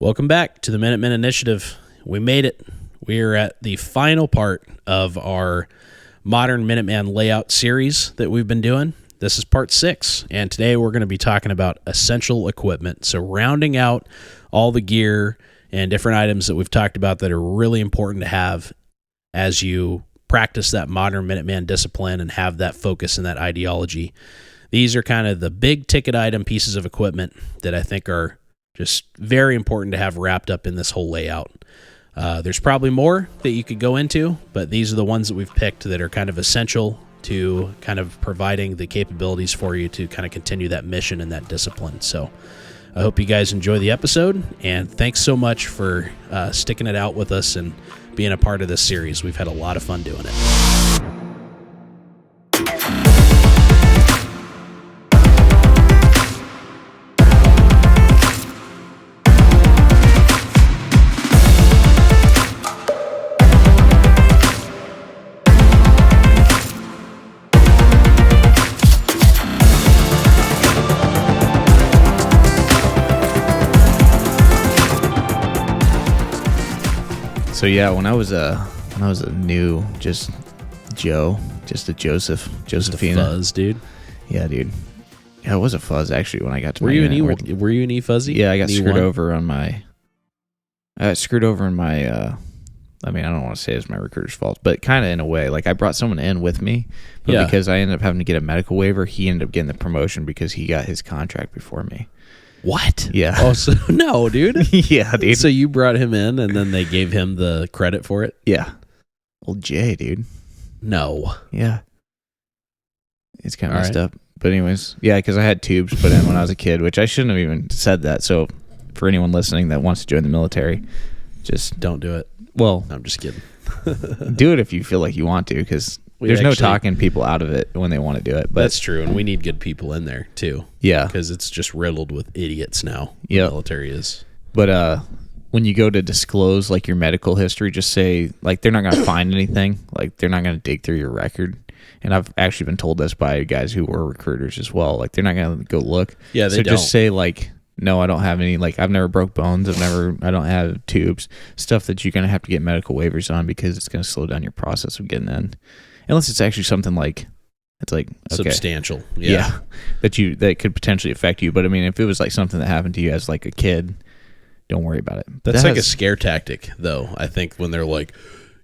Welcome back to the Minuteman Initiative. We made it. We are at the final part of our modern Minuteman layout series that we've been doing. This is part 6, and today we're going to be talking about essential equipment. So rounding out all the gear and different items that we've talked about that are really important to have as you practice that modern Minuteman discipline and have that focus and that ideology. These are kind of the big ticket item pieces of equipment that I think are just very important to have wrapped up in this whole layout. There's probably more that you could go into, but these are the ones that we've picked that are kind of essential to kind of providing the capabilities for you to kind of continue that mission and that discipline. So I hope you guys enjoy the episode, and thanks so much for sticking it out with us and being a part of this series. We've had a lot of fun doing it. So yeah, when I was a new just a Josephina. Fuzz, dude. Yeah, dude. Yeah, I was a fuzz actually when I got to Were my you unit. were you an E fuzzy? Yeah, I got screwed E1? over on my. I got screwed over in my. I mean, I don't want to say it's my recruiter's fault, but kind of in a way. Like I brought someone in with me, but Yeah. because I ended up having to get a medical waiver, he ended up getting the promotion because he got his contract before me. What? Yeah. Oh, so no, dude. Yeah, dude. So you brought him in, and then they gave him the credit for it? Yeah. Old Jay, dude. No. Yeah. It's kind of All messed right. up. But anyways, yeah, because I had tubes put in when I was a kid, which I shouldn't have even said that. So for anyone listening that wants to join the military, just, Don't do it. well, No, I'm just kidding. do it if you feel like you want to, because We there's no actually- talking people out of it when they want to do it. But That's true, and we need good people in there, too, yeah. because it's just riddled with idiots now. Yep. The military is. But when you go to disclose like your medical history, just say like they're not going to find anything. Like they're not going to dig through your record. And I've actually been told this by guys who were recruiters as well. Like they're not going to go look. Yeah, they so don't. just say like, no, I don't have any. Like I've never broke bones. I don't have tubes. Stuff that you're going to have to get medical waivers on because it's going to slow down your process of getting in. Unless it's actually something like it's like okay. Substantial. Yeah. That could potentially affect you. But I mean, if it was like something that happened to you as like a kid, don't worry about it. That's like a scare tactic, though. I think when they're like,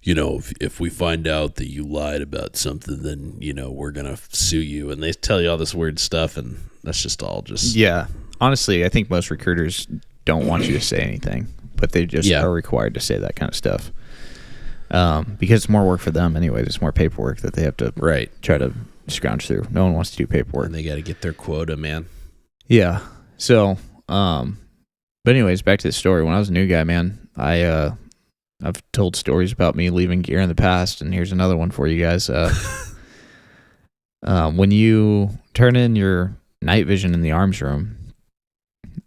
if we find out that you lied about something, then, we're going to sue you. And they tell you all this weird stuff, and that's just all just... Yeah. Honestly, I think most recruiters don't want you to say anything, but they just are required to say that kind of stuff. Because it's more work for them anyway. There's more paperwork that they have to try to scrounge through. No one wants to do paperwork. And they got to get their quota, man. Yeah. So, but anyways, back to the story. When I was a new guy, man, I've told stories about me leaving gear in the past, and here's another one for you guys. When you turn in your night vision in the arms room,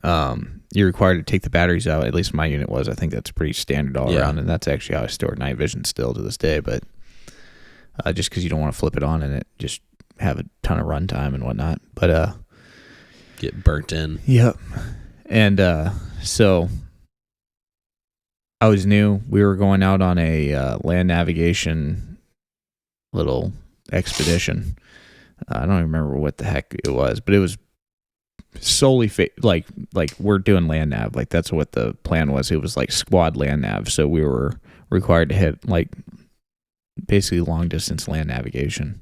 you're required to take the batteries out. At least my unit was. I think that's pretty standard all around, and that's actually how I store night vision still to this day. But just because you don't want to flip it on and it just have a ton of runtime and whatnot. But Get burnt in. yep. And so I was new. We were going out on a land navigation little expedition. I don't even remember what the heck it was, but it was solely like we're doing land nav. Like that's what the plan was. It was like squad land nav. So we were required to hit like basically long distance land navigation,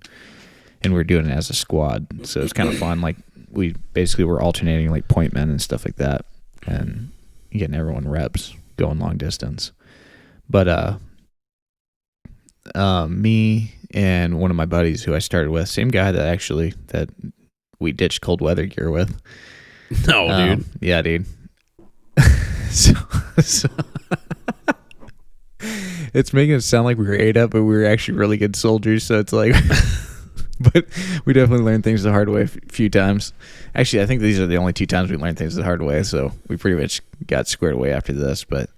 and we were doing it as a squad. So it was kind of fun. Like we basically were alternating like point men and stuff like that, and getting everyone reps going long distance. But me and one of my buddies who I started with, same guy that we ditched cold weather gear with. No, dude. Yeah, dude. so it's making it sound like we were ate up, but we were actually really good soldiers. So it's like, but we definitely learned things the hard way a few times. Actually, I think these are the only 2 times we learned things the hard way. So we pretty much got squared away after this. But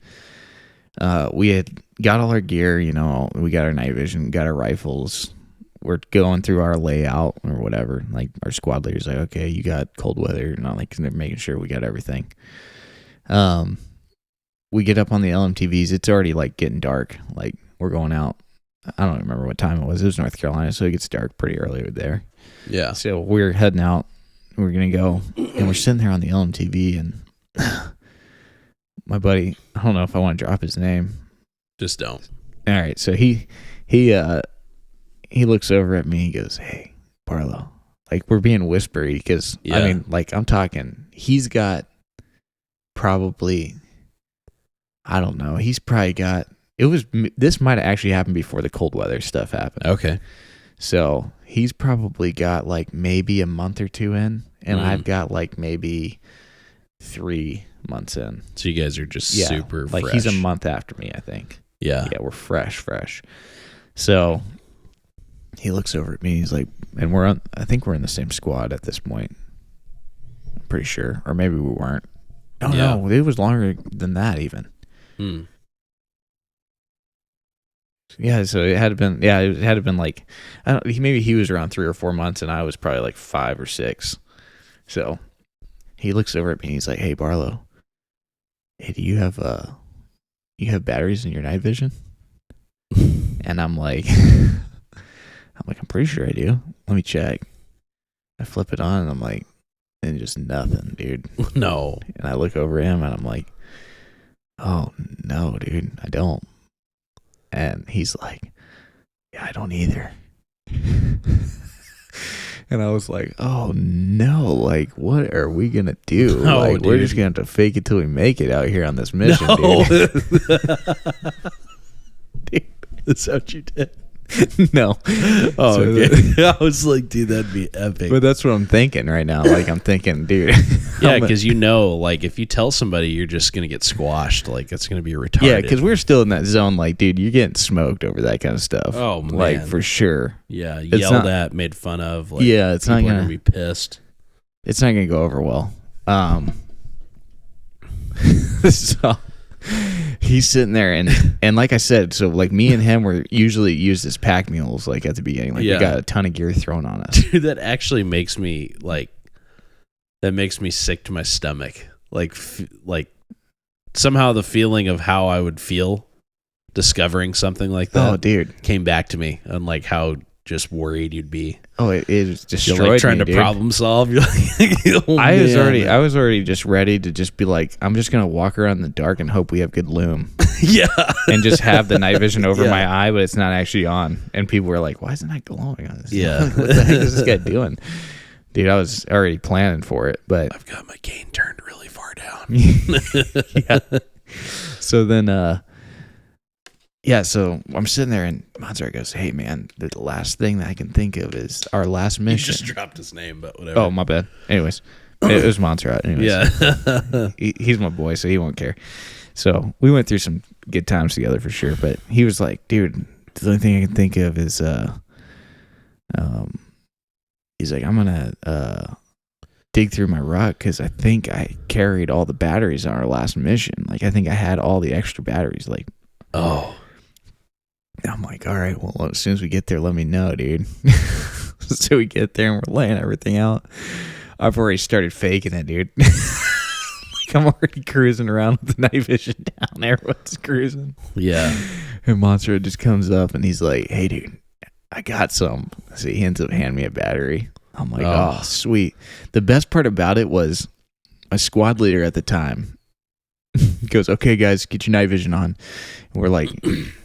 we had got all our gear, we got our night vision, got our rifles. We're going through our layout or whatever. Like our squad leader's like, okay, you got cold weather, like they're making sure we got everything. we get up on the LMTVs. It's already like getting dark. Like we're going out. I don't remember what time it was. It was North Carolina, so it gets dark pretty early there. Yeah. So we're heading out. We're going to go, and we're sitting there on the LMTV, and my buddy, I don't know if I want to drop his name. Just don't. All right. So he looks over at me. He goes, "Hey, Barlow." Like we're being whispery because I mean, like I'm talking. He's got probably, I don't know. He's probably got. This might have actually happened before the cold weather stuff happened. Okay. So he's probably got like maybe a month or two in, and I've got like maybe 3 months in. So you guys are just super like fresh. he's a month after me, I think. Yeah. Yeah, we're fresh. So he looks over at me. He's like, and I think we're in the same squad at this point. I'm pretty sure, or maybe we weren't. Oh no, it was longer than that even. Yeah, so it had been. Yeah, it had been like, maybe he was around 3 or 4 months, and I was probably like 5 or 6. So he looks over at me. And he's like, "Hey, Barlow, hey, do you have batteries in your night vision?" And I'm like, I'm pretty sure I do. Let me check. I flip it on, and I'm like, and just nothing, dude. No. And I look over him, and I'm like, "Oh no, dude, I don't." And he's like, "Yeah, I don't either." And I was like, "Oh no, like what are we gonna do? No, like dude. we're just gonna have to fake it till we make it out here on this mission, No. dude." Dude, that's what you did. No. Oh, So okay. I was like, dude, that'd be epic. But that's what I'm thinking right now. Like I'm thinking, dude. Yeah, because like if you tell somebody, you're just gonna get squashed. Like it's gonna be retarded. Yeah, because we're still in that zone. Like, dude, you're getting smoked over that kind of stuff. Oh, man. like for sure. Yeah, It's yelled not- at, made fun of. Like, Yeah, it's not people are gonna- be pissed. It's not gonna go over well. So he's sitting there, and like I said, so like me and him were usually used as pack mules. Like at the beginning, like we got a ton of gear thrown on us. Dude, that actually makes me sick to my stomach. Like somehow the feeling of how I would feel discovering something like that. Oh, dude. Came back to me, and like how just worried you'd be. Oh, it destroyed You're like trying me, to dude. problem solve. You're like, oh, I man. was already just ready to just be like, I'm just gonna walk around in the dark and hope we have good loom. Yeah. And just have the night vision over Yeah. my eye, but it's not actually on. And people were like, "Why isn't that glowing on this?" Yeah. Like, what the heck is this guy doing? Dude, I was already planning for it, but I've got my gain turned really far down. yeah. So then, so I'm sitting there, and Montserrat goes, "Hey, man, the last thing that I can think of is our last He mission." just dropped his name, but whatever. Oh, my bad. Anyways, it was Montserrat. Anyways. Yeah. He's my boy, so he won't care. So we went through some good times together for sure. But he was like, "Dude, the only thing I can think of is, he's like, I'm gonna dig through my ruck because I think I carried all the batteries on our last mission. Like, I think I had all the extra batteries. Like, Oh. I'm like, all right, well, as soon as we get there, let me know, dude." So we get there and we're laying everything out. I've already started faking it, dude. Like I'm already cruising around with the night vision down. Everyone's cruising. Yeah. And Montserrat just comes up and he's like, "Hey, dude, I got some." So he ends up handing me a battery. I'm like, oh, sweet. The best part about it was my squad leader at the time goes, "Okay, guys, get your night vision on." And we're like,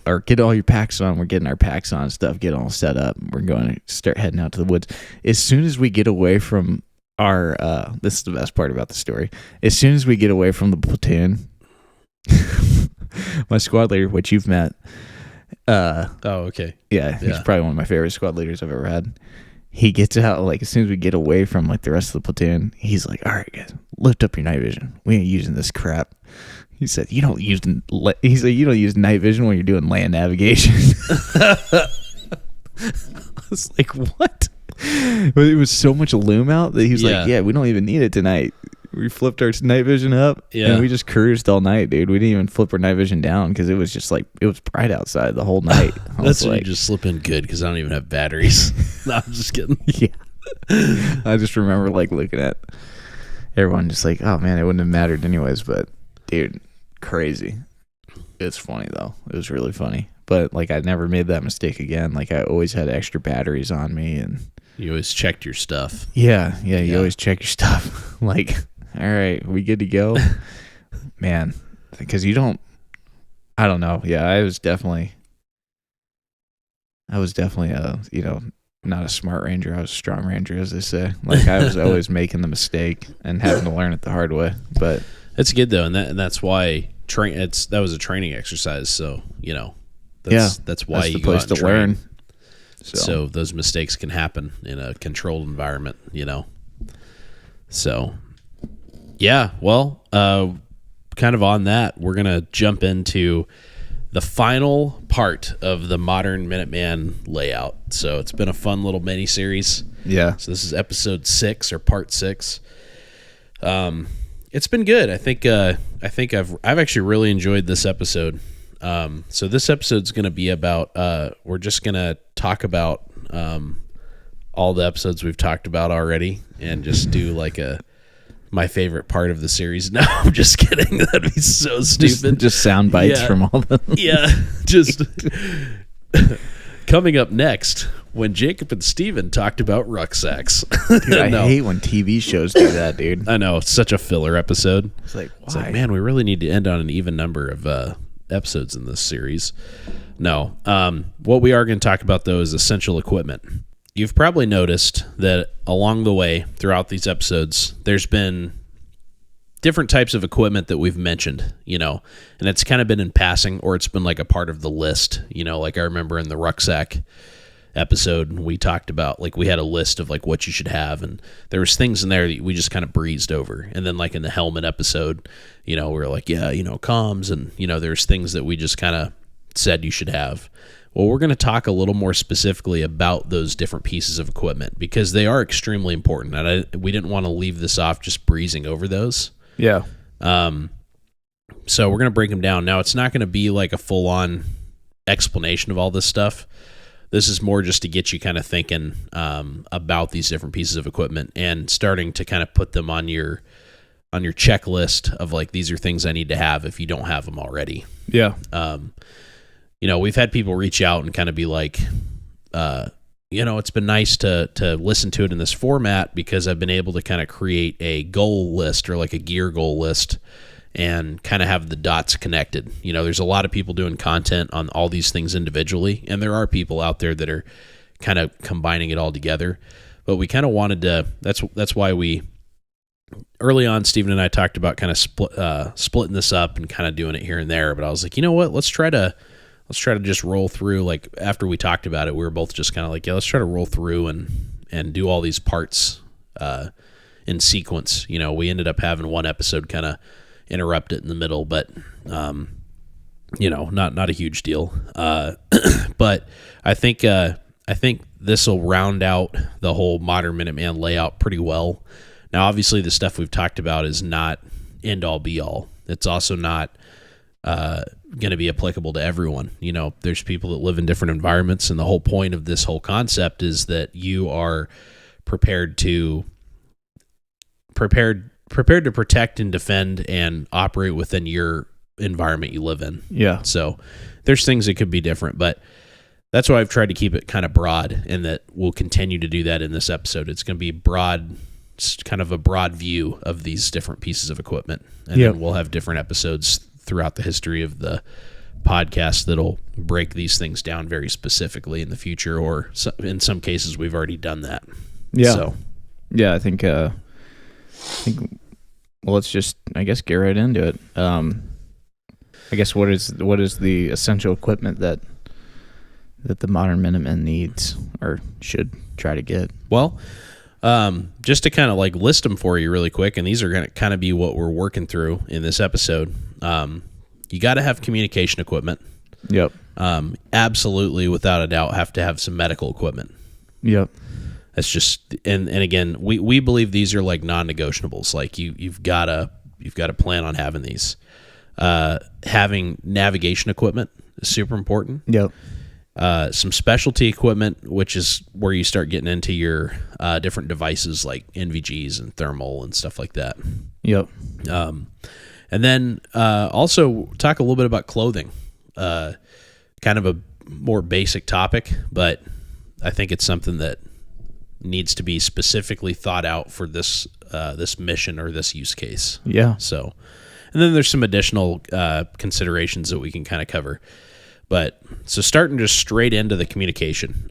or get all your packs on. We're getting our packs on and stuff, get all set up. We're going to start heading out to the woods. As soon as we get away from our, this is the best part about the story. As soon as we get away from the platoon, my squad leader, which you've met, Oh, okay. yeah, he's Yeah. probably one of my favorite squad leaders I've ever had. He gets out, like, as soon as we get away from, like, the rest of the platoon, he's like, "All right, guys, lift up your night vision. We ain't using this crap." He said, you don't use night vision when you're doing land navigation." I was like, what? But it was so much loom out that he was like, "Yeah, we don't even need it tonight. We flipped our night vision up, and we just cruised all night, dude. We didn't even flip our night vision down because it was just like, it was bright outside the whole night." That's when you just slip in good because I don't even have batteries. No, I'm just kidding. Yeah. I just remember like looking at everyone just like, "Oh man, it wouldn't have mattered anyways." But dude, crazy. It's funny though. It was really funny. But like I never made that mistake again. Like I always had extra batteries on me, and you always checked your stuff. Yeah. You always check your stuff. Like, all right, we good to go, man? Because you don't. I don't know. Yeah, I was definitely a not a smart ranger. I was a strong ranger, as they say. Like I was always making the mistake and having to learn it the hard way. But it's good though, and that's why that was a training exercise. So that's why you go out and train. Learn. So those mistakes can happen in a controlled environment. So yeah, well, kind of on that, we're gonna jump into the final part of the modern Minuteman layout. So it's been a fun little mini series. Yeah. So this is episode 6 or part 6. It's been good. I think I've actually really enjoyed this episode. So this episode's going to be about we're just going to talk about all the episodes we've talked about already and just do like my favorite part of the series. No, I'm just kidding. That'd be so stupid. Just sound bites from all the Yeah, just coming up next when Jacob and Steven talked about rucksacks. Dude, I hate when TV shows do that, dude. I know, it's such a filler episode. It's like, why? It's like, man, we really need to end on an even number of episodes in this series. No. What we are going to talk about, though, is essential equipment. You've probably noticed that along the way throughout these episodes, there's been different types of equipment that we've mentioned, and it's kind of been in passing, or it's been like a part of the list, like I remember in the rucksack episode, we talked about, like, we had a list of like what you should have, and there was things in there that we just kind of breezed over. And then like in the helmet episode, we were like, comms, and there's things that we just kind of said you should have. Well, we're going to talk a little more specifically about those different pieces of equipment because they are extremely important, and we didn't want to leave this off just breezing over those. Yeah. So we're going to break them down. Now, it's not going to be like a full-on explanation of all this stuff. This is more just to get you kind of thinking about these different pieces of equipment and starting to kind of put them on your checklist of like, these are things I need to have if you don't have them already. Yeah. We've had people reach out and kind of be like, it's been nice to listen to it in this format because I've been able to kind of create a goal list or like a gear goal list and kind of have the dots connected. There's a lot of people doing content on all these things individually, and there are people out there that are kind of combining it all together. But we kind of wanted to, that's why we, early on, Steven and I talked about kind of splitting this up and kind of doing it here and there. But I was like, you know what, let's try to just roll through. Like after we talked about it, we were both just kind of like, yeah, let's try to roll through and do all these parts in sequence. We ended up having one episode kind of interrupt it in the middle, but not a huge deal. But I think this will round out the whole modern Minuteman layout pretty well. Now, obviously, the stuff we've talked about is not end all be all. It's also not going to be applicable to everyone. There's people that live in different environments, and the whole point of this whole concept is that you are prepared to protect and defend and operate within your environment you live in. Yeah. So there's things that could be different, but that's why I've tried to keep it kind of broad, and that we'll continue to do that in this episode. It's going to be broad, kind of a broad view of these different pieces of equipment. And then we'll have different episodes throughout the history of the podcast that'll break these things down very specifically in the future, or in some cases we've already done that. Yeah. So, yeah, I think well, let's just, I guess, get right into it. I guess what is the essential equipment that the modern Minuteman needs or should try to get? Well, just to kind of like list them for you really quick, and these are going to kind of be what we're working through in this episode. You got to have communication equipment. Yep. Absolutely, without a doubt, have to have some medical equipment. Yep. That's just, and again, we believe these are like non-negotiables. Like you've got to plan on having these. Having navigation equipment is super important. Yep. Some specialty equipment, which is where you start getting into your different devices like NVGs and thermal and stuff like that. Yep. And And then also talk a little bit about clothing. Kind of a more basic topic, but I think it's something that needs to be specifically thought out for this this mission or this use case. Yeah. So, and then there's some additional considerations that we can kind of cover. But so starting just straight into the communication.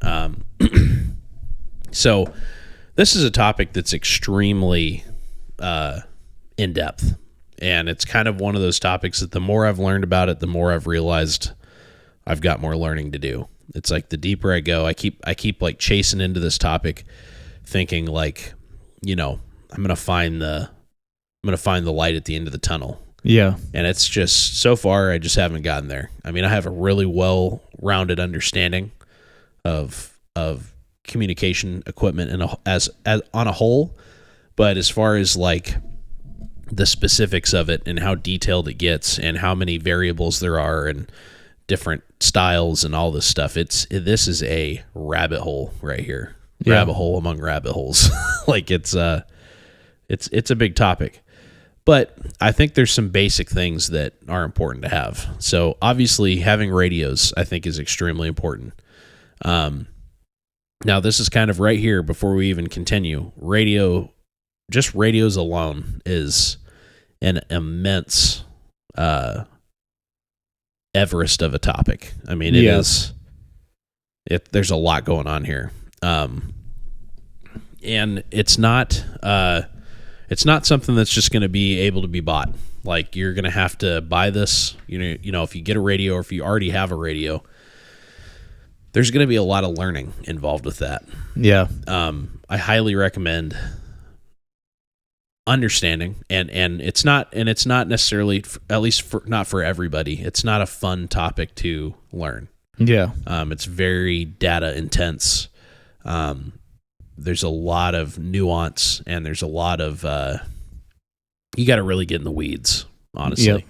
So this is a topic that's extremely in depth, and it's kind of one of those topics that the more I've learned about it, the more I've realized I've got more learning to do. It's like the deeper I go, I keep like chasing into this topic, thinking like, you know, I'm gonna find the light at the end of the tunnel. Yeah. And it's just, so far, I just haven't gotten there. I mean, I have a really well-rounded understanding of communication equipment as on a whole, but as far as like the specifics of it and how detailed it gets and how many variables there are and different styles and all this stuff, this is a rabbit hole right here. Yeah. Rabbit hole among rabbit holes. Like it's a big topic. But I think there's some basic things that are important to have. So obviously having radios, I think, is extremely important. Now this is kind of right here before we even continue. Just radios alone is an immense Everest of a topic. I mean, it is. There's a lot going on here, and it's not. It's not something that's just going to be able to be bought. Like, you're going to have to buy this. You know, if you get a radio or if you already have a radio, there's going to be a lot of learning involved with that. Yeah. I highly recommend understanding, and it's not necessarily, at least not for everybody. It's not a fun topic to learn. Yeah. It's very data intense. There's a lot of nuance, and there's a lot of you got to really get in the weeds, honestly.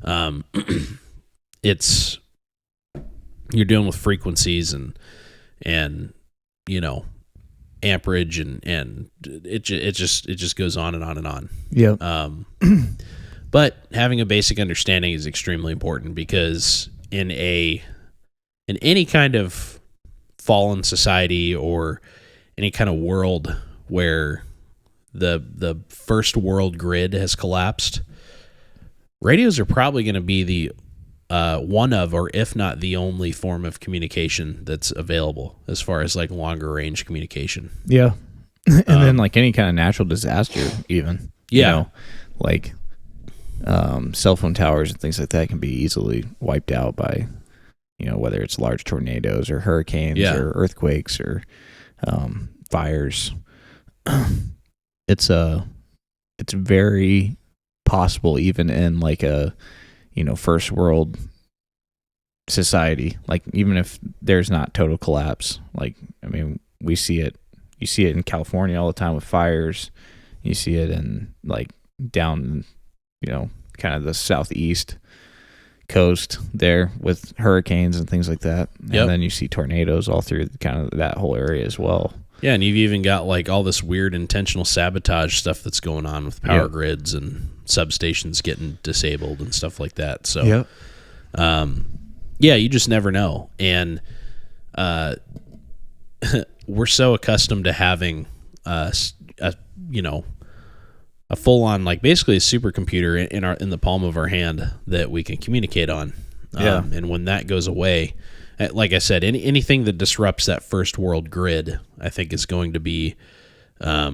Yep. It's, you're dealing with frequencies and you know, amperage and it just goes on and on and on. Yeah. But having a basic understanding is extremely important, because in any kind of fallen society or any kind of world where the first world grid has collapsed, radios are probably going to be the one of, or if not the only form of communication that's available as far as like longer range communication. Yeah. And then like any kind of natural disaster, even. Yeah. You know, like cell phone towers and things like that can be easily wiped out by, you know, whether it's large tornadoes or hurricanes or earthquakes or fires. It's very possible, even in like a, you know, first world society, like even if there's not total collapse, like, I mean, you see it in California all the time with fires. You see it in like down, you know, kind of the southeast coast there with hurricanes and things like that. Yep. And then you see tornadoes all through kind of that whole area as well. Yeah, and you've even got like all this weird intentional sabotage stuff that's going on with power grids and substations getting disabled and stuff like that. So, yeah, you just never know. And we're so accustomed to having a full on, like, basically a supercomputer in the palm of our hand that we can communicate on. And when that goes away, like I said, anything that disrupts that first world grid, I think, is going to be, a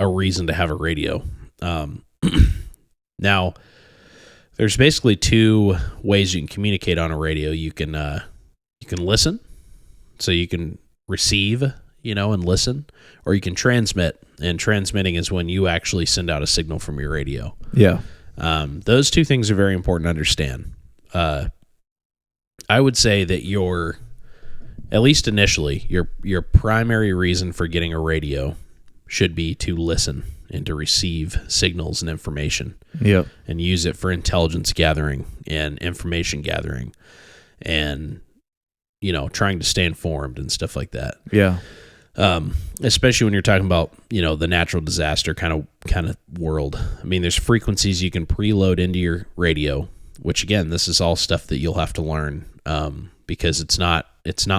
reason to have a radio. Now, there's basically two ways you can communicate on a radio. You can listen, so you can receive, and listen, or you can transmit. And transmitting is when you actually send out a signal from your radio. Yeah. Those two things are very important to understand. I would say that at least initially, your primary reason for getting a radio should be to listen and to receive signals and information. Yep. And use it for intelligence gathering and information gathering and, trying to stay informed and stuff like that. Yeah. Especially when you're talking about, the natural disaster kind of world. I mean, there's frequencies you can preload into your radio, which again, this is all stuff that you'll have to learn, because it's not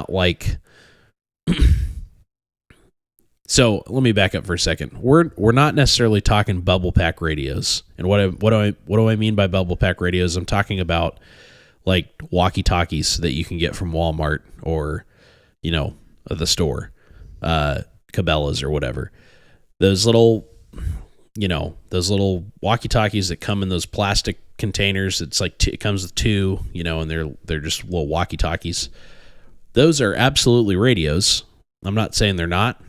like. So let me back up for a second. We're not necessarily talking bubble pack radios, and what do I mean by bubble pack radios? I'm talking about like walkie talkies that you can get from Walmart or the store, Cabela's or whatever. Those little walkie talkies that come in those plastic containers. It's like it comes with two, and they're just little walkie talkies. Those are absolutely radios. I'm not saying they're not.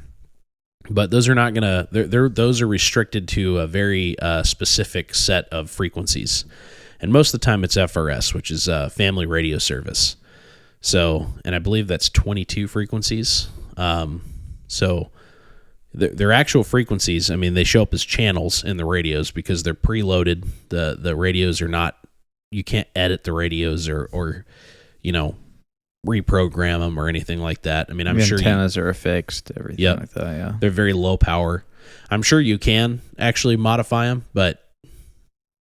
But those are not gonna. Those are restricted to a very specific set of frequencies, and most of the time it's FRS, which is Family Radio Service. So, and I believe that's 22 frequencies. So, their actual frequencies. I mean, they show up as channels in the radios because they're preloaded. The radios are not. You can't edit the radios or reprogram them or anything like that. I mean, I'm sure antennas are affixed, everything like that. Yeah, they're very low power. I'm sure you can actually modify them, but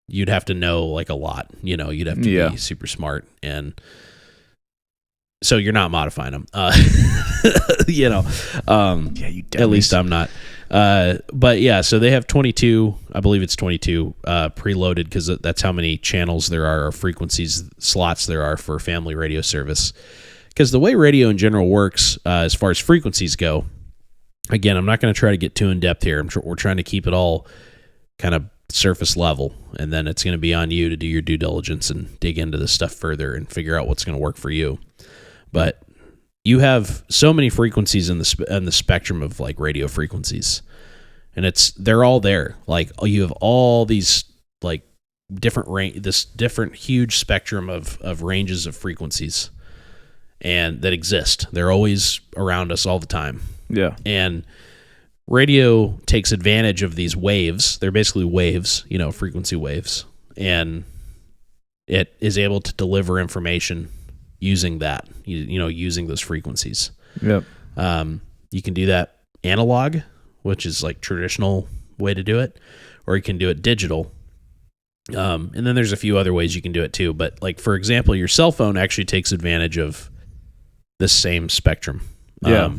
you'd have to know like a lot. You'd have to be super smart, and so you're not modifying them. You at least I'm not. But yeah, so they have 22. I believe it's 22 preloaded because that's how many channels there are, or frequencies slots there are for Family Radio Service. Because the way radio in general works, as far as frequencies go, again, I'm not going to try to get too in depth here. We're trying to keep it all kind of surface level, and then it's going to be on you to do your due diligence and dig into this stuff further and figure out what's going to work for you. But you have so many frequencies in the spectrum of like radio frequencies, and they're all there. Like you have all these like this different huge spectrum of ranges of frequencies. And that exist. They're always around us all the time. Yeah. And radio takes advantage of these waves. They're basically waves, frequency waves. And it is able to deliver information using that, using those frequencies. Yep. You can do that analog, which is like traditional way to do it, or you can do it digital. And then there's a few other ways you can do it too. But like, for example, your cell phone actually takes advantage of the same spectrum. Yeah.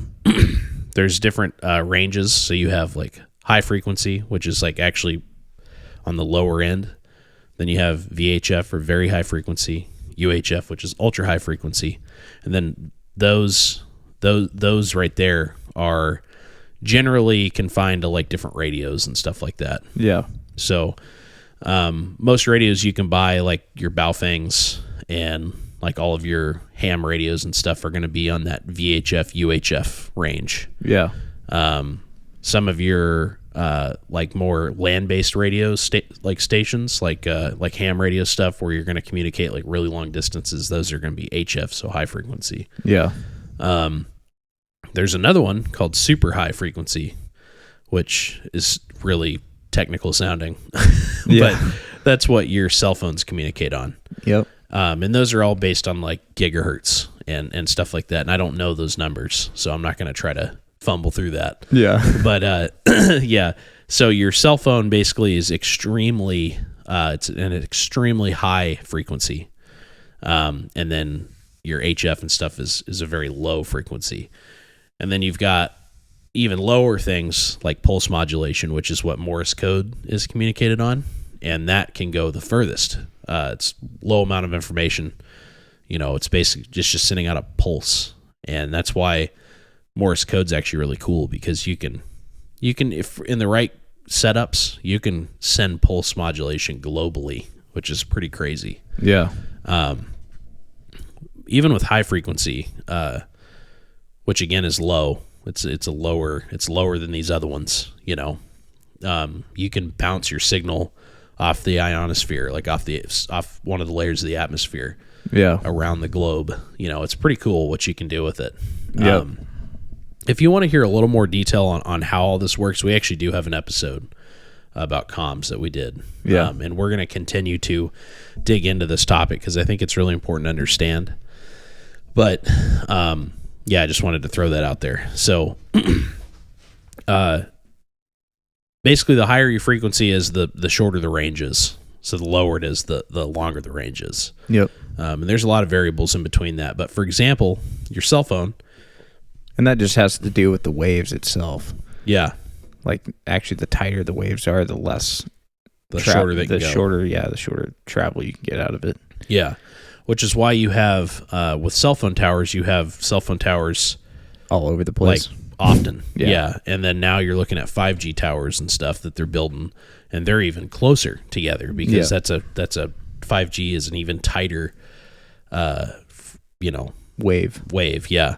There's different ranges. So you have like high frequency, which is like actually on the lower end. Then you have VHF, or very high frequency, UHF, which is ultra high frequency. And then those right there are generally confined to like different radios and stuff like that. Yeah. So most radios you can buy, like your Baofangs and like all of your ham radios and stuff, are going to be on that VHF, UHF range. Yeah. Some of your like more land-based radios, like stations, like ham radio stuff, where you're going to communicate like really long distances, those are going to be HF, so high frequency. Yeah. There's another one called super high frequency, which is really technical sounding, but that's what your cell phones communicate on. Yep. And those are all based on like gigahertz and stuff like that. And I don't know those numbers, so I'm not going to try to fumble through that. Yeah. But yeah. So your cell phone basically is extremely, it's an extremely high frequency. And then your HF and stuff is a very low frequency. And then you've got even lower things like pulse modulation, which is what Morse code is communicated on. And that can go the furthest. It's low amount of information. It's basically just sending out a pulse. And that's why Morse code's actually really cool, because you can, if in the right setups, you can send pulse modulation globally, which is pretty crazy. Yeah. Even with high frequency, which again is low, it's lower than these other ones. You can bounce your signal off the ionosphere, like off one of the layers of the atmosphere. Yeah. Around the globe. It's pretty cool what you can do with it. Yeah. If you want to hear a little more detail on how all this works, we actually do have an episode about comms that we did. Yeah. And we're going to continue to dig into this topic because I think it's really important to understand. But yeah, I just wanted to throw that out there. So, basically, the higher your frequency is, the shorter the range is. So the lower it is, the longer the range is. Yep. And there's a lot of variables in between that. But for example, your cell phone. And that just has to do with the waves itself. Yeah. Like, actually, the tighter the waves are, the less... The shorter they can go. The shorter travel you can get out of it. Yeah. Which is why you have, with cell phone towers, you have cell phone towers... all over the place. Like, often. Yeah. And then now you're looking at 5G towers and stuff that they're building, and they're even closer together because that's a 5G is an even tighter, wave. Yeah.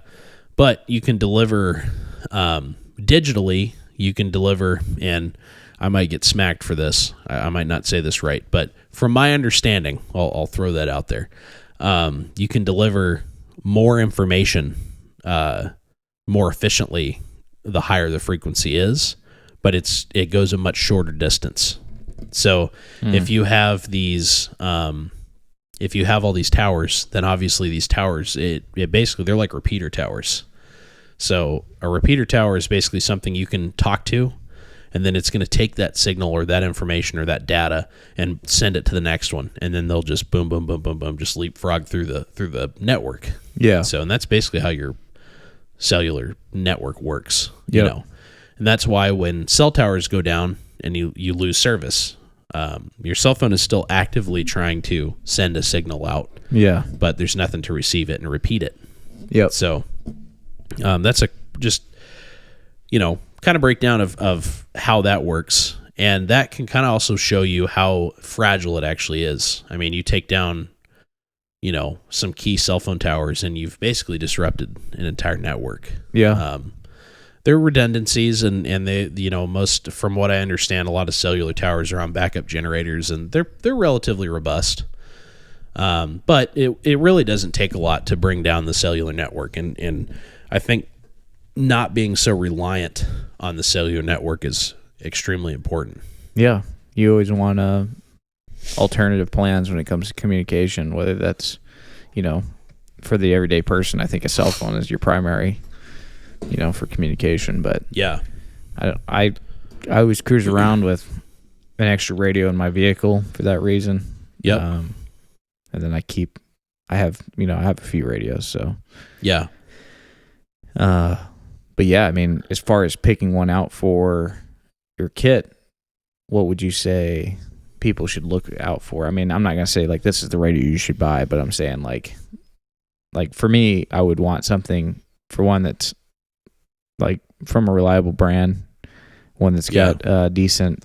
But you can deliver, digitally, you can deliver, and I might get smacked for this. I might not say this right, but from my understanding, I'll throw that out there. You can deliver more information, more efficiently the higher the frequency is, but it goes a much shorter distance. So if you have these if you have all these towers, then obviously these towers, it basically, they're like repeater towers. So a repeater tower is basically something you can talk to, and then it's going to take that signal or that information or that data and send it to the next one, and then they'll just boom, boom, boom, boom, boom, just leapfrog through the network. Yeah. So, and that's basically how your cellular network works. Yep. You know, and that's why when cell towers go down and you lose service, your cell phone is still actively trying to send a signal out. Yeah. But there's nothing to receive it and repeat it. Yep. So, that's kind of breakdown of how that works. And that can kind of also show you how fragile it actually is. I mean, you take down, some key cell phone towers and you've basically disrupted an entire network. Yeah. There are redundancies and they, most, from what I understand, a lot of cellular towers are on backup generators and they're relatively robust. But it really doesn't take a lot to bring down the cellular network. And I think not being so reliant on the cellular network is extremely important. Yeah. You always want alternative plans when it comes to communication, whether that's, for the everyday person. I think a cell phone is your primary, for communication. But yeah, I always cruise around with an extra radio in my vehicle for that reason. Yep. And then I have a few radios, so. Yeah. But yeah, I mean, as far as picking one out for your kit, what would you say people should look out for? I mean, I'm not going to say like this is the radio you should buy, but I'm saying like for me, I would want something for one that's like from a reliable brand, one that's got decent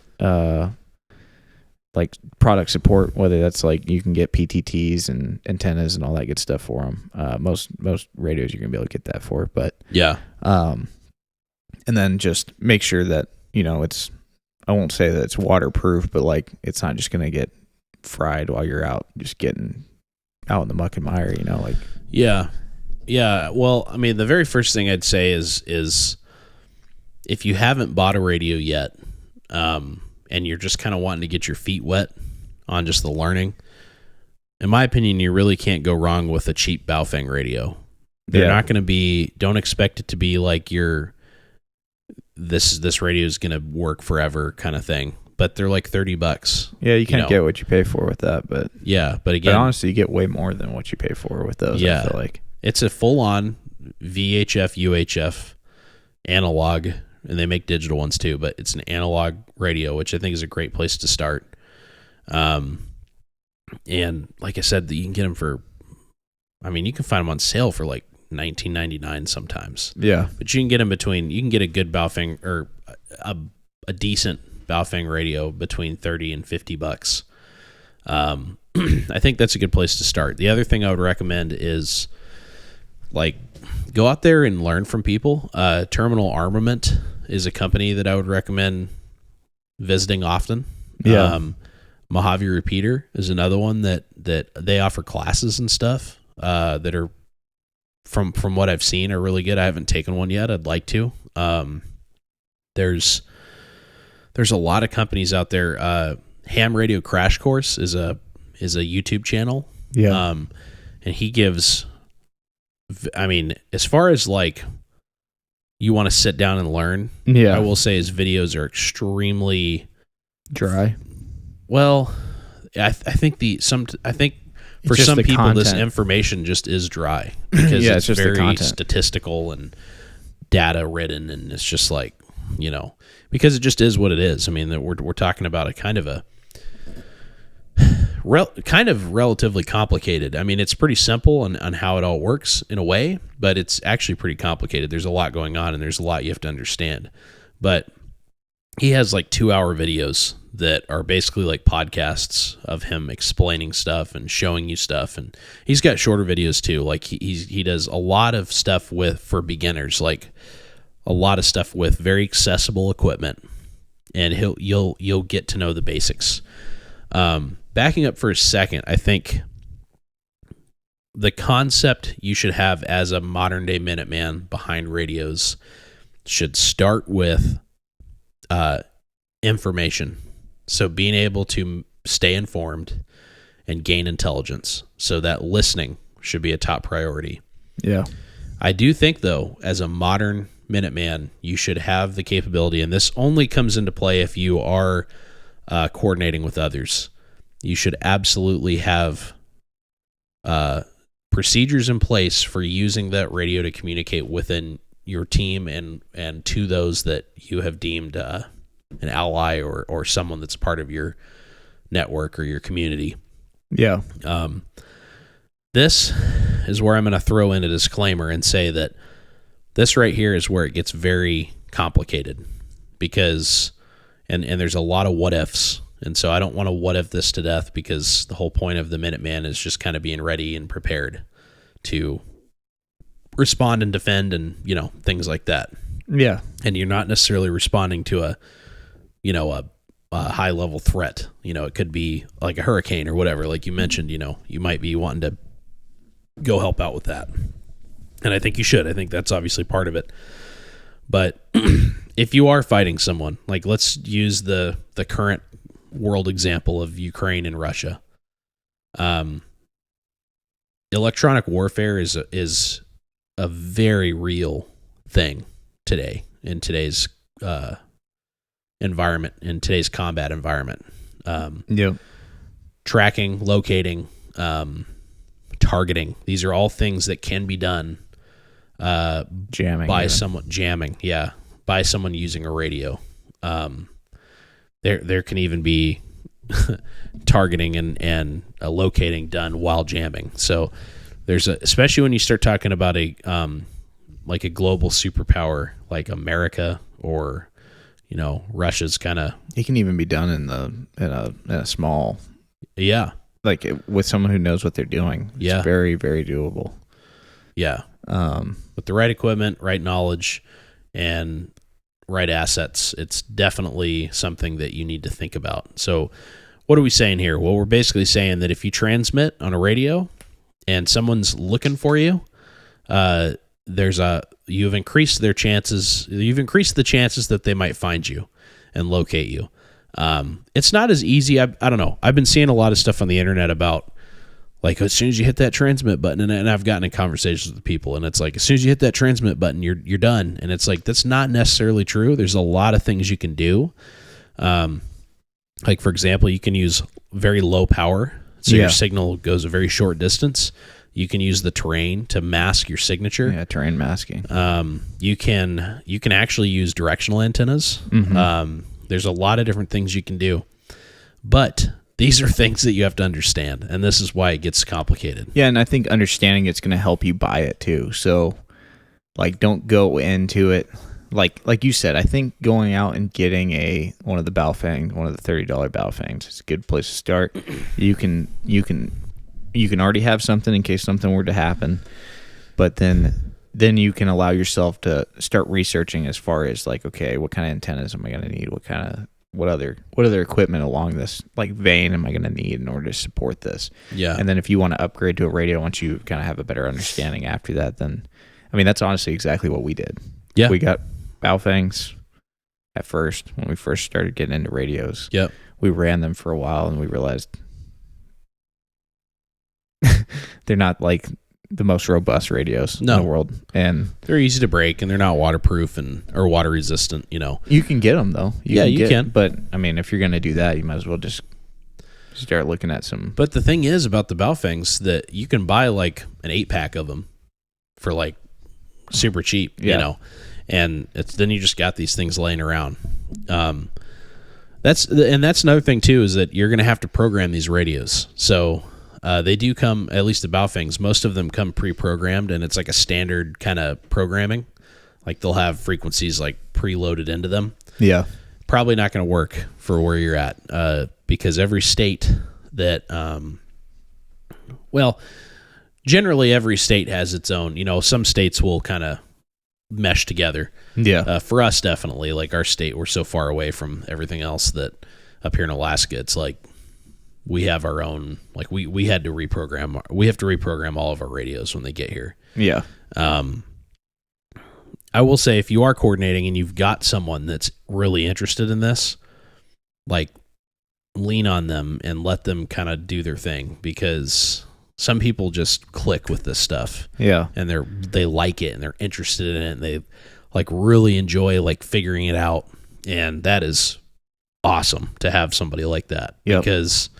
like product support, whether that's like you can get PTTs and antennas and all that good stuff for them. Most radios you're gonna be able to get that for, but yeah. And then just make sure that it's, I won't say that it's waterproof, but like it's not just gonna get fried while you're out, just getting out in the muck and mire. Like yeah. Well, I mean, the very first thing I'd say is if you haven't bought a radio yet, and you're just kind of wanting to get your feet wet on just the learning, in my opinion, you really can't go wrong with a cheap Baofeng radio. They're not going to be, don't expect it to be like this radio is going to work forever kind of thing, but they're like $30. Yeah, you can't get what you pay for with that, but yeah, but again, honestly, you get way more than what you pay for with those. Yeah, I feel like it's a full-on VHF, UHF analog. And they make digital ones too, but it's an analog radio, which I think is a great place to start. And like I said, you can get them you can find them on sale for like $19.99 sometimes. Yeah. But you can get them you can get a good Baofeng or a decent Baofeng radio between $30 and $50. I think that's a good place to start. The other thing I would recommend is like go out there and learn from people. Terminal Armament is a company that I would recommend visiting often. Yeah. Mojave Repeater is another one that they offer classes and stuff that are from what I've seen are really good. I haven't taken one yet. I'd like to. There's a lot of companies out there. Ham Radio Crash Course is a YouTube channel. Yeah. And he gives I mean, as far as like you want to sit down and learn, Yeah. I will say his videos are extremely Dry. well. I think for It's some just people the this content. information just is dry because Yeah, it's it's just the very content. statistical and data ridden, and it's just like, you know, because it just is what it is. I mean, that we're talking about a kind of a relatively complicated. I mean, it's pretty simple on how it all works in a way, but it's actually pretty complicated. There's a lot going on, and there's a lot you have to understand. But he has like 2-hour videos that are basically like podcasts of him explaining stuff and showing you stuff. And he's got shorter videos too. Like he does a lot of stuff for beginners, like a lot of stuff with very accessible equipment, and you'll get to know the basics. Backing up for a second, I think the concept you should have as a modern day Minuteman behind radios should start with information. So being able to stay informed and gain intelligence. So that listening should be a top priority. Yeah. I do think, though, as a modern Minuteman, you should have the capability, and this only comes into play if you are coordinating with others. You should absolutely have procedures in place for using that radio to communicate within your team and to those that you have deemed an ally or someone that's part of your network or your community. Yeah. This is where I'm going to throw in a disclaimer and say that this right here is where it gets very complicated because, and there's a lot of what ifs. And so I don't want to what if this to death because the whole point of the Minuteman is just kind of being ready and prepared to respond and defend and, you know, things like that. Yeah. And you're not necessarily responding to a high level threat. You know, it could be like a hurricane or whatever. Like you mentioned, you know, you might be wanting to go help out with that. And I think you should. I think that's obviously part of it. But if you are fighting someone, like let's use the current world example of Ukraine and Russia. Electronic warfare is a very real thing today in today's environment, in today's combat environment. Yep. Tracking, locating, targeting. These are all things that can be done Jamming. by even. someone jamming. Yeah, by someone using a radio. There can even be targeting and locating done while jamming. So there's especially when you start talking about a like a global superpower like America or, you know, Russia's kind of. It can even be done in a small, Yeah. like with someone who knows what they're doing. It's Yeah. very, very doable. Yeah. With the right equipment, right knowledge, and right assets, it's definitely something that you need to think about. So what are we saying here? Well, we're basically saying that if you transmit on a radio and someone's looking for you, you've increased the chances that they might find you and locate you. It's not as easy. I don't know. I've been seeing a lot of stuff on the internet about like as soon as you hit that transmit button, and I've gotten in conversations with people, and it's like as soon as you hit that transmit button, you're done. And it's like that's not necessarily true. There's a lot of things you can do. Like for example, you can use very low power, so your signal goes a very short distance. You can use the terrain to mask your signature. Yeah, terrain masking. You can actually use directional antennas. Mm-hmm. There's a lot of different things you can do, but these are things that you have to understand, and this is why it gets complicated. Yeah, and I think understanding it's going to help you buy it too. So, like, don't go into it like you said. I think going out and getting one of the Baofeng, one of the $30 Baofengs, is a good place to start. You can already have something in case something were to happen, but then you can allow yourself to start researching as far as like, okay, what kind of antennas am I going to need? What other equipment along this like vein am I going to need in order to support this? Yeah. And then if you want to upgrade to a radio once you kind of have a better understanding after that, then I mean that's honestly exactly what we did. Yeah. We got Baofengs at first when we first started getting into radios. Yep. We ran them for a while and we realized they're not like the most robust radios in the world, and they're easy to break, and they're not waterproof or water resistant. You can get them though. You can. But I mean, if you're going to do that, you might as well just start looking at some. But the thing is about the Baofangs that you can buy like an 8-pack of them for like super cheap, and then you just got these things laying around. That's another thing too, is that you're going to have to program these radios. So they do come, at least the Baofangs, most of them come pre-programmed, and it's like a standard kind of programming. Like they'll have frequencies like preloaded into them. Yeah. Probably not going to work for where you're at, because every state that, generally every state has its own. Some states will kind of mesh together. Yeah. For us, definitely, like our state, we're so far away from everything else that up here in Alaska, it's like we have our own. Like we had to reprogram. We have to reprogram all of our radios when they get here. Yeah. I will say, if you are coordinating and you've got someone that's really interested in this, like, lean on them and let them kind of do their thing, because some people just click with this stuff. Yeah. And they like it and they're interested in it, and they like really enjoy like figuring it out. And that is awesome to have somebody like that. Yep. Because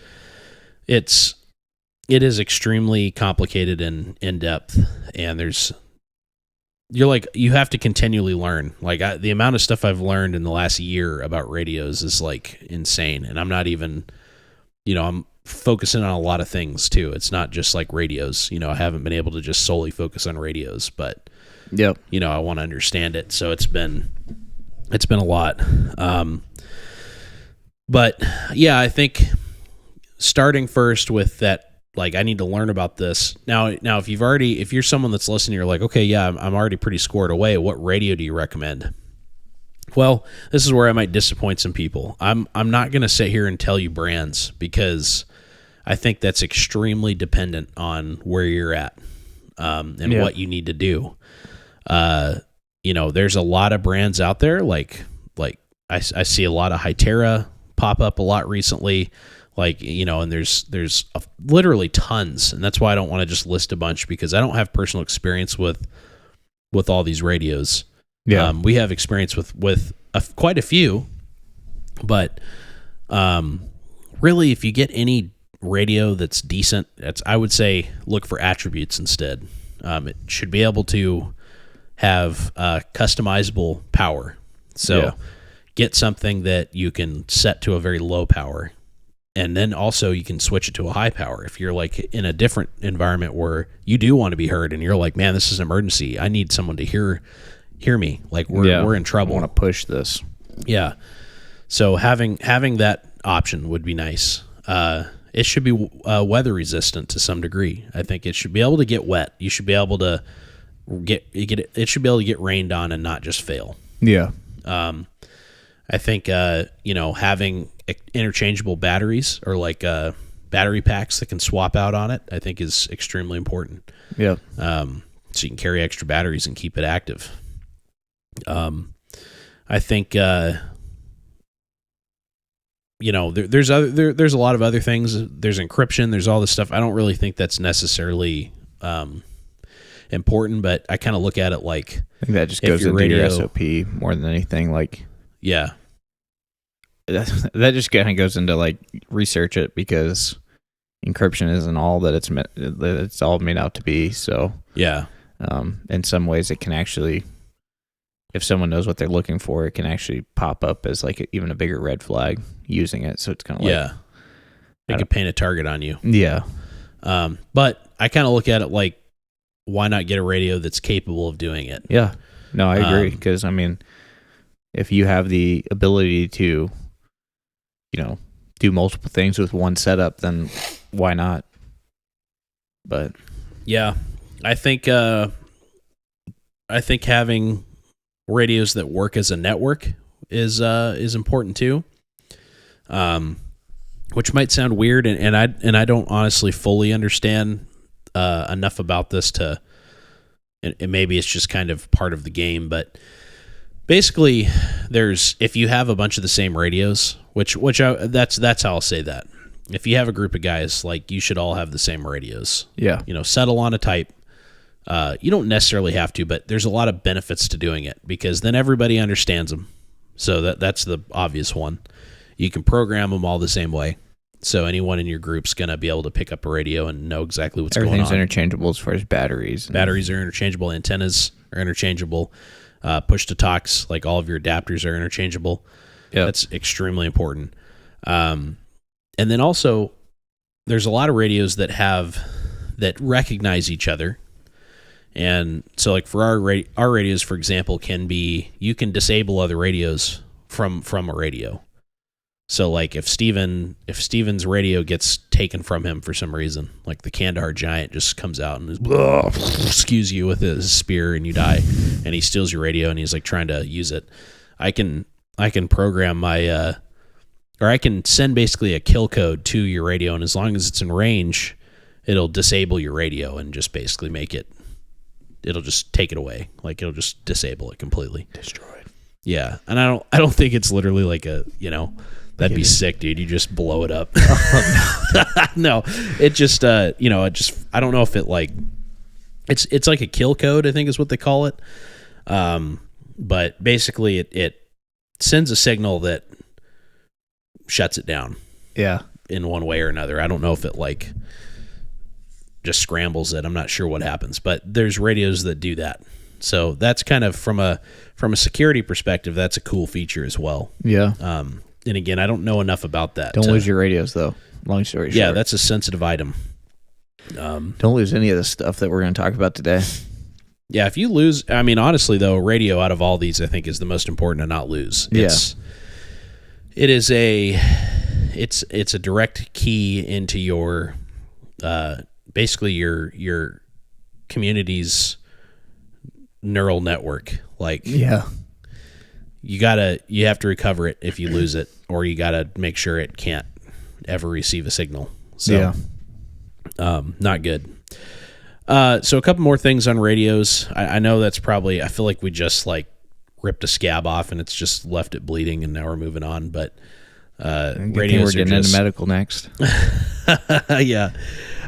it is extremely complicated and in depth, and you have to continually learn. Like the amount of stuff I've learned in the last year about radios is like insane. And I'm not even, I'm focusing on a lot of things too. It's not just like radios. I haven't been able to just solely focus on radios, but yep. I want to understand it. So it's been a lot. But yeah, I think starting first with that, like, I need to learn about this. Now, if you're someone that's listening, you're like, okay, yeah, I'm already pretty scored away. What radio do you recommend? Well, this is where I might disappoint some people. I'm not going to sit here and tell you brands, because I think that's extremely dependent on where you're at, and what you need to do. There's a lot of brands out there. Like I see a lot of Hytera pop up a lot recently. And there's literally tons, and that's why I don't want to just list a bunch, because I don't have personal experience with all these radios. Yeah. We have experience with quite a few, but really, if you get any radio that's decent, I would say look for attributes instead. It should be able to have customizable power. So get something that you can set to a very low power. And then also you can switch it to a high power. If you're like in a different environment where you do want to be heard, and you're like, man, this is an emergency. I need someone to hear me. Like we're in trouble. I want to push this. Yeah. So having that option would be nice. It should be weather resistant to some degree. I think it should be able to get wet. You should be able to it should be able to get rained on and not just fail. Yeah. I think having interchangeable batteries, or like battery packs that can swap out on it, I think is extremely important. Yeah. So you can carry extra batteries and keep it active. I think there's a lot of other things. There's encryption. There's all this stuff. I don't really think that's necessarily important, but I kind of look at it like, I think that just goes into your SOP more than anything. Like, yeah, that just kind of goes into like research it, because encryption isn't all that it's all made out to be. So yeah, in some ways it can actually, if someone knows what they're looking for, it can actually pop up as like even a bigger red flag using it. So it's kind of like, it could paint a target on you. Yeah. But I kind of look at it like, why not get a radio that's capable of doing it? Yeah. No, I agree. Because, I mean, if you have the ability to, do multiple things with one setup, then why not? But yeah, I think having radios that work as a network is important too. Which might sound weird, and I don't honestly fully understand enough about this to, and maybe it's just kind of part of the game, but basically if you have a bunch of the same radios, that's how I'll say that. If you have a group of guys, like, you should all have the same radios. Yeah. Settle on a type. You don't necessarily have to, but there's a lot of benefits to doing it because then everybody understands them. So that's the obvious one. You can program them all the same way. So anyone in your group's going to be able to pick up a radio and know exactly what's going on. Everything's interchangeable as far as batteries. Batteries are interchangeable. Antennas are interchangeable. Push-to-talks, like all of your adapters are interchangeable. Yep. That's extremely important. And then also, there's a lot of radios that recognize each other. And so, like for our radios, for example, you can disable other radios from a radio. So like if Steven's radio gets taken from him for some reason, like the Kandahar Giant just comes out and skews you with his spear and you die, and he steals your radio and he's like trying to use it, I can program my or I can send basically a kill code to your radio, and as long as it's in range, it'll disable your radio and just basically it'll just take it away. Like it'll just disable it completely. Destroyed. Yeah. And I don't think it's literally like that'd be sick, dude. You just blow it up. No, it just, I don't know if it like, it's like a kill code, I think is what they call it. But basically it sends a signal that shuts it down. Yeah. In one way or another. I don't know if it like just scrambles it. I'm not sure what happens, but there's radios that do that. So that's kind of from a security perspective, that's a cool feature as well. Yeah. And again, I don't know enough about that. Don't lose your radios though. Long story short. Yeah, that's a sensitive item. Don't lose any of the stuff that we're going to talk about today. Yeah, if you lose, I mean, honestly though, radio out of all these, I think is the most important to not lose. It's a direct key into your, basically your community's neural network. Like, yeah, you have to recover it if you lose it, or you got to make sure it can't ever receive a signal. So, not good. So a couple more things on radios. I know that's probably, I feel like we just like ripped a scab off and it's just left it bleeding and now we're moving on, but radios we're getting into medical next. Yeah.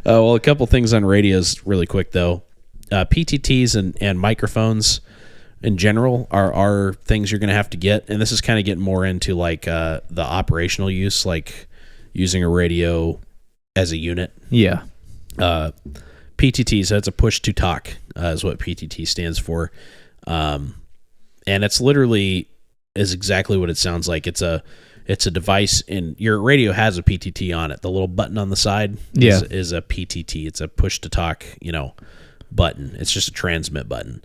Well, a couple things on radios really quick though. PTTs and microphones in general are things you're going to have to get, and this is kind of getting more into like the operational use, like using a radio as a unit. Yeah. PTT, so that's a push to talk, is what PTT stands for. And it's literally is exactly what it sounds like. It's a device, and your radio has a PTT on it. The little button on the side is a PTT. It's a push to talk, button. It's just a transmit button.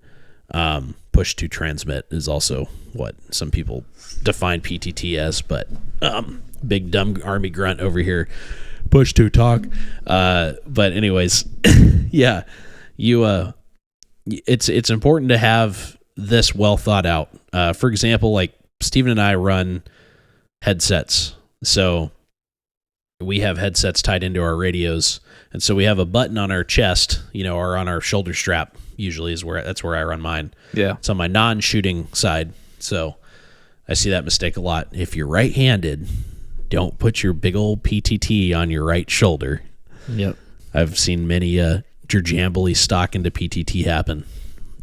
Push to transmit is also what some people define PTT as, but big dumb army grunt over here. Push to talk. But anyways, yeah, it's important to have this well thought out. For example, like Steven and I run headsets. So we have headsets tied into our radios. And so we have a button on our chest, or on our shoulder strap, usually that's where I run mine. Yeah. It's on my non-shooting side. So I see that mistake a lot. If you're right-handed, don't put your big old PTT on your right shoulder. Yep. I've seen many Jerjambly stock into PTT happen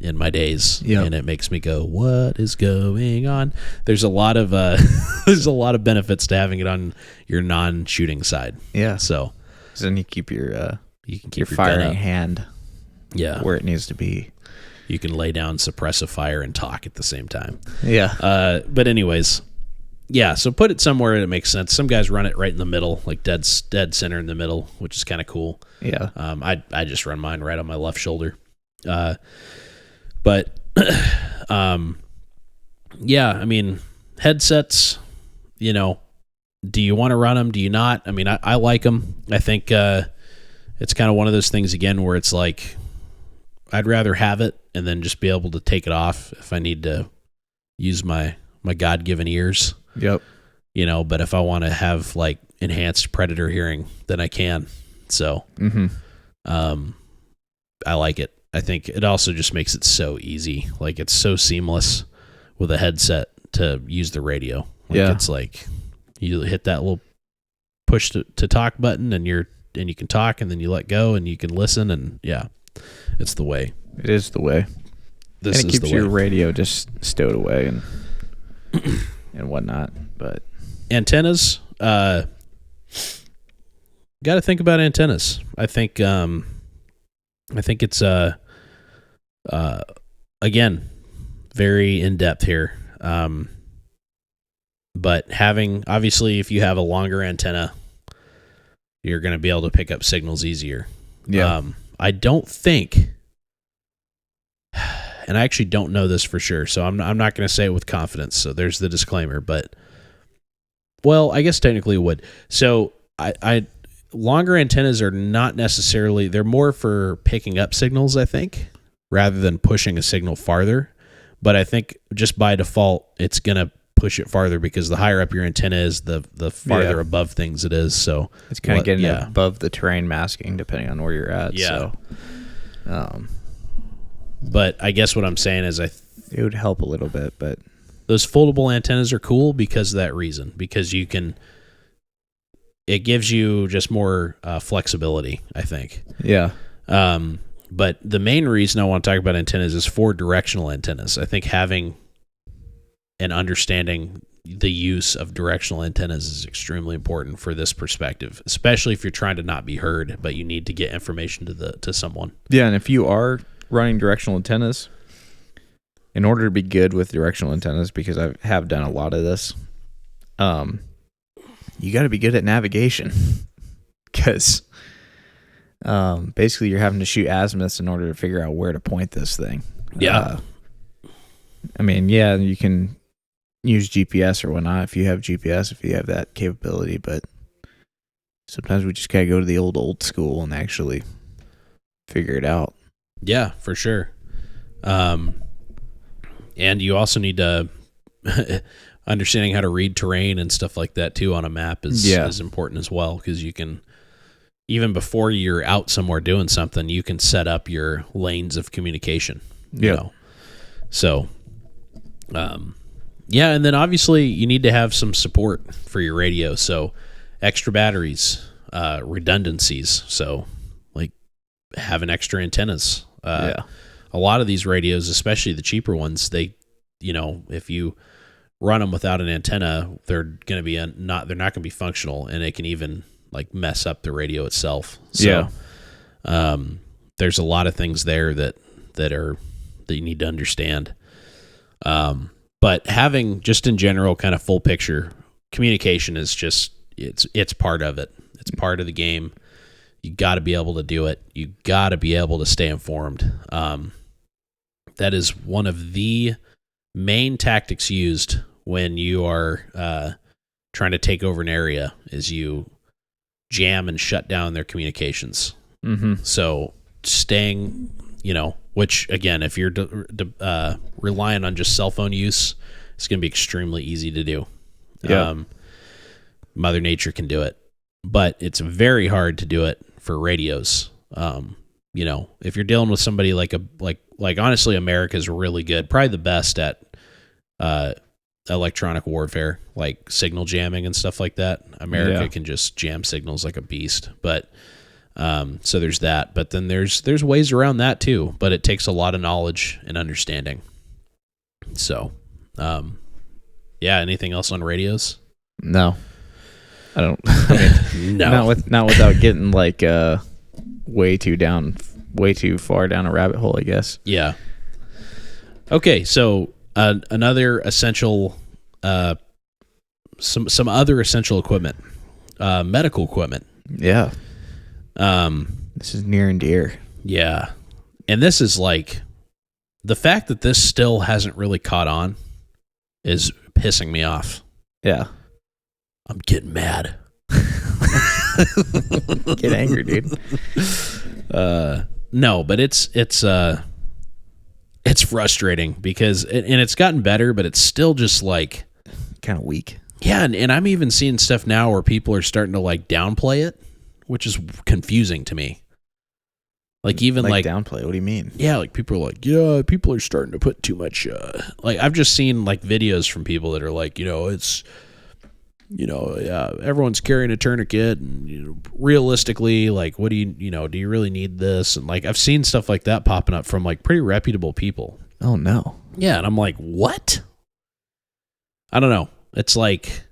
in my days, and it makes me go, what is going on? There's a lot of benefits to having it on your non-shooting side. Yeah. So then you keep your your firing hand where it needs to be. You can lay down, suppress a fire, and talk at the same time. Yeah. But anyways, yeah, so put it somewhere that makes sense. Some guys run it right in the middle, like dead center in the middle, which is kind of cool. Yeah. I just run mine right on my left shoulder. But yeah, I mean, headsets, do you want to run them? Do you not? I mean, I like them. I think it's kind of one of those things, again, where it's like, I'd rather have it and then just be able to take it off if I need to use my God-given ears. Yep. But if I want to have like enhanced predator hearing, then I can. So, I like it. I think it also just makes it so easy. Like, it's so seamless with a headset to use the radio. Like, it's like you hit that little push to talk button and you can talk, and then you let go and you can listen, and yeah, it's the way. It is the way. This and it is keeps the way. your radio just stowed away and whatnot. But antennas, got to think about antennas. I think it's again, very in depth here. But obviously, if you have a longer antenna, you're going to be able to pick up signals easier. yeah, I don't think, and I actually don't know this for sure, so I'm not going to say it with confidence. So there's the disclaimer. But, well, I guess technically it would. So I longer antennas are not necessarily, they're more for picking up signals, I think, rather than pushing a signal farther. But I think just by default, it's going to push it farther because the higher up your antenna is, the farther above things it is. So it's kind of getting above the terrain masking depending on where you're at. Yeah. So, but I guess what I'm saying is it would help a little bit, but those foldable antennas are cool because of that reason, because it gives you just more flexibility, I think. Yeah. But the main reason I want to talk about antennas is for directional antennas. I think having and understanding the use of directional antennas is extremely important for this perspective, especially if you're trying to not be heard, but you need to get information to someone. Yeah, and if you are running directional antennas, in order to be good with directional antennas, because I have done a lot of this, you got to be good at navigation, because basically you're having to shoot azimuths in order to figure out where to point this thing. Yeah. I mean, yeah, you can use GPS or whatnot if you have GPS, if you have that capability, but sometimes we just gotta go to the old school and actually figure it out. Yeah, for sure. And you also need to understanding how to read terrain and stuff like that too on a map is important as well, because you can, even before you're out somewhere doing something, you can set up your lanes of communication. You know? So, yeah, and then obviously you need to have some support for your radio. So extra batteries, redundancies. So like having extra antennas. A lot of these radios, especially the cheaper ones, they, if you run them without an antenna, they're going to be they're not going to be functional, and it can even like mess up the radio itself. So, there's a lot of things there that you need to understand. But having just in general kind of full picture communication is just, it's part of it. It's part of the game. You got to be able to do it. You got to be able to stay informed. That is one of the main tactics used when you are trying to take over an area, is you jam and shut down their communications. Mm-hmm. So staying, which again, if you're relying on just cell phone use, it's going to be extremely easy to do. Yeah. Mother Nature can do it, but it's very hard to do it for radios. If you're dealing with somebody like honestly, America's really good, probably the best at electronic warfare, like signal jamming and stuff like that. America can just jam signals like a beast. But so there's that. But then there's ways around that too. But it takes a lot of knowledge and understanding. So, anything else on radios? No, I don't. I mean, no, not without getting like way too far down a rabbit hole, I guess. Yeah. Okay, so another essential, some other essential equipment, medical equipment. Yeah. This is near and dear. Yeah, and this is like, the fact that this still hasn't really caught on is pissing me off. Yeah. I'm getting mad. Get angry, dude. No, but it's frustrating because and it's gotten better, but it's still just like kind of weak. Yeah, and I'm even seeing stuff now where people are starting to like downplay it, which is confusing to me. Like even like downplay. What do you mean? Yeah, like people are like, yeah, people are starting to put too much. Like I've just seen like videos from people that are like, it's everyone's carrying a tourniquet, and realistically, like, what do you really need this? And like, I've seen stuff like that popping up from like pretty reputable people. Oh no. Yeah, and I'm like, what? I don't know. It's like,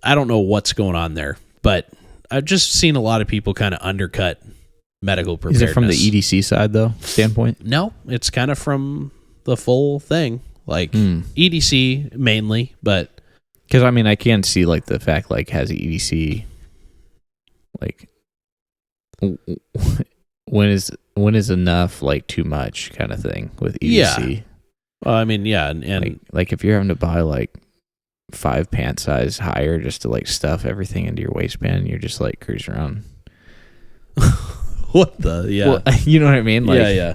I don't know what's going on there, but I've just seen a lot of people kind of undercut medical preparedness. Is it from the EDC side though, standpoint? No, it's kind of from the full thing, like EDC mainly, but because I mean, I can see like the fact like has EDC like when is enough like too much kind of thing with EDC. Yeah. Well, I mean, yeah, and like if you're having to buy like 5 pant size higher just to like stuff everything into your waistband, you're just like cruising around. What the? Yeah. Well, you know what I mean? Like, yeah.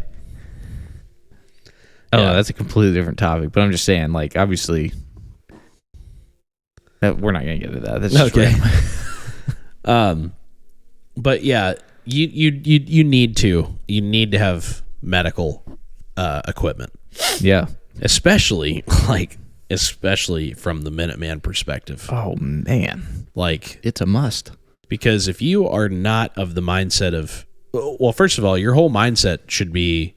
I don't know, that's a completely different topic, but I'm just saying, like, obviously, we're not going to get into that. That's just okay. random. But yeah, you need to have medical equipment. Yeah. Especially from the Minuteman perspective. Oh man, like, it's a must. Because if you are not of the mindset of, well, first of all, your whole mindset should be,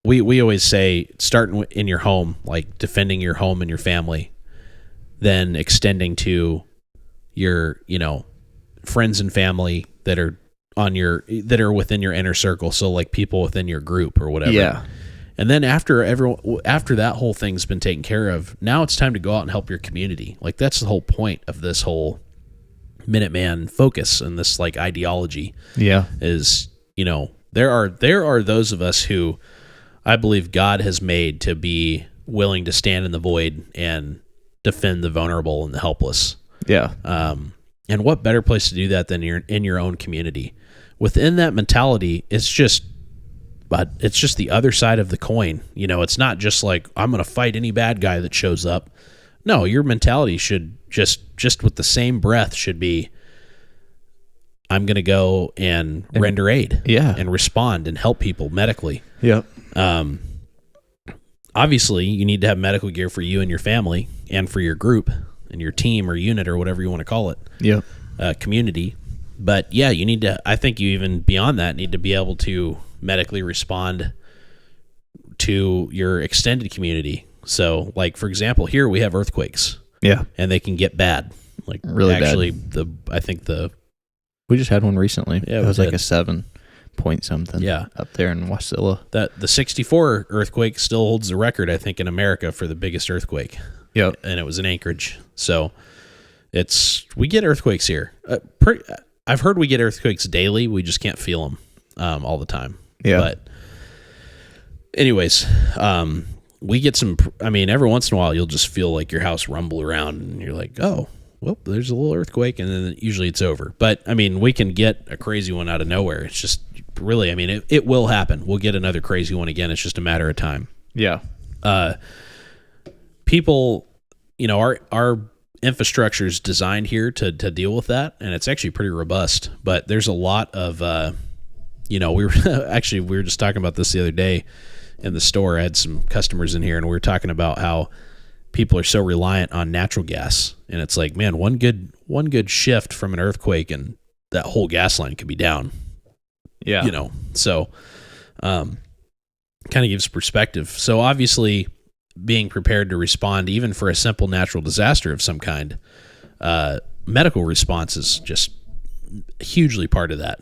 we always say starting in your home, like defending your home and your family, then extending to your, friends and family that are within your inner circle. So like people within your group or whatever. Yeah. And then after that whole thing's been taken care of, now it's time to go out and help your community. Like that's the whole point of this whole Minuteman focus and this like ideology. Yeah. Is, there are those of us who I believe God has made to be willing to stand in the void and defend the vulnerable and the helpless. Yeah. And what better place to do that than in your own community? Within that mentality, it's just the other side of the coin. It's not just like, I'm going to fight any bad guy that shows up. No, your mentality should just with the same breath should be, I'm going to go and render aid. Yeah. And respond and help people medically. Yep. Obviously, you need to have medical gear for you and your family and for your group and your team or unit or whatever you want to call it. Yep. Community. But yeah, you need to, I think you even beyond that need to be able to medically respond to your extended community. So like, for example, here we have earthquakes. Yeah. And they can get bad. Like really actually bad. We just had one recently. Yeah, it was like a 7 point something. Yeah. Up there in Wasilla. That the 64 earthquake still holds the record, I think, in America for the biggest earthquake. Yep. And it was in Anchorage. So we get earthquakes here. I've heard we get earthquakes daily. We just can't feel them all the time. Yeah. But anyways, we get some, every once in a while you'll just feel like your house rumble around and you're like, oh, well, there's a little earthquake, and then usually it's over. But we can get a crazy one out of nowhere. It's just really, it will happen. We'll get another crazy one again. It's just a matter of time. Yeah. People, our infrastructure is designed here to deal with that, and it's actually pretty robust. But there's a lot of, we were just talking about this the other day in the store. I had some customers in here, and we were talking about how people are so reliant on natural gas, and it's like, man, one good shift from an earthquake, and that whole gas line could be down. Yeah, so kind of gives perspective. So obviously, being prepared to respond even for a simple natural disaster of some kind, medical response is just hugely part of that.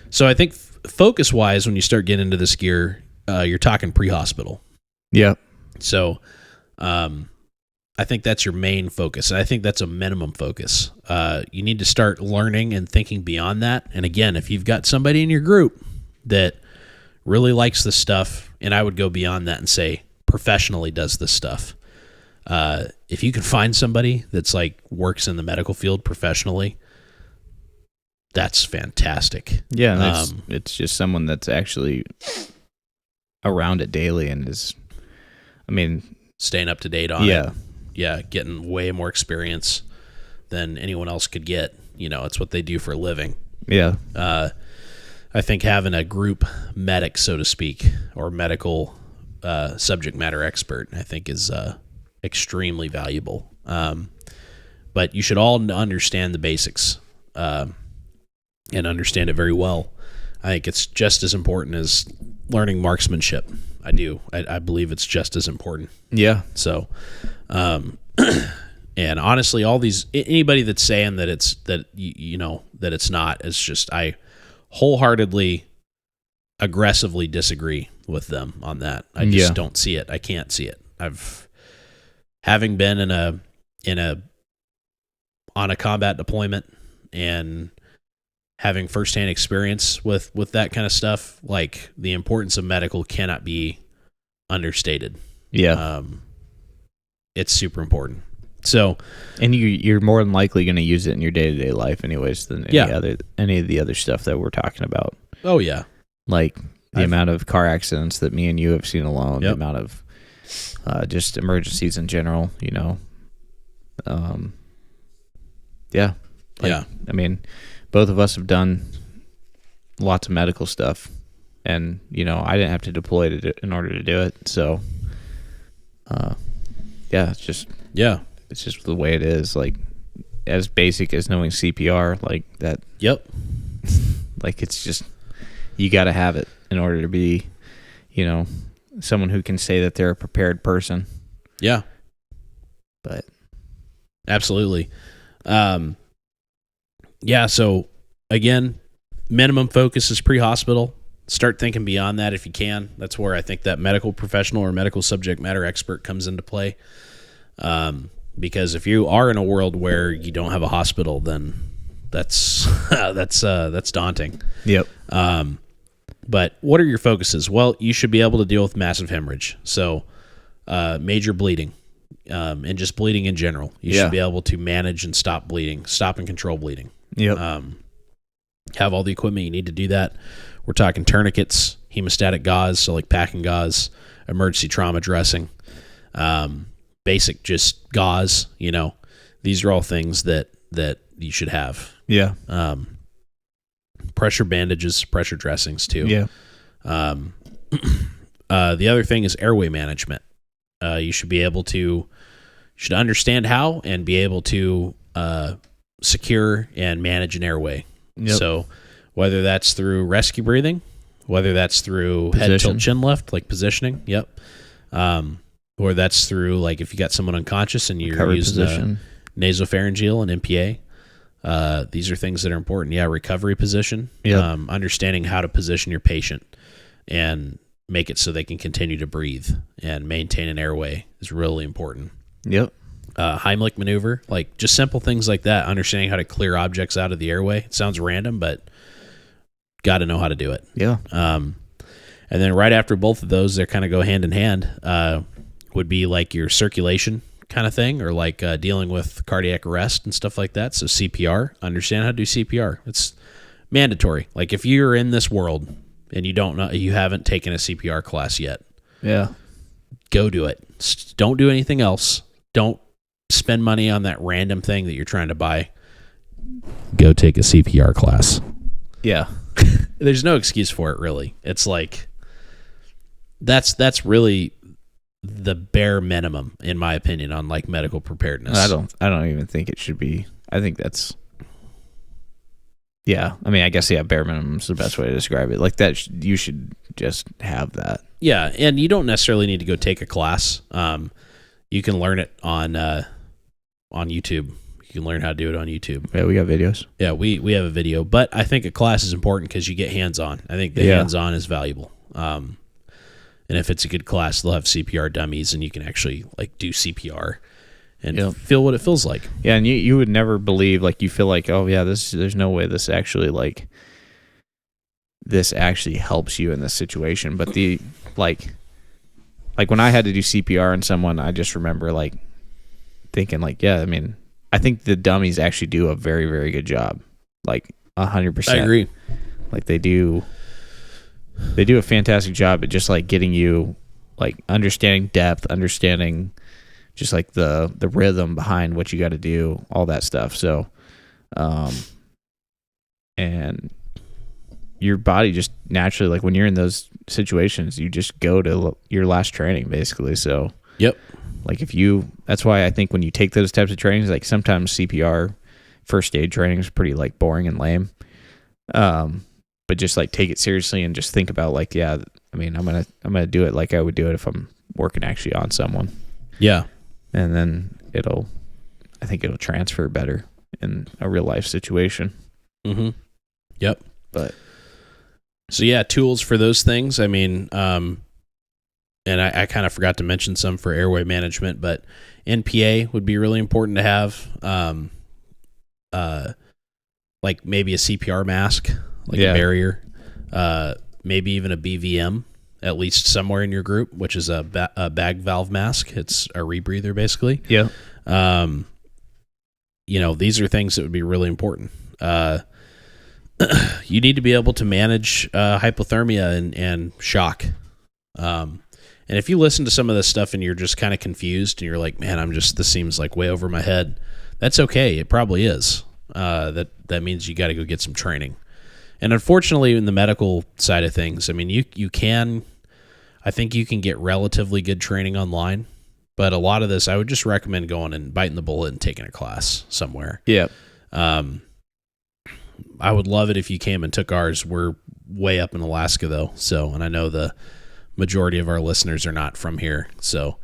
So I think focus wise, when you start getting into this gear, you're talking pre-hospital. Yeah. So, I think that's your main focus. And I think that's a minimum focus. You need to start learning and thinking beyond that. And again, if you've got somebody in your group that really likes this stuff, and I would go beyond that and say professionally does this stuff. If you can find somebody that's like works in the medical field professionally, that's fantastic. Yeah. It's just someone that's actually around it daily and is, staying up to date on it. Yeah. Yeah. Getting way more experience than anyone else could get. It's what they do for a living. Yeah. I think having a group medic, so to speak, or medical subject matter expert, I think is extremely valuable. But you should all understand the basics and understand it very well. I think it's just as important as learning marksmanship. I do. I believe it's just as important. Yeah. So, and honestly, all these anybody that's saying that it's that that it's not is just I wholeheartedly, aggressively disagree with them on that. I just don't see it. I can't see it. Having been on a combat deployment and having firsthand experience with that kind of stuff, like the importance of medical cannot be understated. Yeah. It's super important. So, and you're more than likely going to use it in your day-to-day life anyways than any of the other stuff that we're talking about. Oh yeah. Like the amount of car accidents that me and you have seen alone, Yep. the amount of just emergencies in general, yeah. Yeah. I mean, both of us have done lots of medical stuff, and I didn't have to deploy in order to do it. So, it's just the way it is. Like as basic as knowing CPR, like that. Yep. Like it's just you got to have it in order to be, someone who can say that they're a prepared person. Yeah. But absolutely. So again, minimum focus is pre-hospital. Start thinking beyond that if you can. That's where I think that medical professional or medical subject matter expert comes into play. Because if you are in a world where you don't have a hospital, then that's daunting. Yep. But what are your focuses? Well, you should be able to deal with massive hemorrhage. So, major bleeding, and just bleeding in general. You should be able to manage and stop and control bleeding. Yep. Have all the equipment you need to do that. We're talking tourniquets, hemostatic gauze, so like packing gauze, emergency trauma dressing, basic just gauze. These are all things that you should have. Yeah. Pressure bandages, pressure dressings too. Yeah. The other thing is airway management. You should understand how and be able to secure and manage an airway. Yep. So whether that's through rescue breathing, whether that's through head tilt chin lift, like positioning. Yep. Or that's through like if you got someone unconscious and you're using nasopharyngeal and MPA. These are things that are important. Yeah, recovery position. Yep. Understanding how to position your patient and make it so they can continue to breathe and maintain an airway is really important. Yep. Heimlich maneuver, like just simple things like that. Understanding how to clear objects out of the airway. It sounds random, but got to know how to do it. Yeah. And then right after both of those, they kind of go hand in hand. Would be like your circulation kind of thing, or like dealing with cardiac arrest and stuff like that. So CPR, understand how to do CPR. It's mandatory. Like if you're in this world and you haven't taken a CPR class yet, go do it. Don't do anything else. Don't spend money on that random thing that you're trying to buy. Go take a CPR class. Yeah. There's no excuse for it, really. It's like that's really the bare minimum, in my opinion, on like medical preparedness. I don't even think it should be. I think that's. Yeah, I mean, I guess bare minimum is the best way to describe it. Like that, you should just have that. Yeah, and you don't necessarily need to go take a class. You can learn it on YouTube. You can learn how to do it on YouTube. Yeah, we got videos. Yeah, we have a video, but I think a class is important because you get hands-on. I think the hands-on is valuable. And if it's a good class, they'll have CPR dummies, and you can actually like do CPR and feel what it feels like. Yeah, and you would never believe, like you feel like, oh yeah, there's no way this actually helps you in this situation. But like when I had to do CPR on someone, I just remember like thinking like, yeah, I mean, I think the dummies actually do a very, very good job. Like 100%. I agree. Like they do a fantastic job at just like getting you like understanding depth, understanding just like the rhythm behind what you got to do, all that stuff. So, and your body just naturally, like when you're in those situations, you just go to your last training basically. So Yep. Like that's why I think when you take those types of trainings, like sometimes CPR first aid training is pretty like boring and lame. But just like take it seriously and just think about like, yeah, I mean, I'm going to do it like I would do it if I'm working actually on someone. Yeah. And then I think it'll transfer better in a real life situation. Mm-hmm. Yep. But so yeah, tools for those things. I mean, and I kind of forgot to mention some for airway management, but NPA would be really important to have. Like maybe a CPR mask, like a barrier, maybe even a BVM, at least somewhere in your group, which is a bag valve mask. It's a rebreather, basically. Yeah. These are things that would be really important. You need to be able to manage hypothermia and shock. And if you listen to some of this stuff and you're just kind of confused and you're like, man, this seems like way over my head. That's okay. It probably is. That means you got to go get some training. And unfortunately, in the medical side of things, I mean, I think you can get relatively good training online, but a lot of this, I would just recommend going and biting the bullet and taking a class somewhere. Yeah. I would love it if you came and took ours. We're way up in Alaska though. So, and I know the majority of our listeners are not from here. So,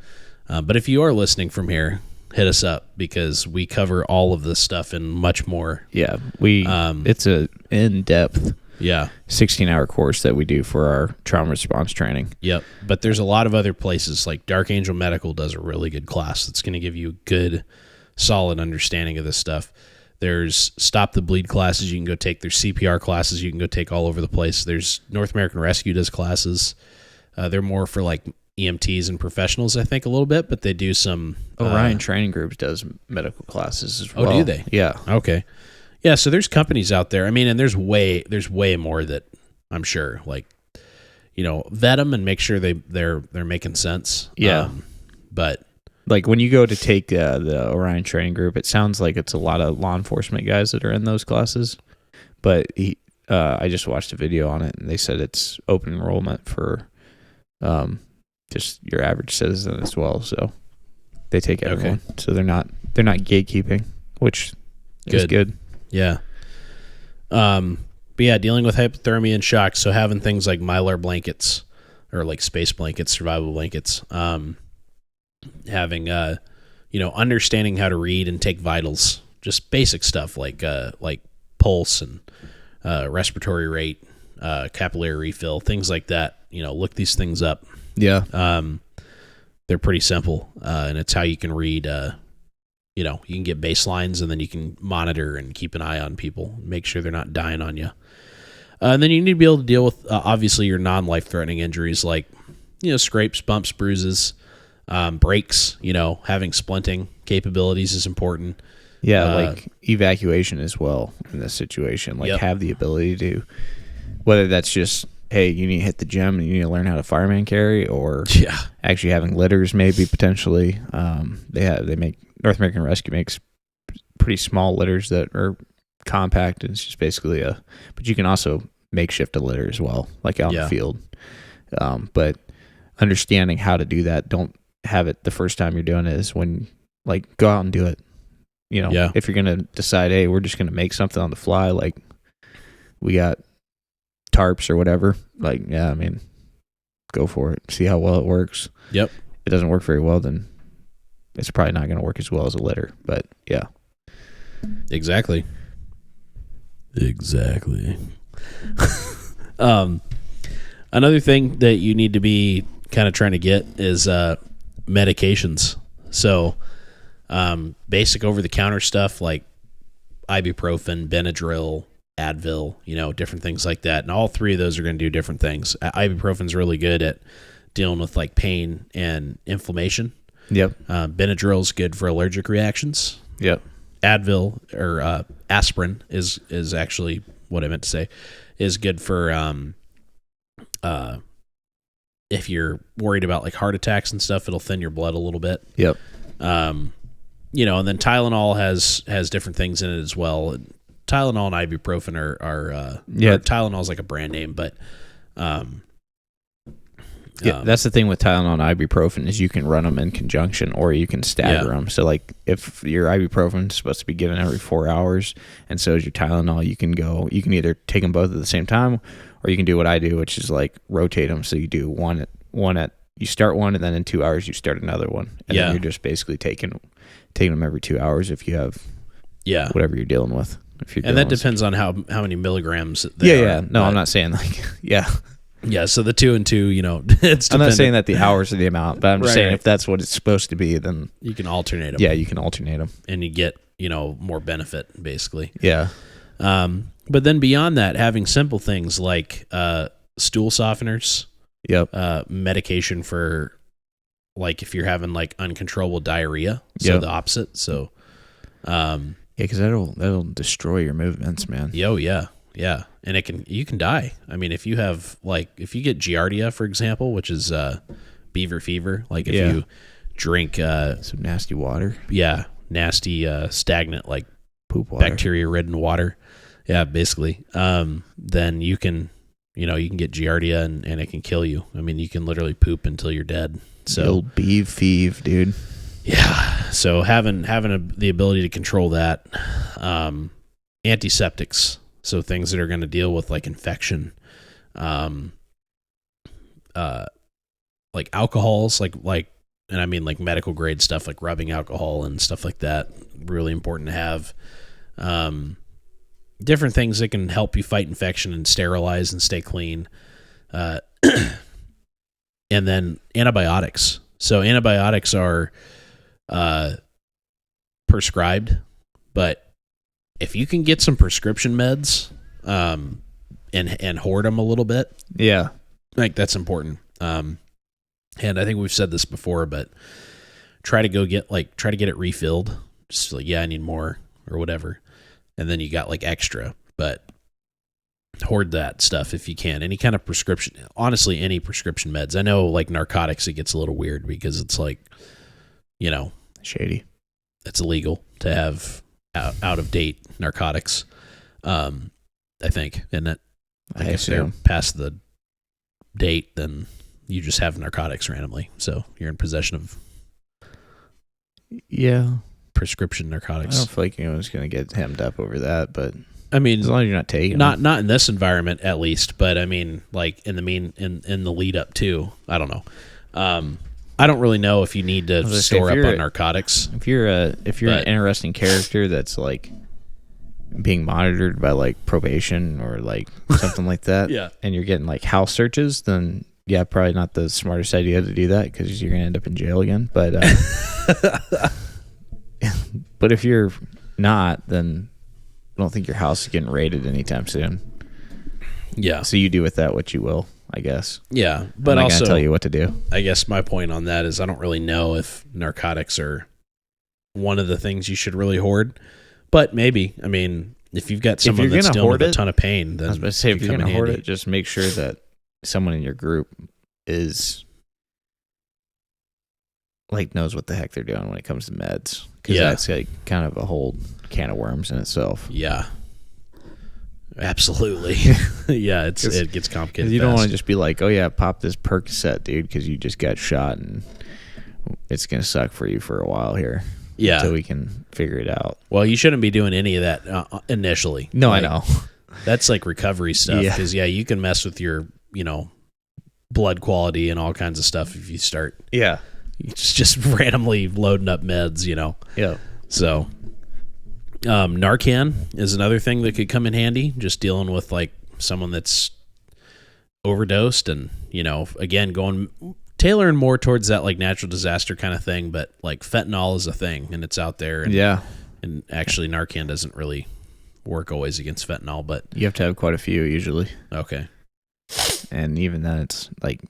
but if you are listening from here, hit us up because we cover all of this stuff and much more. Yeah. It's a in-depth 16-hour course that we do for our trauma response training. Yep. But there's a lot of other places like Dark Angel Medical does a really good class that's going to give you a good, solid understanding of this stuff. There's Stop the Bleed classes you can go take. There's CPR classes you can go take all over the place. There's North American Rescue does classes. They're more for like EMTs and professionals, I think, a little bit, but they do some... Orion Training Groups does medical classes as well. Oh, do they? Yeah. Okay. Yeah, so there's companies out there. I mean, and there's way more that I'm sure, like, vet them and make sure they're making sense. Yeah. But... Like when you go to take the Orion Training Group, it sounds like it's a lot of law enforcement guys that are in those classes. But I just watched a video on it, and they said it's open enrollment for just your average citizen as well. So they take everyone. Okay. So they're not gatekeeping, which is good. Yeah. But yeah, dealing with hypothermia and shock. So having things like Mylar blankets or like space blankets, survival blankets. Having understanding how to read and take vitals, just basic stuff like pulse and respiratory rate, capillary refill, things like that. Look these things up. Yeah. They're pretty simple, and it's how you can read. You can get baselines, and then you can monitor and keep an eye on people, make sure they're not dying on you. And then you need to be able to deal with obviously your non-life-threatening injuries like scrapes, bumps, bruises. Breaks, having splinting capabilities is important. Yeah, like evacuation as well in this situation. Like have the ability to, whether that's just, hey, you need to hit the gym and you need to learn how to fireman carry, or actually having litters maybe potentially. North American Rescue makes pretty small litters that are compact. It's just basically but you can also makeshift a litter as well, like out in the field. But understanding how to do that, don't have it the first time you're doing it, is when go out and do it. If you're gonna decide, hey, we're just gonna make something on the fly, like we got tarps or whatever, go for it, see how well it works. If it doesn't work very well, then it's probably not gonna work as well as a litter. But exactly. Another thing that you need to be kind of trying to get is medications. So basic over-the-counter stuff like ibuprofen, Benadryl, Advil, different things like that. And all three of those are going to do different things. Ibuprofen's really good at dealing with like pain and inflammation. Yep. Benadryl's good for allergic reactions. Yep. Advil or aspirin is actually what I meant to say, is good for if you're worried about like heart attacks and stuff, it'll thin your blood a little bit. Yep. And then Tylenol has different things in it as well. Tylenol and ibuprofen are Tylenol is like a brand name, but Yeah, that's the thing with Tylenol and ibuprofen is you can run them in conjunction or you can stagger them. So like if your ibuprofen is supposed to be given every 4 hours and so is your Tylenol, you can either take them both at the same time or you can do what I do, which is like rotate them. So you do you start one and then in 2 hours you start another one. And then you're just basically taking them every 2 hours if you have whatever you're dealing with. And that depends on how many milligrams they are. Yeah. No, I'm not saying like, Yeah, so the 2 and 2, it's dependent. I'm not saying that the hours are the amount, but I'm just saying if that's what it's supposed to be, then you can alternate them. Yeah, you can alternate them. And you get, more benefit, basically. Yeah. But then beyond that, having simple things like stool softeners, medication for, like, if you're having, like, uncontrollable diarrhea, so the opposite. So, because that'll destroy your movements, man. Yeah, and you can die. I mean, if you get Giardia, for example, which is beaver fever, like if you drink some nasty water, nasty stagnant like poop water, bacteria-ridden water, basically, then you can get Giardia and it can kill you. I mean, you can literally poop until you're dead. So the old beaver fever, dude. Yeah. So having the ability to control that, antiseptics. So things that are going to deal with like infection, like alcohols, and I mean like medical grade stuff like rubbing alcohol and stuff like that. Really important to have. Different things that can help you fight infection and sterilize and stay clean. And then antibiotics. So antibiotics are prescribed, but if you can get some prescription meds, and hoard them a little bit, like that's important. And I think we've said this before, but try to get it refilled. Just like, I need more or whatever, and then you got like extra, but hoard that stuff if you can. Any kind of prescription, honestly, any prescription meds. I know like narcotics, it gets a little weird because it's like, shady. It's illegal to have out of date narcotics. I think, isn't it? Like if they're past the date, then you just have narcotics randomly. So you're in possession of prescription narcotics. I don't feel like anyone's going to get hemmed up over that, but I mean, as long as you're not taking not in this environment at least, but I mean, like in the lead up to, I don't know. I don't really know if you need to store up on narcotics. If you're an interesting character that's like being monitored by like probation or like something like that, and you're getting like house searches, then probably not the smartest idea to do that because you're gonna end up in jail again. But but if you're not, then I don't think your house is getting raided anytime soon. Yeah. So you do with that what you will, I guess. Yeah, but I'm not also gonna tell you what to do. I guess my point on that is I don't really know if narcotics are one of the things you should really hoard, but maybe. I mean, if you've got someone that's dealing with a ton of pain, then I was about to say if you're gonna hoard it, just make sure that someone in your group is like knows what the heck they're doing when it comes to meds, because that's like kind of a whole can of worms in itself. Yeah. Absolutely. It gets complicated. You don't want to just be like, oh yeah, pop this Percocet, dude, because you just got shot and it's going to suck for you for a while here. Yeah. Until we can figure it out. Well, you shouldn't be doing any of that initially. No, I know. That's like recovery stuff because, you can mess with your, blood quality and all kinds of stuff if you start. Yeah. Just randomly loading up meds, Yeah. So Narcan is another thing that could come in handy, just dealing with like someone that's overdosed and, again, tailoring more towards that like natural disaster kind of thing. But like fentanyl is a thing and it's out there. And, and actually Narcan doesn't really work always against fentanyl, but you have to have quite a few usually. Okay. And even then it's like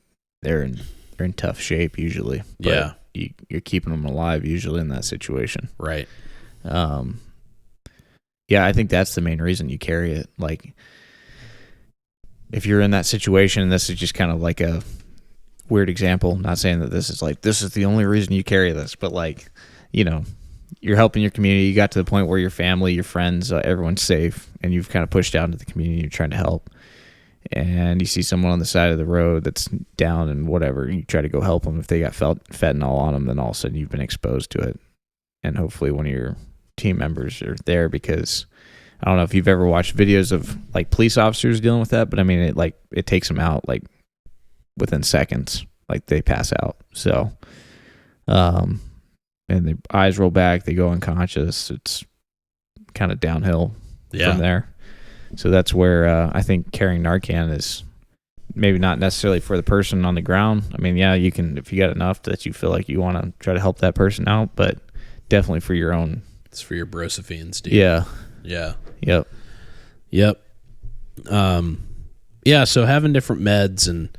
they're in tough shape usually. But you're keeping them alive usually in that situation. Right. I think that's the main reason you carry it. Like, if you're in that situation, this is just kind of like a weird example. Not saying that this is the only reason you carry this, but like, you're helping your community. You got to the point where your family, your friends, everyone's safe, and you've kind of pushed out into the community. You're trying to help. and you see someone on the side of the road that's down and whatever, you try to go help them. If they got fentanyl on them, then all of a sudden you've been exposed to it. And hopefully one of your team members are there, because I don't know if you've ever watched videos of like police officers dealing with that, but I mean, it takes them out like within seconds, like they pass out. So, and their eyes roll back, they go unconscious. It's kind of downhill from there. So that's where I think carrying Narcan is maybe not necessarily for the person on the ground. I mean, yeah, you can, if you got enough that you feel like you want to try to help that person out, but definitely for your own. It's for your brosophiens, dude. Yeah. Yeah. Yep. Yeah. So having different meds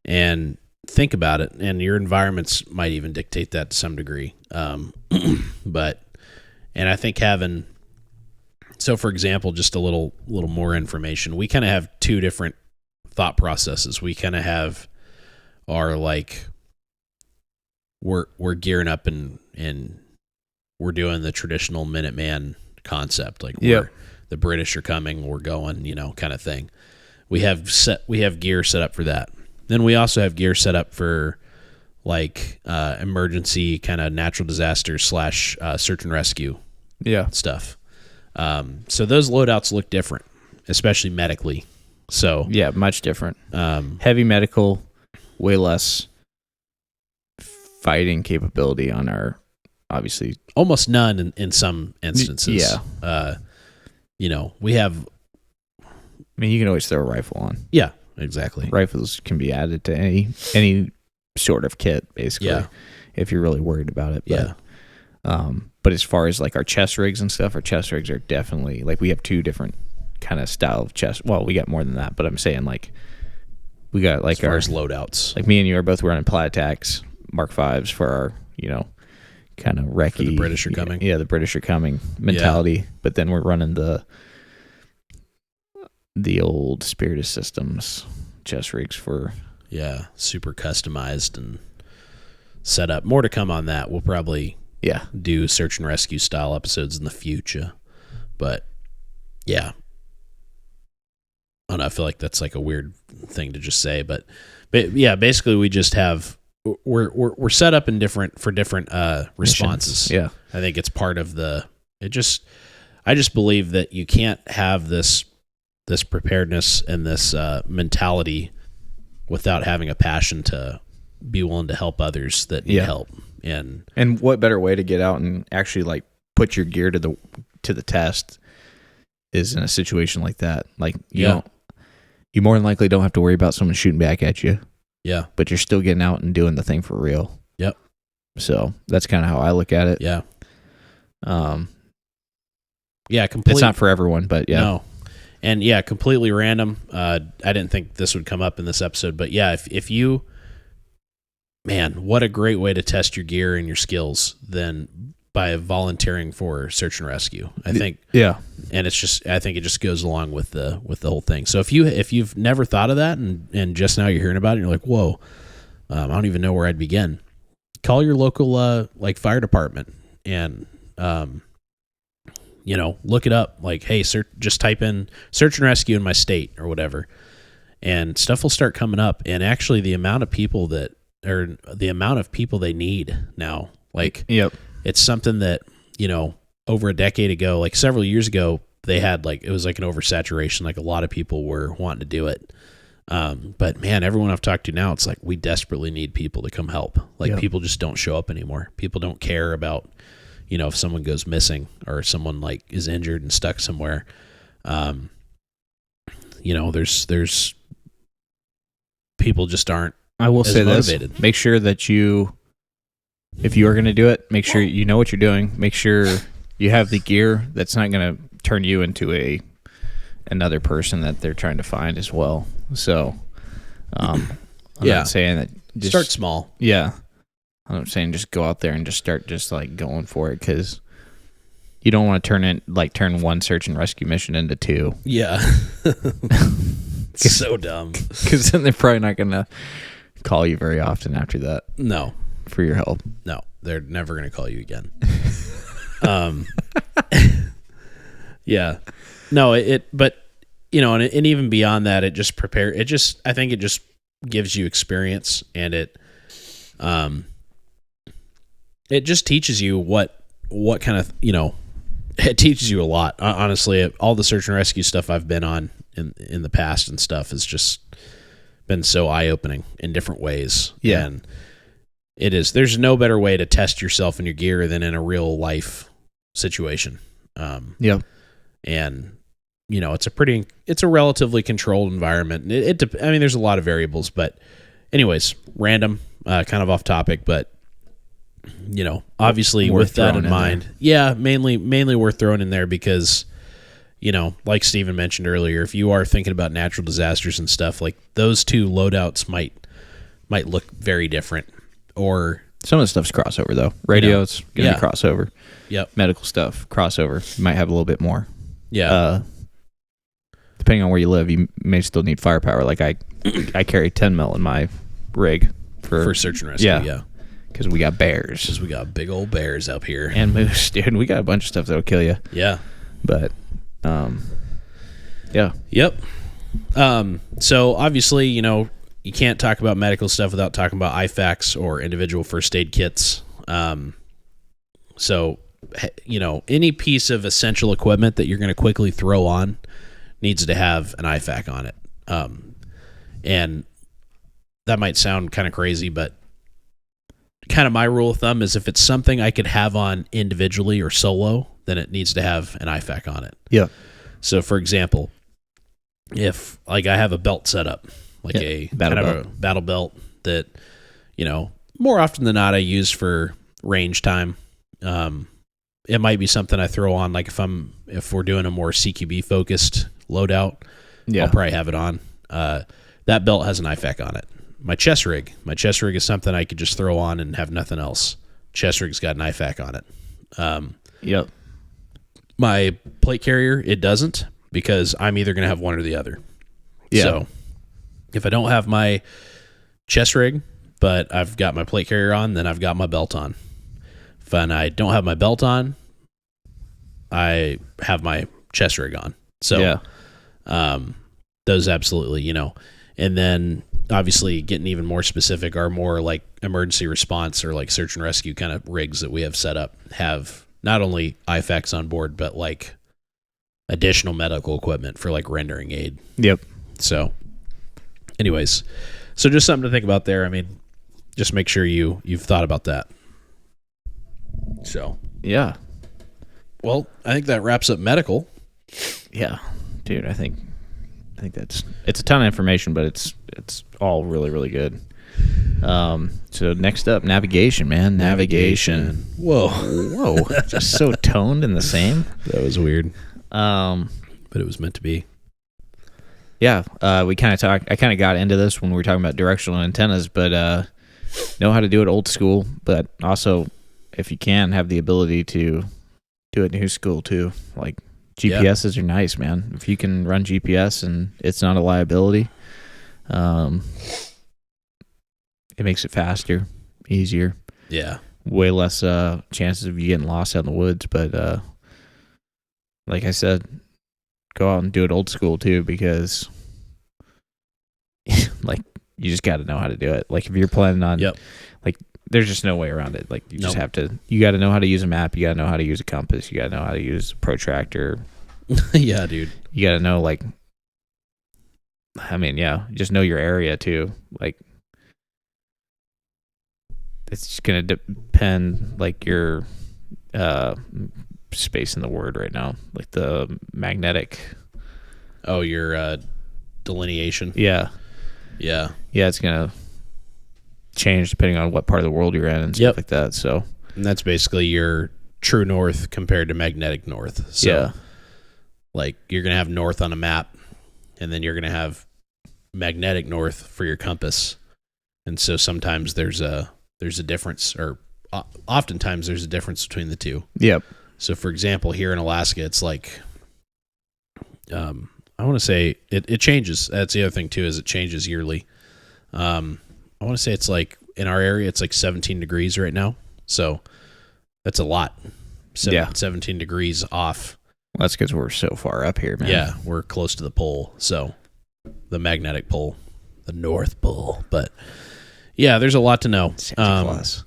and think about it, and your environments might even dictate that to some degree. But I think having, so for example, just a little more information. We kind of have two different thought processes. We kind of have our like, we're gearing up and we're doing the traditional Minuteman concept. Like the British are coming, we're going, kind of thing. We have gear set up for that. Then we also have gear set up for like emergency kind of natural disaster / search and rescue stuff. So those loadouts look different, especially medically. So yeah, much different. Heavy medical, way less fighting capability on our, obviously almost none in some instances. We have. I mean, you can always throw a rifle on. Yeah, exactly. Rifles can be added to any sort of kit, basically, if you're really worried about it. But, but as far as like our chest rigs and stuff, our chest rigs are definitely, like, we have two different kind of style of chest. Well, we got more than that, but I'm saying like we got like as far as loadouts. Like me and you are both running Plat Attacks Mark 5s for our, kind of recce. The British are coming. Yeah, the British are coming mentality. Yeah. But then we're running the old Spiritus Systems chest rigs for super customized and set up. More to come on that. We'll probably do search and rescue style episodes in the future. But yeah, I don't know, I feel like that's like a weird thing to just say, but yeah, basically we just have we're set up in different responses. Yeah, I think it's part of I just believe that you can't have this preparedness and this mentality without having a passion to be willing to help others that need help. And what better way to get out and actually like put your gear to the test is in a situation like that. Like you more than likely don't have to worry about someone shooting back at you. Yeah. But you're still getting out and doing the thing for real. Yep. So that's kind of how I look at it. Yeah. Completely. It's not for everyone, but yeah. No. And completely random. I didn't think this would come up in this episode, but if you, man, what a great way to test your gear and your skills than by volunteering for search and rescue. I think. Yeah. And I think it just goes along with the whole thing. So if you've never thought of that and just now you're hearing about it and you're like, whoa, I don't even know where I'd begin. Call your local fire department and look it up. Like, hey, just type in search and rescue in my state or whatever, and stuff will start coming up. And actually, the amount of people they need now, like, it's something that over a decade ago, like several years ago, they had it was like an oversaturation. Like a lot of people were wanting to do it. But man, everyone I've talked to now, it's like we desperately need people to come help. Like people just don't show up anymore. People don't care about, if someone goes missing or someone like is injured and stuck somewhere. There's people just aren't. I will say motivated. This: make sure that if you are going to do it, make sure you know what you're doing. Make sure you have the gear that's not going to turn you into another person that they're trying to find as well. So, I'm not saying that. Just start small. Yeah. I'm not saying just go out there and just start going for it, because you don't want to turn one search and rescue mission into two. Yeah. It's so dumb. Because then they're probably not going to call you very often after that. No. For your help. No, they're never going to call you again. Yeah. No, but and even beyond that, I think it just gives you experience, and it just teaches you what kind of, it teaches you a lot. Honestly, all the search and rescue stuff I've been on in the past and stuff has just been so eye-opening in different ways. Yeah. And there's no better way to test yourself and your gear than in a real life situation. Yep. And it's a relatively controlled environment. There's a lot of variables, but anyways, random, kind of off topic, but obviously with that in mind, mainly worth throwing in there because, like Steven mentioned earlier, if you are thinking about natural disasters and stuff, like those two loadouts might look very different. Or some of the stuff's crossover though. Radio's gonna be crossover. Yep. Medical stuff crossover. You might have a little bit more. Yeah. Depending on where you live, you may still need firepower. Like I carry 10 mil in my rig for search and rescue. Yeah. Because we got bears. Because we got big old bears up here. And moose, dude. We got a bunch of stuff that'll kill you. Yeah. But, yeah. Yep. So obviously, you can't talk about medical stuff without talking about IFAKs or individual first aid kits. So, any piece of essential equipment that you're going to quickly throw on needs to have an IFAK on it. And that might sound kind of crazy, but kind of my rule of thumb is if it's something I could have on individually or solo, then it needs to have an IFAK on it. Yeah. So, for example, if I have a belt set up, a battle belt that, more often than not I use for range time. It might be something I throw on, like if we're doing a more CQB focused loadout, I'll probably have it on. That belt has an IFAK on it. My chest rig is something I could just throw on and have nothing else. Chest rig's got an IFAK on it. Yep. My plate carrier, it doesn't, because I'm either going to have one or the other. Yeah. So if I don't have my chest rig, but I've got my plate carrier on, then I've got my belt on. If I don't have my belt on, I have my chest rig on. So, those absolutely, and then obviously getting even more specific are more like emergency response or like search and rescue kind of rigs that we have set up have not only IFAKs on board, but like additional medical equipment for like rendering aid. Yep. So anyways, so just something to think about there. I mean, just make sure you've thought about that. So, yeah. Well, I think that wraps up medical. Yeah. Dude, I think it's a ton of information, but it's all really, really good. So next up, navigation, man. Navigation. Whoa. Just so toned and the same. That was weird. But it was meant to be. Yeah. I kind of got into this when we were talking about directional antennas, but know how to do it old school, but also, if you can, have the ability to do it new school too. Like GPSs are nice, man. If you can run GPS and it's not a liability, it makes it faster, easier. Yeah. Way less chances of you getting lost out in the woods. But like I said, go out and do it old school too, because like you just got to know how to do it. Like if you're planning on, like there's just no way around it. Like you just have to. You got to know how to use a map. You got to know how to use a compass. You got to know how to use a protractor. Yeah, dude. You got to know just know your area too. Like it's just gonna depend like your space in the word right now, like the magnetic. Oh, your delineation. Yeah. It's gonna change depending on what part of the world you're in and stuff like that. So, and that's basically your true north compared to magnetic north. So, like you're gonna have north on a map, and then you're gonna have magnetic north for your compass. And so sometimes there's a difference, or oftentimes there's a difference between the two. Yep. So for example, here in Alaska, it's like, I want to say it changes. That's the other thing too, is it changes yearly. I want to say it's like in our area, it's like 17 degrees right now. So that's a lot. 17 degrees off. Well, that's because we're so far up here, man. Yeah, we're close to the pole. So the magnetic pole, the North Pole. But yeah, there's a lot to know. Santa Claus.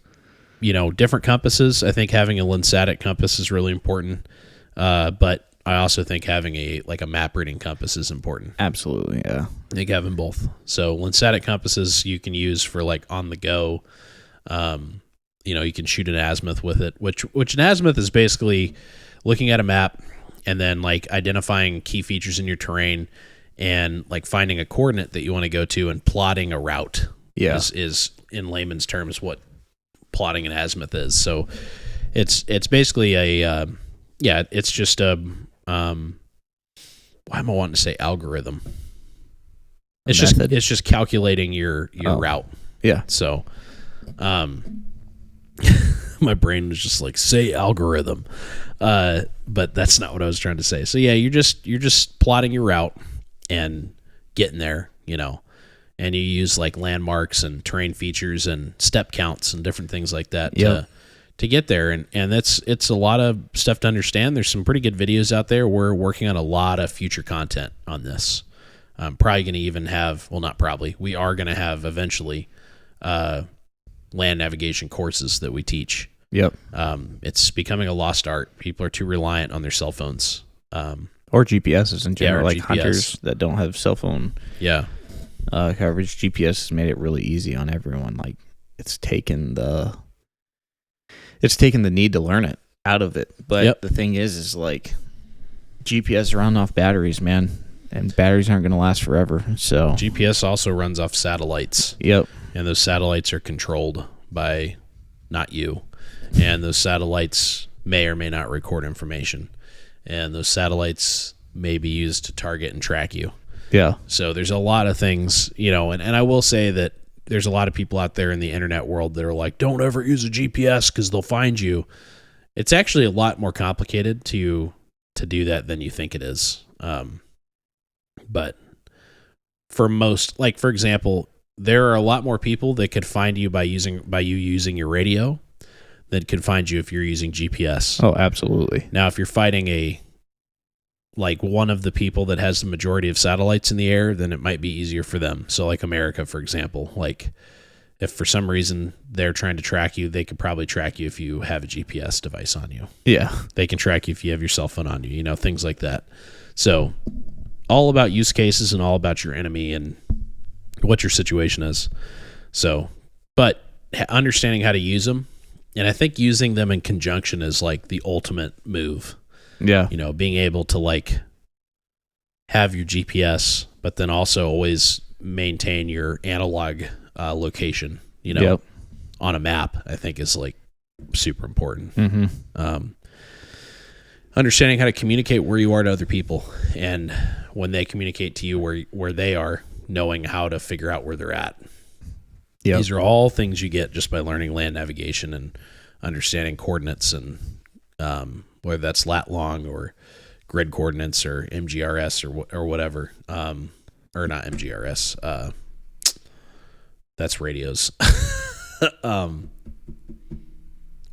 Different compasses. I think having a Linsatic compass is really important. But I also think having a map reading compass is important. Absolutely, yeah. I think having both. So Linsatic compasses you can use for on the go. You can shoot an azimuth with it, which an azimuth is basically looking at a map and then identifying key features in your terrain and finding a coordinate that you want to go to and plotting a route. Yeah. Is in layman's terms what plotting an azimuth is. So it's basically it's just a why am I wanting to say algorithm? It's just calculating your route. Yeah. So my brain was just say algorithm. But that's not what I was trying to say. So yeah, you're just plotting your route and getting there, and you use landmarks and terrain features and step counts and different things like that to get there. And it's a lot of stuff to understand. There's some pretty good videos out there. We're working on a lot of future content on this. I'm probably going to even have, well, not probably, we are going to have eventually land navigation courses that we teach. Yep. It's becoming a lost art. People are too reliant on their cell phones. Or GPSs in general, GPS. Hunters that don't have cell phone coverage. GPS has made it really easy on everyone. It's taken the need to learn it out of it. But the thing is GPS run off batteries, man, and batteries aren't going to last forever. So GPS also runs off satellites. Yep. And those satellites are controlled by not you. And those satellites may or may not record information. And those satellites may be used to target and track you. Yeah. So there's a lot of things, and I will say that there's a lot of people out there in the internet world that are like, don't ever use a GPS because they'll find you. It's actually a lot more complicated to do that than you think it is. But for most, for example, there are a lot more people that could find you by you using your radio than could find you if you're using GPS. Oh, absolutely. Now, if you're fighting one of the people that has the majority of satellites in the air, then it might be easier for them. So America, for example, if for some reason they're trying to track you, they could probably track you if you have a GPS device on you. Yeah. They can track you if you have your cell phone on you, things like that. So all about use cases and all about your enemy and what your situation is. So, but understanding how to use them, and I think using them in conjunction is the ultimate move. Yeah. Being able to have your GPS, but then also always maintain your analog location, on a map, I think is super important. Mm-hmm. Understanding how to communicate where you are to other people, and when they communicate to you where they are, knowing how to figure out where they're at. Yep. These are all things you get just by learning land navigation and understanding coordinates, and whether that's lat long or grid coordinates or MGRS or whatever, or not MGRS. That's radios.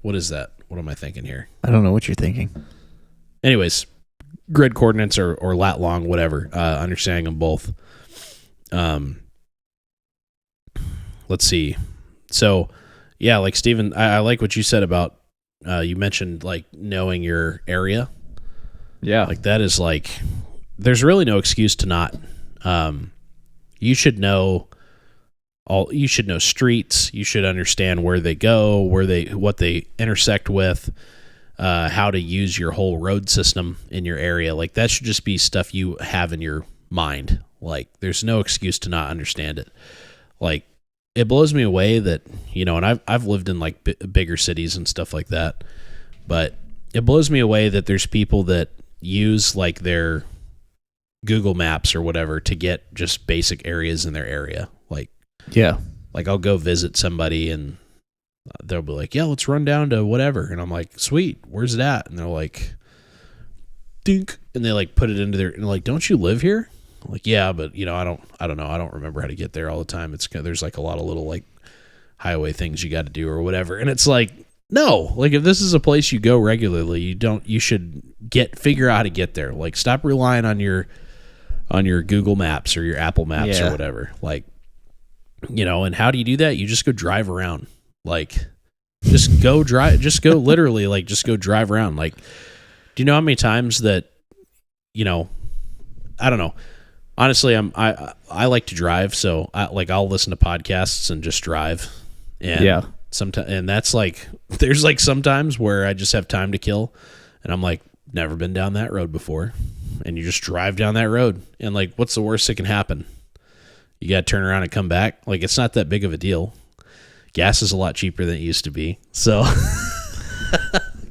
What is that? What am I thinking here? I don't know what you're thinking. Anyways, grid coordinates or lat long, whatever. Understanding them both. Let's see. So, yeah, Steven, I like what you said about, you mentioned knowing your area. Yeah. That is there's really no excuse to not. You should know streets. You should understand where they go, what they intersect with, how to use your whole road system in your area. That should just be stuff you have in your mind. There's no excuse to not understand it. It blows me away that, and I've lived in bigger cities and stuff like that, but it blows me away that there's people that use their Google Maps or whatever to get just basic areas in their area. Yeah. I'll go visit somebody and they'll be like, yeah, let's run down to whatever. And I'm like, sweet, where's it at? And they're like, dink. And they put it into their, and don't you live here? I'm like, yeah, but I don't know. I don't remember how to get there all the time. There's a lot of little highway things you got to do or whatever. And it's No, like if this is a place you go regularly, you should figure out how to get there. Like stop relying on your Google Maps or your Apple Maps or whatever. Like, and how do you do that? You just go drive around. Like just go literally like just go drive around. Like, do you know how many times that, I don't know. Honestly, I like to drive, so I'll listen to podcasts and just drive. And sometimes, and that's like, there's like sometimes where I just have time to kill and I'm like, never been down that road before. And you just drive down that road and like, what's the worst that can happen? You got to turn around and come back. Like, it's not that big of a deal. Gas is a lot cheaper than it used to be. So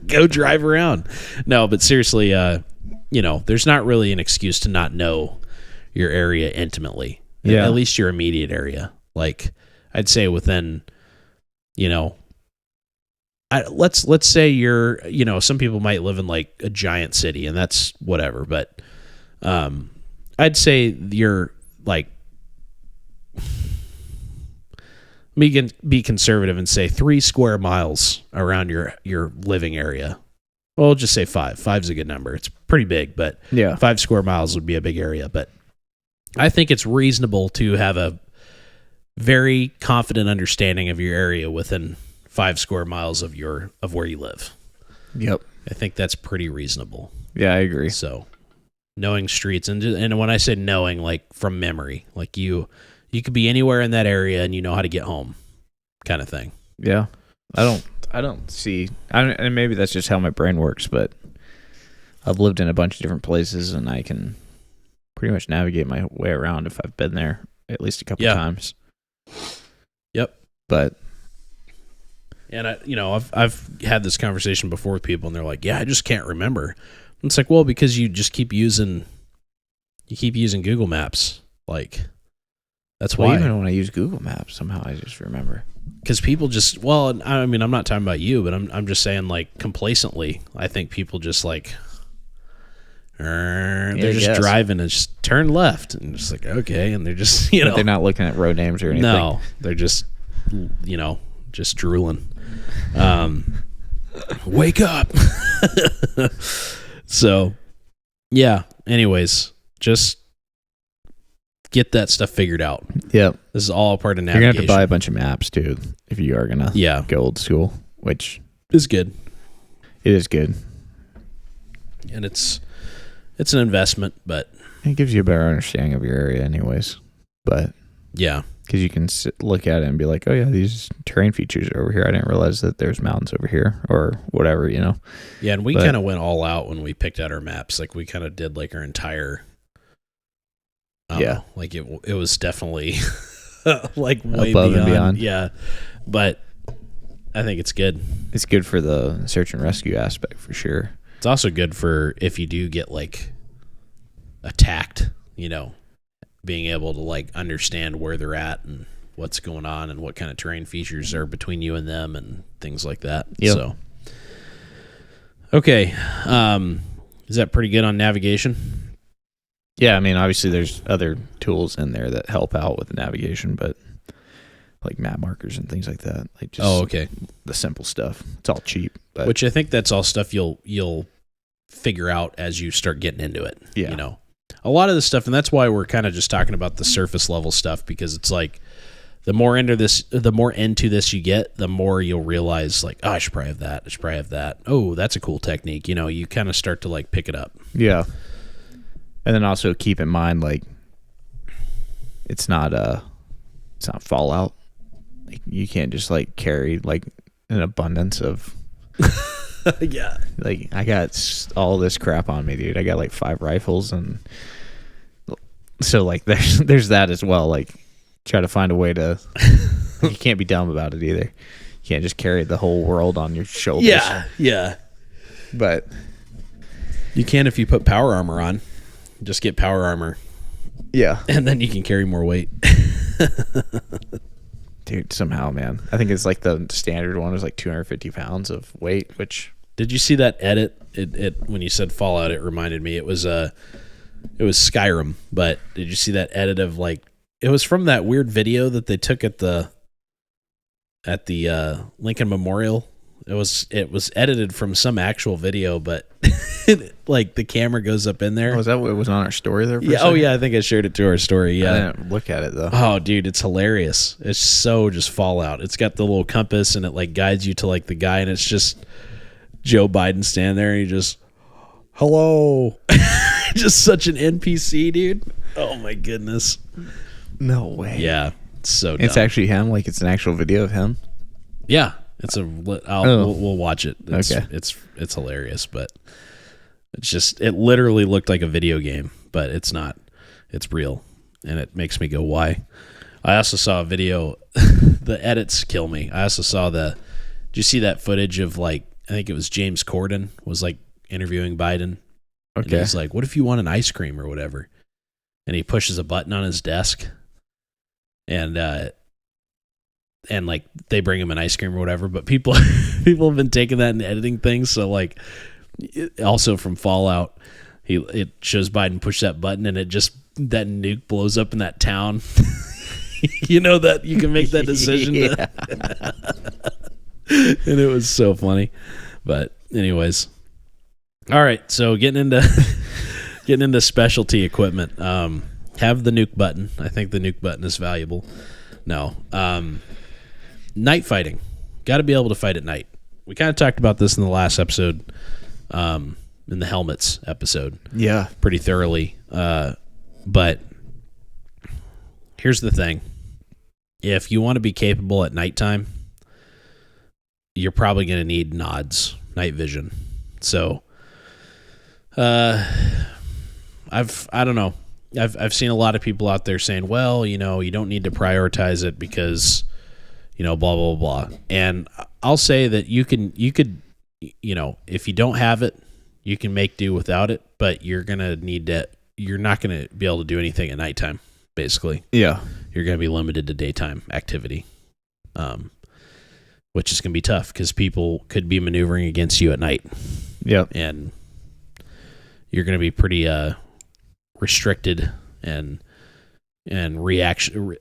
go drive around. No, but seriously, there's not really an excuse to not know your area intimately. Yeah. At least your immediate area. Like I'd say within, let's say you're, some people might live in like a giant city and that's whatever, but I'd say you're like, be conservative and say 3 square miles around your living area. Well, just say 5. 5's a good number. It's pretty big, but 5 square miles would be a big area. But I think it's reasonable to have a very confident understanding of your area within 5 square miles of where you live. Yep. I think that's pretty reasonable. Yeah, I agree. So knowing streets and when I say knowing, like from memory, like you could be anywhere in that area and you know how to get home kind of thing. Yeah. I don't see, and maybe that's just how my brain works, but I've lived in a bunch of different places and I can pretty much navigate my way around if I've been there at least a couple times. Yep. But and I've had this conversation before with people and they're like, "Yeah, I just can't remember." And it's like, "Well, because you just keep using Google Maps." Like that's why. Even when I use Google Maps, somehow I just remember. Because people just, well, I mean, I'm not talking about you, but I'm just saying, like, complacently, I think people just, like, they're just driving and just turn left. And just like, okay. And they're just, But they're not looking at road names or anything. No, they're just, just drooling. Wake up. So, yeah. Anyways, just get that stuff figured out. Yep. This is all part of navigation. You're going to have to buy a bunch of maps, too, if you are going to go old school, which is good. It is good. And it's an investment, but it gives you a better understanding of your area anyways. But yeah, because you can look at it and be like, oh, yeah, these terrain features are over here. I didn't realize that there's mountains over here or whatever, Yeah, and we kind of went all out when we picked out our maps. Like, we kind of did, like, our entire... like it was definitely like way above and beyond. Yeah, but I think it's good. It's good for the search and rescue aspect for sure. It's also good for if you do get like attacked, being able to like understand where they're at and what's going on and what kind of terrain features are between you and them and things like that. Yep. So, okay, is that pretty good on navigation? Yeah, I mean, obviously there's other tools in there that help out with the navigation, but like map markers and things like that. Like just the simple stuff. It's all cheap. But which I think that's all stuff you'll figure out as you start getting into it. Yeah. A lot of this stuff, and that's why we're kind of just talking about the surface level stuff, because it's like the more into this you get, the more you'll realize like, oh, I should probably have that. I should probably have that. Oh, that's a cool technique. You kind of start to like pick it up. Yeah. And then also keep in mind, like, it's not Fallout. Like, you can't just like carry like an abundance of. Yeah. Like, I got all this crap on me, dude. I got like 5 rifles, and so like there's that as well. Like, try to find a way to. You can't be dumb about it either. You can't just carry the whole world on your shoulders. Yeah. But you can if you put power armor on. Just get power armor. Yeah. And then you can carry more weight. Dude, somehow, man. I think it's like the standard one is like 250 pounds of weight, which... Did you see that edit? It when you said Fallout, it reminded me. It was Skyrim, but did you see that edit of like... It was from that weird video that they took at the Lincoln Memorial It was edited from some actual video, but like the camera goes up in there. Oh, is that what was on our story there? Yeah. Oh yeah, I think I shared it to our story. Yeah. I didn't look at it though. Oh, dude, it's hilarious. It's so just Fallout. It's got the little compass and it like guides you to like the guy, and it's just Joe Biden standing there and he just, hello. Just such an NPC, dude. Oh my goodness. No way. Yeah. It's so dumb. It's actually him. Like it's an actual video of him. Yeah. We'll watch it. Okay. It's hilarious, but it literally looked like a video game, but it's not. It's real, and it makes me go, why? I also saw a video. The edits kill me. I also saw did you see that footage of like, I think it was James Corden was like interviewing Biden. Okay. And he's like, what if you want an ice cream or whatever? And he pushes a button on his desk, and like they bring him an ice cream or whatever. But people have been taking that and editing things. So like, also from Fallout, it shows Biden push that button and that nuke blows up in that town. You know that you can make that decision. Yeah. And it was so funny. But anyways, all right. So getting into specialty equipment. Have the nuke button. I think the nuke button is valuable. No. Night fighting. Got to be able to fight at night. We kind of talked about this in the last episode, in the helmets episode. Yeah. Pretty thoroughly. But here's the thing. If you want to be capable at nighttime, you're probably going to need nods, night vision. So, I don't know. I've seen a lot of people out there saying, well, you don't need to prioritize it because, blah, blah, blah. And I'll say that you could, if you don't have it, you can make do without it, but you're not going to be able to do anything at nighttime, basically. Yeah. You're going to be limited to daytime activity, which is going to be tough because people could be maneuvering against you at night. Yep. And you're going to be pretty restricted and reaction,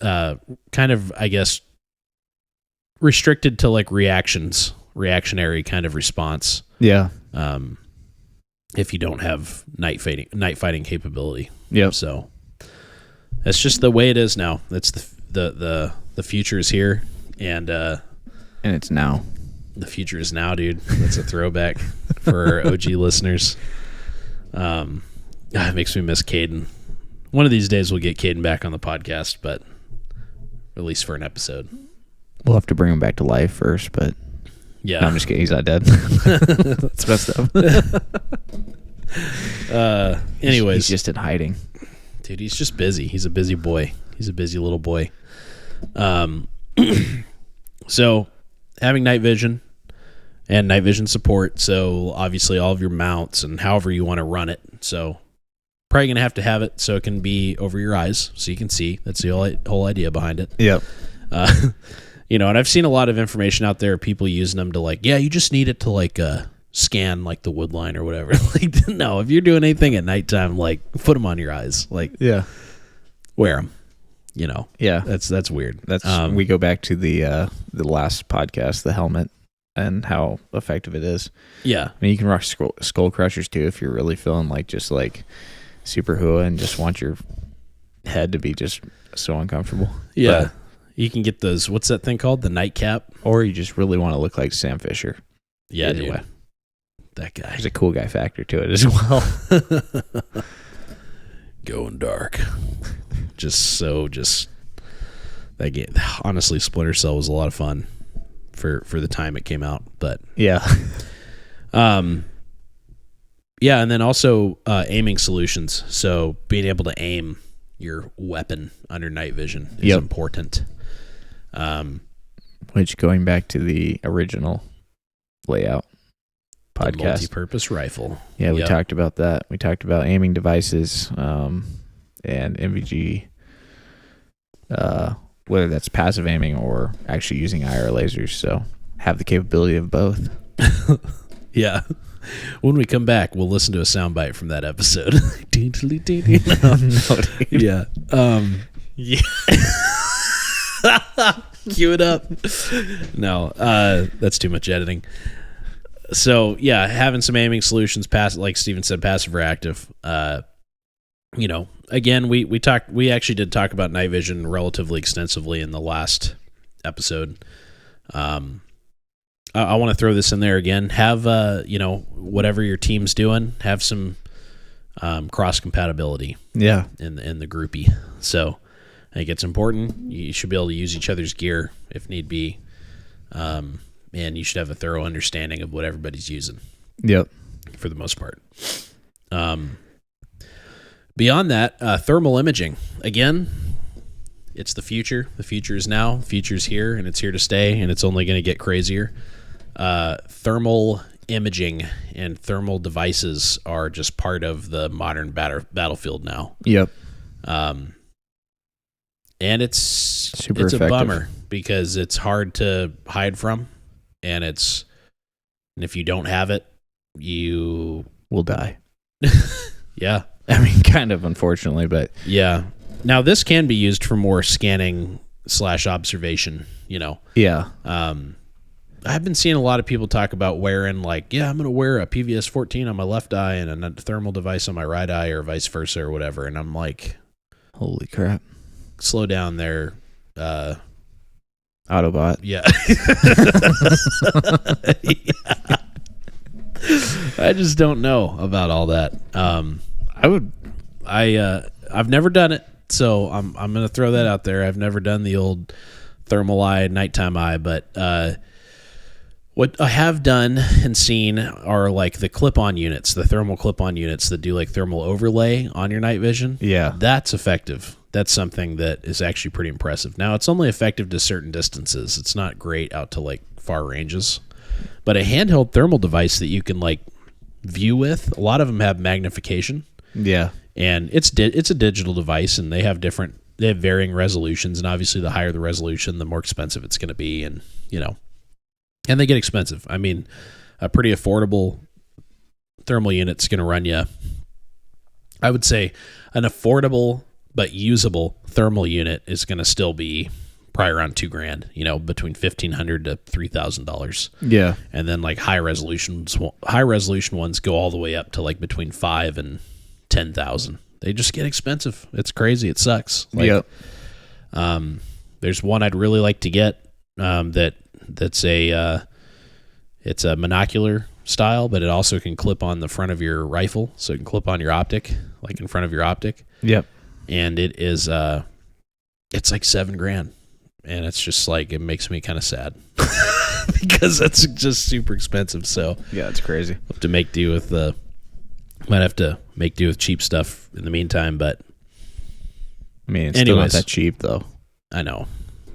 kind of, I guess, restricted to like reactionary kind of response. Yeah. If you don't have night fighting capability. Yep. So that's just the way it is now. That's the future is here, and it's now. The future is now, dude. That's a throwback for our OG listeners. It makes me miss Caden. One of these days we'll get Caden back on the podcast, but at least for an episode. We'll have to bring him back to life first, but yeah. No, I'm just kidding. He's not dead. That's messed up. Anyways. He's just in hiding. Dude, he's just busy. He's a busy boy. He's a busy little boy. So having night vision and night vision support. So obviously all of your mounts and however you want to run it. So probably going to have it so it can be over your eyes so you can see. That's the whole idea behind it. Yep. And I've seen a lot of information out there, people using them to like, yeah, you just need it to like scan like the wood line or whatever. Like, no, if you're doing anything at nighttime, like put them on your eyes. Like, yeah, wear them. Yeah, that's weird. That's we go back to the last podcast, the helmet, and how effective it is. Yeah, I mean, you can rock skull crushers too if you're really feeling like just like super hua and just want your head to be just so uncomfortable. Yeah, but, you can get those. What's that thing called? The nightcap. Or you just really want to look like Sam Fisher. Yeah, Either dude. way. That guy. There's a cool guy factor to it as well. Going dark. That game. Honestly, Splinter Cell was a lot of fun for the time it came out. But yeah. Yeah, and then also aiming solutions. So being able to aim your weapon under night vision is important. Which, going back to the original layout podcast, the multi-purpose rifle. Yeah, we talked about that. We talked about aiming devices and NVG, whether that's passive aiming or actually using IR lasers. So have the capability of both. Yeah. When we come back, we'll listen to a soundbite from that episode. No, yeah. Yeah. Cue it up. No, that's too much editing. So yeah, having some aiming solutions, like Steven said, passive or active. Again, we actually did talk about night vision relatively extensively in the last episode. I want to throw this in there again. Have whatever your team's doing, have some cross compatibility. Yeah, in the groupie. So I think it's important. You should be able to use each other's gear if need be, and you should have a thorough understanding of what everybody's using. Yep, for the most part. Beyond that, thermal imaging. Again, it's the future. The future is now. The future is here, and it's here to stay, and it's only going to get crazier. Thermal imaging and thermal devices are just part of the modern battlefield now. Yep. And it's super it's effective. A bummer because it's hard to hide from, and if you don't have it, you will die. Yeah. I mean, kind of, unfortunately, but yeah. Now this can be used for more scanning / observation, Yeah. I've been seeing a lot of people talk about wearing I'm going to wear a PVS 14 on my left eye and a thermal device on my right eye or vice versa or whatever. And I'm like, holy crap. Slow down there. Autobot. Yeah. Yeah. I just don't know about all that. I've never done it, so I'm going to throw that out there. I've never done the old thermal eye, nighttime eye, but what I have done and seen are like the clip-on units, the thermal clip-on units that do like thermal overlay on your night vision. Yeah. That's effective. That's something that is actually pretty impressive. Now, it's only effective to certain distances. It's not great out to like far ranges. But a handheld thermal device that you can like view with, a lot of them have magnification. Yeah. And it's a digital device, and they have varying resolutions, and obviously the higher the resolution, the more expensive it's going to be, and and they get expensive. I mean, a pretty affordable thermal unit's going to run you, I would say, an affordable but usable thermal unit is going to still be probably around $2,000, between $1,500 to $3,000. Yeah. And then like high resolution ones go all the way up to like between $5,000 and $10,000. They just get expensive. It's crazy. It sucks. Yep. There's one I'd really like to get that's a monocular style, but it also can clip on the front of your rifle, so it can clip on your optic, like in front of your optic. Yep. And it is it's like $7,000, and it's just like, it makes me kind of sad because that's just super expensive. So yeah, it's crazy. Might have to make do with cheap stuff in the meantime, but I mean, it's still not that cheap though. I know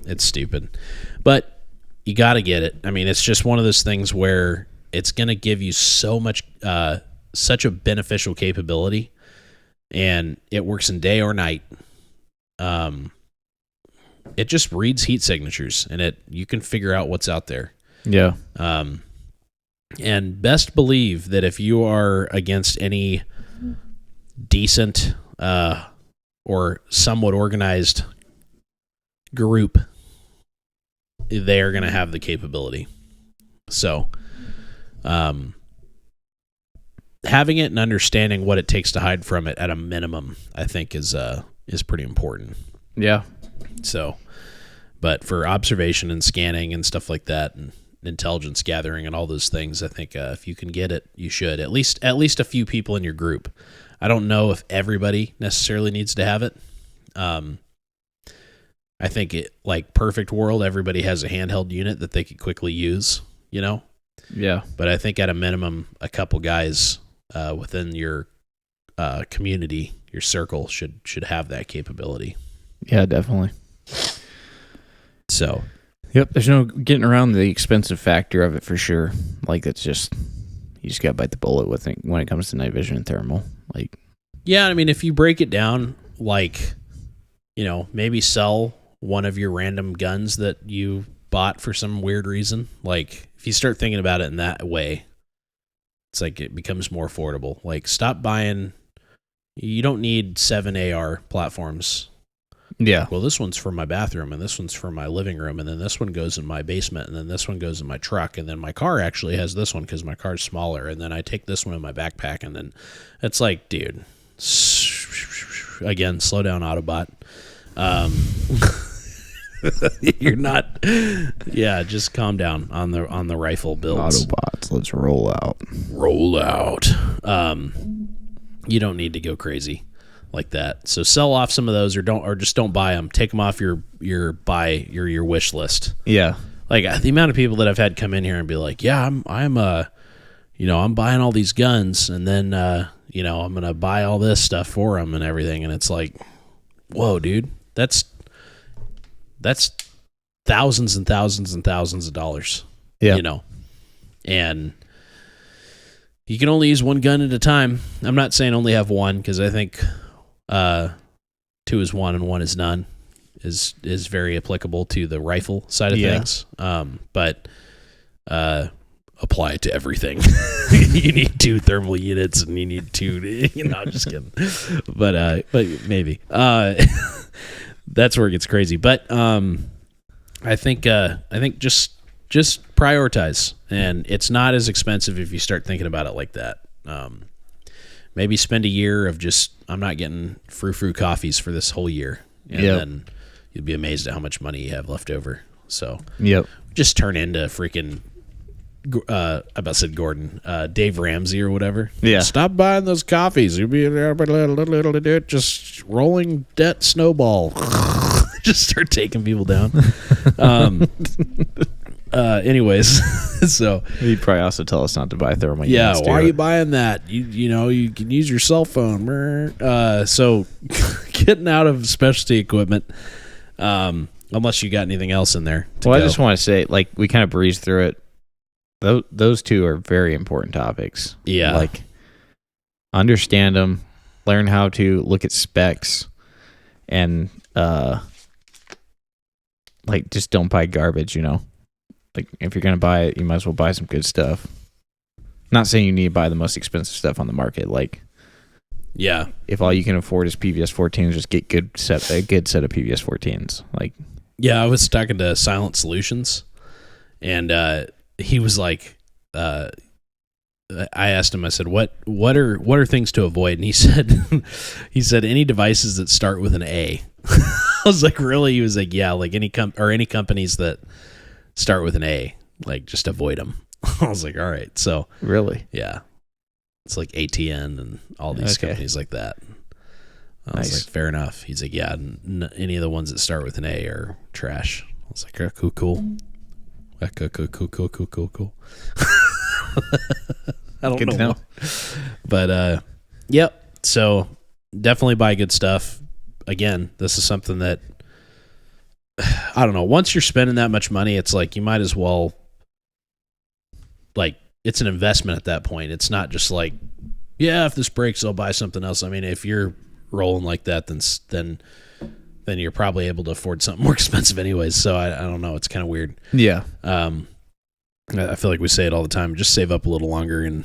it's stupid, but you got to get it. I mean, it's just one of those things where it's going to give you so much, such a beneficial capability, and it works in day or night. It just reads heat signatures, and you can figure out what's out there. Yeah. And best believe that if you are against any decent or somewhat organized group, they are going to have the capability. So, having it and understanding what it takes to hide from it at a minimum, I think is pretty important. Yeah. So, but for observation and scanning and stuff like that, and intelligence gathering and all those things, I think if you can get it, you should. At least a few people in your group. I don't know if everybody necessarily needs to have it. I think like perfect world, everybody has a handheld unit that they could quickly use, Yeah. But I think at a minimum, a couple guys within your community, your circle, should have that capability. Yeah, definitely. So, yep, there's no getting around the expensive factor of it for sure. Like, it's just, you just got to bite the bullet with it when it comes to night vision and thermal. Like, yeah, I mean, if you break it down, like, maybe sell one of your random guns that you bought for some weird reason. Like, if you start thinking about it in that way, it's like it becomes more affordable. Like, stop buying. You don't need 7 AR platforms. Yeah. Well, this one's for my bathroom, and this one's for my living room, and then this one goes in my basement, and then this one goes in my truck, and then my car actually has this one because my car's smaller, and then I take this one in my backpack, and then it's like, dude, again, slow down, Autobot. You're not. Yeah, just calm down on the rifle builds. Autobots, let's roll out. Roll out. You don't need to go crazy like that. So sell off some of those, or just don't buy them. Take them off your wish list. Yeah. Like the amount of people that I've had come in here and be like, yeah, I'm buying all these guns, and then I'm gonna buy all this stuff for them and everything, and it's like, whoa, dude, that's thousands and thousands and thousands of dollars. Yeah. And you can only use one gun at a time. I'm not saying only have one, because I think 2 is 1 and 1 is none is very applicable to the rifle side of things. But apply it to everything. You need 2 thermal units, and you need 2. I'm just kidding. But maybe that's where it gets crazy. But I think just prioritize, and it's not as expensive if you start thinking about it like that. Maybe spend a year of just, I'm not getting frou-frou coffees for this whole year, and then you'll be amazed at how much money you have left over. So just turn into freaking I about said Gordon, Dave Ramsey or whatever. Yeah. Stop buying those coffees. You'll be just rolling debt snowball. Just start taking people down. Anyways, so he'd probably also tell us not to buy thermal units. Yeah, why are you buying that? You can use your cell phone. So getting out of specialty equipment, unless you got anything else in there. Well, I just want to say, like, we kind of breezed through it. Those 2 are very important topics. Yeah. Like, understand them, learn how to look at specs, and like, just don't buy garbage, Like, if you're going to buy it, you might as well buy some good stuff. Not saying you need to buy the most expensive stuff on the market. Like, yeah, if all you can afford is PVS 14s, just get a good set of PVS 14s. Like, yeah, I was talking to Silent Solutions, and he was like, I asked him, I said, what are things to avoid? And he said any devices that start with an A. I was like, really? He was like, yeah, like any companies that start with an A, like, just avoid them. I was like, all right. So really? Yeah. It's like ATN and all these companies like that. I was like, fair enough. He's like, yeah, any of the ones that start with an A are trash. I was like, cool. Cool. I don't know. But yep. So definitely buy good stuff. Again, this is something that, I don't know. Once you're spending that much money, it's like you might as well, like, it's an investment at that point. It's not just like, yeah, if this breaks, I'll buy something else. I mean, if you're rolling like that, then you're probably able to afford something more expensive anyways. So I don't know. It's kind of weird. Yeah. I feel like we say it all the time. Just save up a little longer and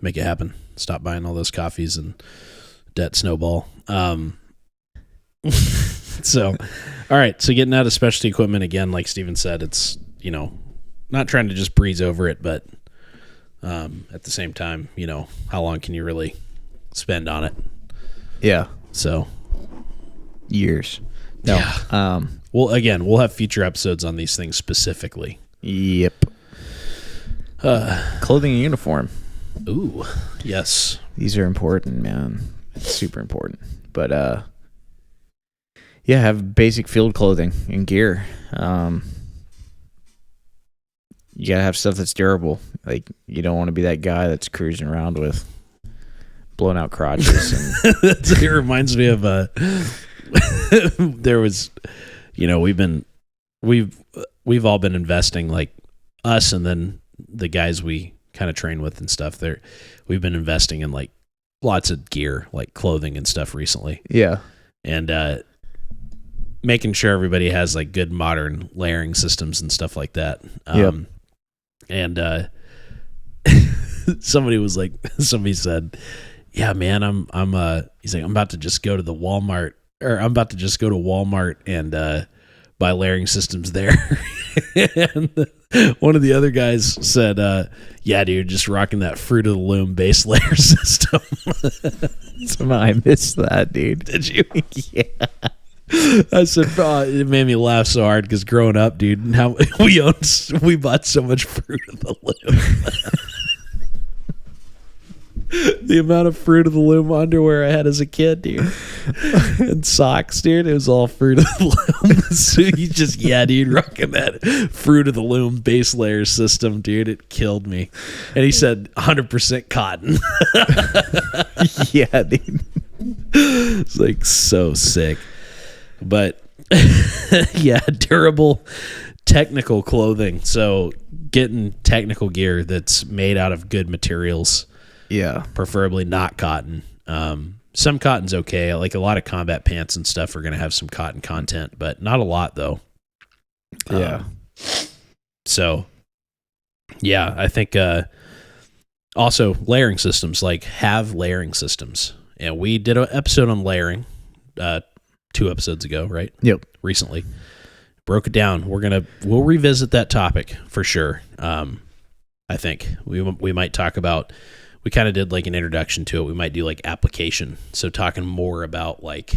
make it happen. Stop buying all those coffees and debt snowball. So, all right. So getting out of specialty equipment again, like Steven said, it's, not trying to just breeze over it, but at the same time, how long can you really spend on it? Yeah. So years. No. Yeah. Well, again, we'll have future episodes on these things specifically. Yep. Clothing and uniform. Ooh, yes. These are important, man. It's super important. But yeah, have basic field clothing and gear. You gotta have stuff that's durable. Like, you don't want to be that guy that's cruising around with blown out crotches. And it reminds me of there was, we've all been investing, like us, and then the guys we kind of train with and stuff. We've been investing in like lots of gear, like clothing and stuff recently. Yeah, and making sure everybody has like good modern layering systems and stuff like that. And somebody said, yeah, man, he's like, I'm about to just go to the Walmart I'm about to just go to Walmart and buy layering systems there. And one of the other guys said, yeah, dude, just rocking that Fruit of the Loom base layer system. Somehow I missed that, dude. Did you? Yeah. I said, it made me laugh so hard because growing up, dude, and how we bought so much Fruit of the Loom. The amount of Fruit of the Loom underwear I had as a kid, dude, and socks, dude, it was all Fruit of the Loom. So you just, yeah, dude, rocking that Fruit of the Loom base layer system, dude, it killed me. And he said 100% cotton. Yeah, dude. It's like so sick. But yeah, durable technical clothing. So getting technical gear that's made out of good materials. Yeah. Preferably not cotton. Some cotton's okay. Like a lot of combat pants and stuff are going to have some cotton content, but not a lot though. Yeah. So yeah, I think also layering systems, like have layering systems. And we did an episode on layering 2 episodes ago, right? Yep. Recently. Broke it down. We'll revisit that topic for sure. I think we might talk about, we kind of did like an introduction to it. We might do like application. So talking more about like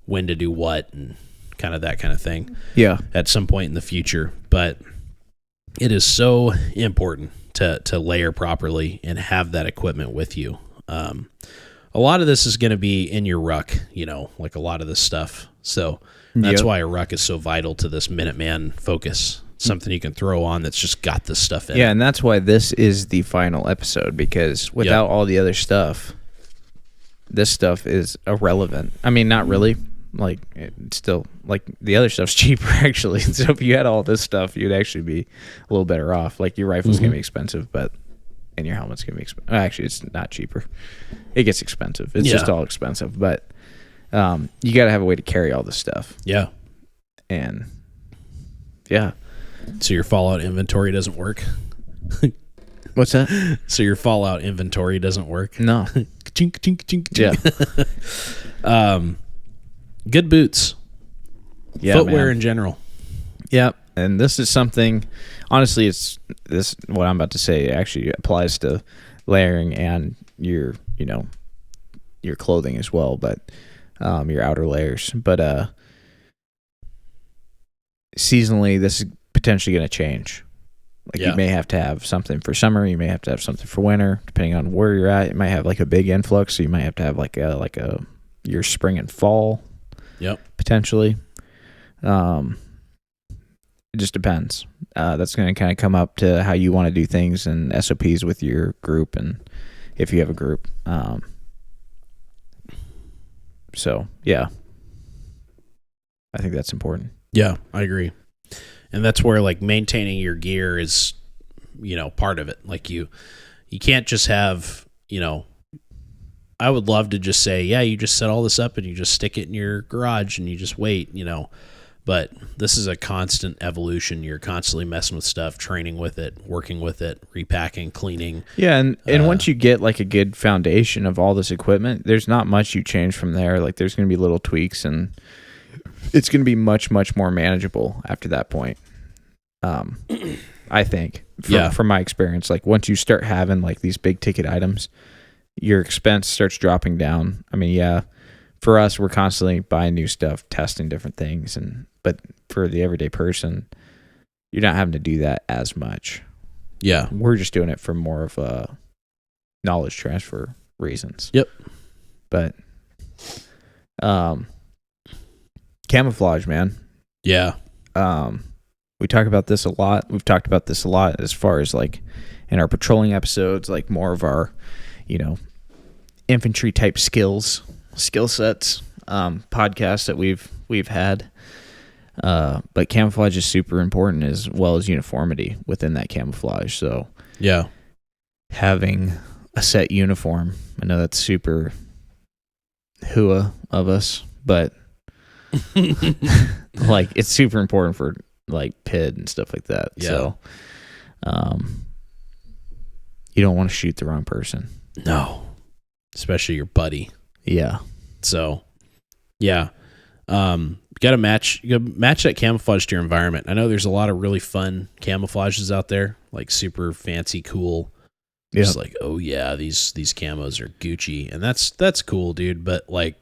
when to do what and kind of that kind of thing. Yeah. At some point in the future. But it is so important to layer properly and have that equipment with you. A lot of this is going to be in your ruck, like a lot of this stuff. So that's why a ruck is so vital to this Minuteman focus. Something you can throw on that's just got this stuff in it. Yeah, and that's why this is the final episode, because without all the other stuff, this stuff is irrelevant. I mean, not really. Like, it's still, like, the other stuff's cheaper, actually. So if you had all this stuff, you'd actually be a little better off. Like, your rifle's going to be expensive, and your helmet's going to be expensive. Actually, it's not cheaper. It gets expensive. It's just all expensive. But you got to have a way to carry all this stuff. Yeah. And, yeah. So your Fallout inventory doesn't work? What's that? So your Fallout inventory doesn't work? No. Chink, chink, chink, chink. Yeah. Good boots. Yeah, footwear man. In general. Yeah. And this is something, honestly, what I'm about to say actually applies to layering and your clothing as well, but your outer layers. But seasonally, this is potentially going to change. Like you may have to have something for summer, you may have to have something for winter, depending on where you're at. You might have like a big influx, so you might have to have like your spring and fall. Yep. Potentially. It just depends. That's going to kind of come up to how you want to do things and SOPs with your group, and if you have a group. So yeah, I think that's important. Yeah, I agree. And that's where like maintaining your gear is, part of it. Like you can't just have, I would love to just say, yeah, you just set all this up and you just stick it in your garage and you just wait, but this is a constant evolution. You're constantly messing with stuff, training with it, working with it, repacking, cleaning. Yeah. And once you get like a good foundation of all this equipment, there's not much you change from there. Like there's going to be little tweaks, and it's going to be much, much more manageable after that point. I think from my experience, like once you start having like these big ticket items, your expense starts dropping down. I mean, yeah, for us, we're constantly buying new stuff, testing different things, but for the everyday person, you're not having to do that as much. Yeah. We're just doing it for more of a knowledge transfer reasons. Yep. But camouflage, man. Yeah. We talk about this a lot. We've talked about this a lot as far as like in our patrolling episodes, like more of our, infantry type skill sets, podcasts that we've had. But camouflage is super important, as well as uniformity within that camouflage. So yeah, having a set uniform, I know that's super hua of us, but like it's super important for like PID and stuff like that. Yeah. So you don't want to shoot the wrong person. No. Especially your buddy. Yeah. So Yeah. You gotta match that camouflage to your environment. I know there's a lot of really fun camouflages out there, like super fancy, cool. Yeah. Just like, oh yeah, these camos are Gucci, and that's cool, dude. But like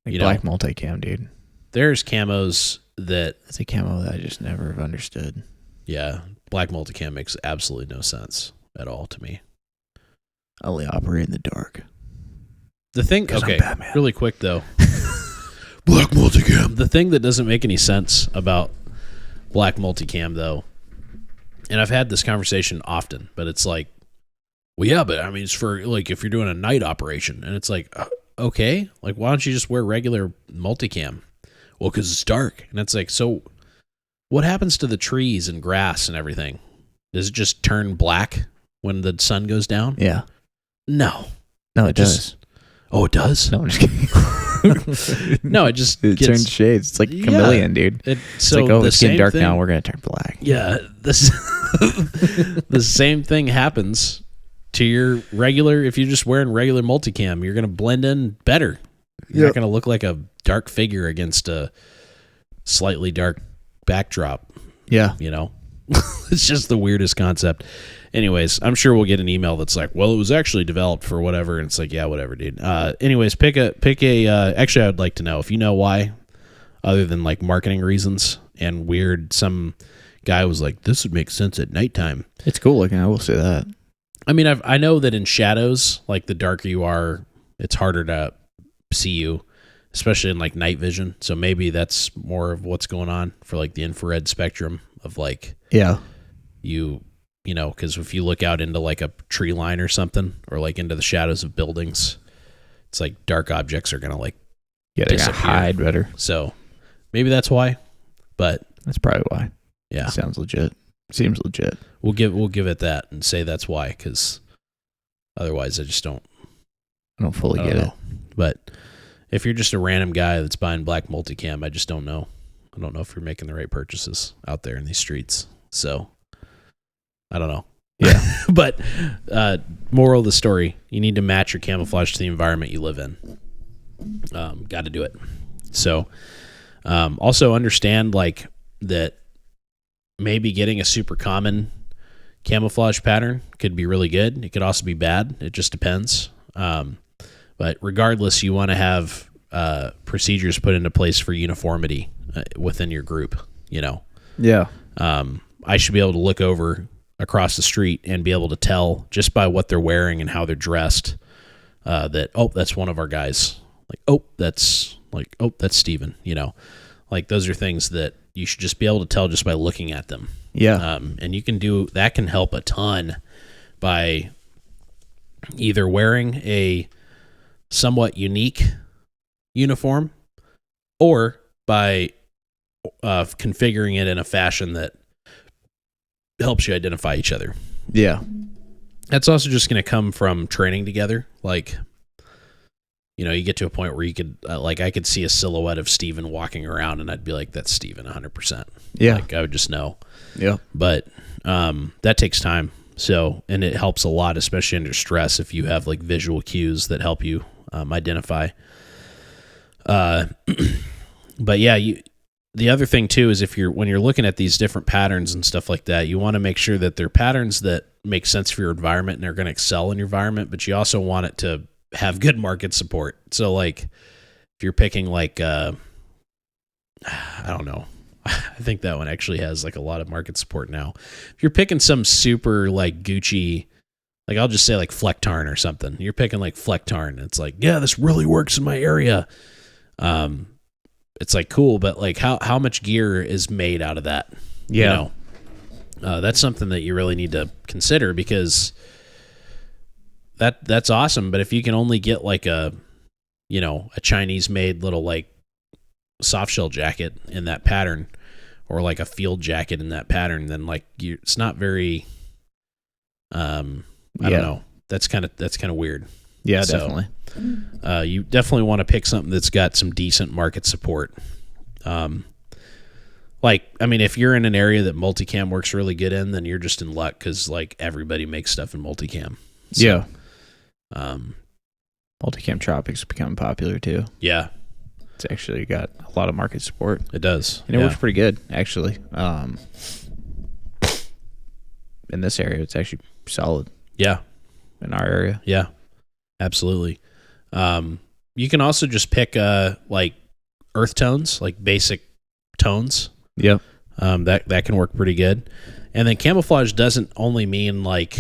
black multicam, dude. There's camos that it's a camo that I just never have understood. Yeah, black multicam makes absolutely no sense at all to me. I only operate in the dark. The thing, okay, really quick though. Black multicam. The thing that doesn't make any sense about black multicam though, and I've had this conversation often, but it's like, well, yeah, but I mean, it's for like if you're doing a night operation, and it's like, okay, like why don't you just wear regular multicam? Well, because it's dark, and it's like, so what happens to the trees and grass and everything? Does it just turn black when the sun goes down? Yeah. No, it does. Oh, it does? No, I'm just kidding. No, it turns shades. It's like a chameleon, dude. It's like, oh, it's getting dark now. We're going to turn black. Yeah. The same thing happens to your regular, if you're just wearing regular multicam, you're going to blend in better. You're not going to look like a dark figure against a slightly dark backdrop. Yeah. It's just the weirdest concept. Anyways, I'm sure we'll get an email that's like, well, it was actually developed for whatever. And it's like, yeah, whatever, dude. Anyways, pick a, actually, I would like to know if you know why, other than like marketing reasons and weird, some guy was like, this would make sense at nighttime. It's cool looking. I will say that. I mean, I know that in shadows, like the darker you are, it's harder to see you, especially in like night vision. So maybe that's more of what's going on for like the infrared spectrum of like, because if you look out into like a tree line or something, or like into the shadows of buildings, it's like dark objects are gonna like they're gonna hide better. So maybe that's why, but that's probably why. Yeah, sounds legit. Seems legit. We'll give it that and say that's why, because otherwise I don't fully get it. But if you're just a random guy that's buying black multicam, I just don't know. I don't know if you're making the right purchases out there in these streets. So I don't know. Yeah. But moral of the story, you need to match your camouflage to the environment you live in. Got to do it. So also understand like that maybe getting a super common camouflage pattern could be really good. It could also be bad. It just depends. But regardless, you want to have procedures put into place for uniformity within your group, Yeah. I should be able to look over across the street and be able to tell just by what they're wearing and how they're dressed that, oh, that's one of our guys. Like, oh, that's Steven, Like those are things that you should just be able to tell just by looking at them. Yeah. And you can that can help a ton by either wearing a somewhat unique uniform or by configuring it in a fashion that helps you identify each other. Yeah. That's also just going to come from training together. Like, you get to a point where you could, I could see a silhouette of Steven walking around and I'd be like, that's Steven 100%. Yeah. Like I would just know. Yeah. But that takes time. So, and it helps a lot, especially under stress, if you have like visual cues that help you identify. But yeah, the other thing too is when you're looking at these different patterns and stuff like that, you want to make sure that they're patterns that make sense for your environment and are going to excel in your environment, but you also want it to have good market support. So like if you're picking like I don't know, I think that one actually has like a lot of market support now. If you're picking some super like Gucci, like I'll just say like Flecktarn or something, you're picking like Flecktarn, it's like, yeah, this really works in my area. It's like cool, but like how much gear is made out of that? Yeah. That's something that you really need to consider, because that's awesome. But if you can only get like a Chinese made little like soft shell jacket in that pattern, or like a field jacket in that pattern, then like it's not very, I don't know. That's kind of weird. Yeah, So, definitely. You definitely want to pick something that's got some decent market support. If you're in an area that multicam works really good in, then you're just in luck, because like everybody makes stuff in multicam. So, yeah. Multicam tropics become popular too. Yeah. It's actually got a lot of market support. It does. And it works pretty good, actually. In this area, it's actually solid. Yeah. In our area. Yeah. Absolutely. You can also just pick like earth tones, like basic tones. Yep. That can work pretty good. And then camouflage doesn't only mean like,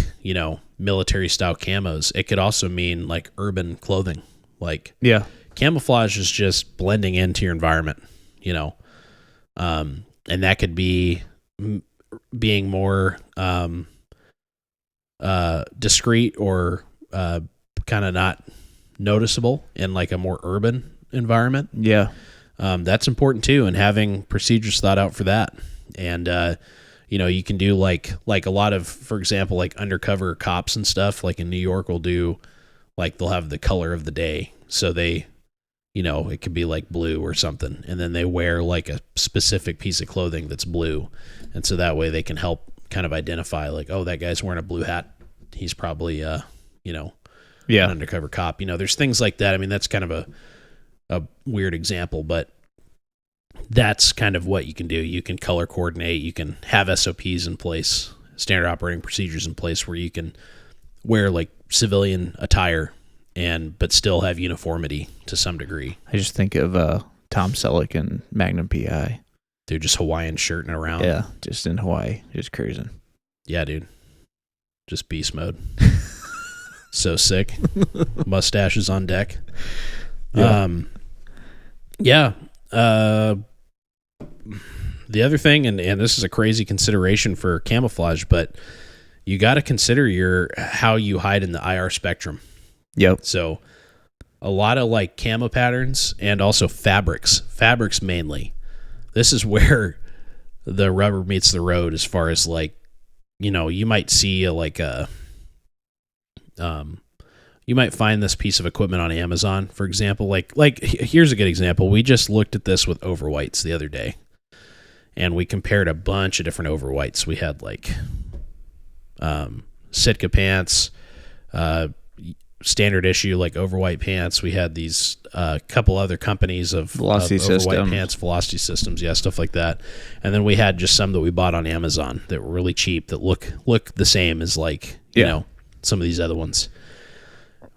military style camos. It could also mean like urban clothing. Like camouflage is just blending into your environment, and that could be being more discreet or kind of not noticeable in like a more urban environment. Yeah. That's important too, and having procedures thought out for that. And you can do like a lot of, for example, like undercover cops and stuff. Like in New York, will do like they'll have the color of the day, so they, it could be like blue or something, and then they wear like a specific piece of clothing that's blue, and so that way they can help kind of identify like, oh, that guy's wearing a blue hat. He's probably an undercover cop. There's things like that. I mean, that's kind of a weird example, but that's kind of what you can do. You can color coordinate. You can have SOPs in place, standard operating procedures in place, where you can wear like civilian attire but still have uniformity to some degree. I just think of Tom Selleck and Magnum PI. Dude, just Hawaiian shirting around. Yeah, just in Hawaii, just cruising. Yeah, dude. Just beast mode. So sick. Mustaches on deck. The other thing, and this is a crazy consideration for camouflage, but you got to consider how you hide in the IR spectrum. Yep. So a lot of like camo patterns and also fabrics mainly. This is where the rubber meets the road as far as like, you might see you might find this piece of equipment on Amazon, for example. Like here's a good example. We just looked at this with overwhites the other day, and we compared a bunch of different overwhites. We had like Sitka pants, standard issue like overwhite pants. We had these couple other companies of Velocity overwhite pants, Velocity Systems, stuff like that. And then we had just some that we bought on Amazon that were really cheap that look the same as like some of these other ones.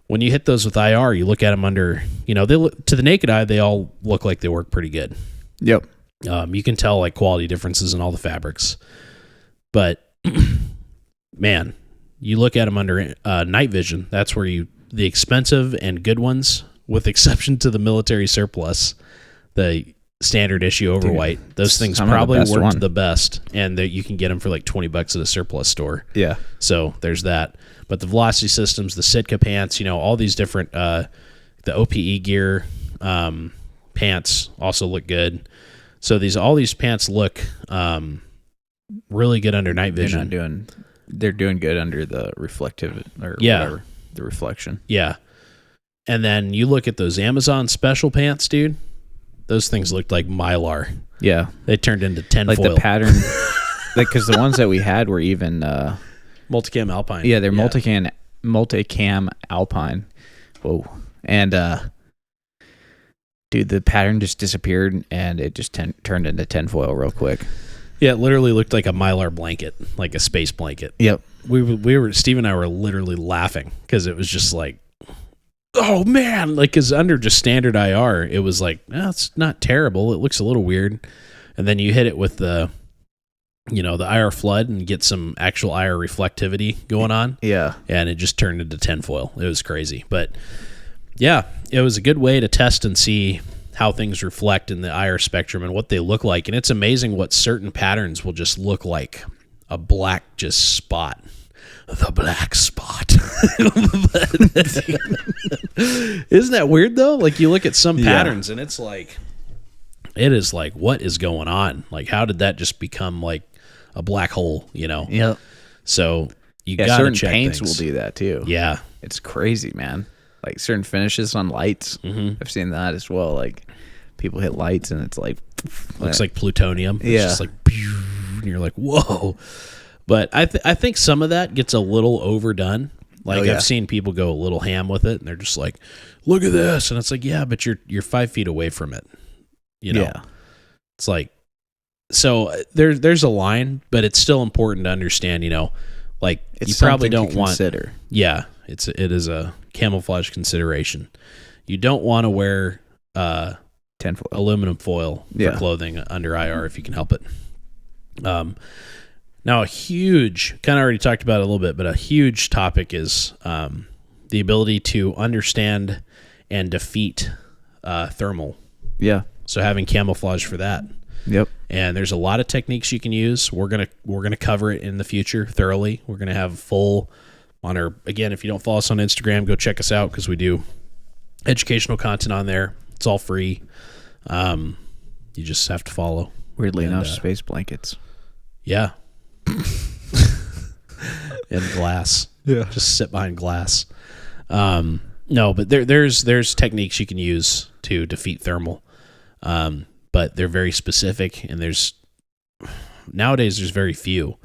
When you hit those with IR, you look at them under, they look, to the naked eye, they all look like they work pretty good. Yep. You can tell like quality differences in all the fabrics, but man, you look at them under night vision. That's where the expensive and good ones, with exception to the military surplus, the standard issue overwhite, those things probably worked the best, and you can get them for like $20 at a surplus store. Yeah. So there's that. But the Velocity Systems, the Sitka pants, all these different, the OPE gear pants also look good. So all these pants look really good under night vision. They're doing good under the reflective or whatever, the reflection. Yeah. And then you look at those Amazon special pants, dude. Those things looked like Mylar. Yeah. They turned into tinfoil. Like the pattern, because the ones that we had were even multicam Alpine. Yeah, they're multicam Alpine. Whoa. And dude, the pattern just disappeared and it just turned into tinfoil real quick. Yeah, it literally looked like a Mylar blanket, like a space blanket. Yep. We were Steve and I were literally laughing because it was just like, oh man, like, because under just standard IR, it was like, it's not terrible. It looks a little weird, and then you hit it with the IR flood and get some actual IR reflectivity going on. Yeah, and it just turned into tinfoil. It was crazy, but yeah, it was a good way to test and see how things reflect in the IR spectrum and what they look like. And it's amazing what certain patterns will just look like a black just spot. The black spot. Isn't that weird though? Like you look at some patterns and it is like, what is going on? Like, how did that just become like a black hole, Yeah. So you got to check paints things. will do that too. Yeah. It's crazy, man. Like certain finishes on lights. Mm-hmm. I've seen that as well. Like people hit lights and it's like looks like plutonium. Yeah. It's just like, and you're like, whoa. But I think some of that gets a little overdone. Like, Oh, yeah. I've seen people go a little ham with it, and they're just like, "Look at this," and it's like, yeah, but you're 5 feet away from it. You know, Yeah. it's like, so there's a line, but it's still important to understand. You know, like It's you probably something don't to want. consider. Yeah, it is a camouflage consideration. You don't want to wear Tinfoil. aluminum foil Yeah. for clothing under IR if you can help it. Now a huge, kind of already talked about it a little bit, but a huge topic is the ability to understand and defeat thermal. Yeah. So having camouflage for that. Yep. And there's a lot of techniques you can use. We're gonna cover it in the future thoroughly. We're gonna have full on our, again, if you don't follow us on Instagram, go check us out because we do educational content on there. It's all free. You just have to follow. Weirdly And, enough, space blankets. Yeah. And glass. Yeah. Just sit behind glass. No, but there's techniques you can use to defeat thermal. But they're very specific, and nowadays there's very few.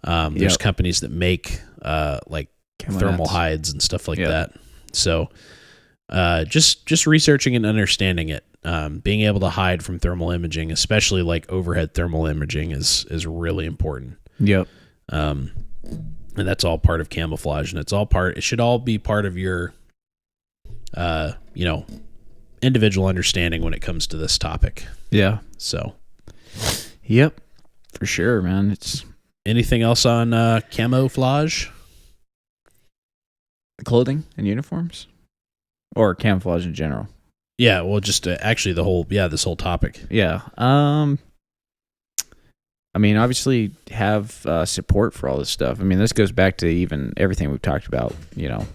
There's companies that make like thermal hides and stuff like that. So just researching and understanding it, being able to hide from thermal imaging, especially like overhead thermal imaging, is really important. Yep. And that's all part of camouflage, and it should all be part of your individual understanding when it comes to this topic. Yeah. So Yep. For sure, man. It's anything else on camouflage? clothing and uniforms, or camouflage in general. Yeah, well, just actually this whole topic. Yeah. I mean, obviously have support for all this stuff. I mean, this goes back to even everything we've talked about. You know,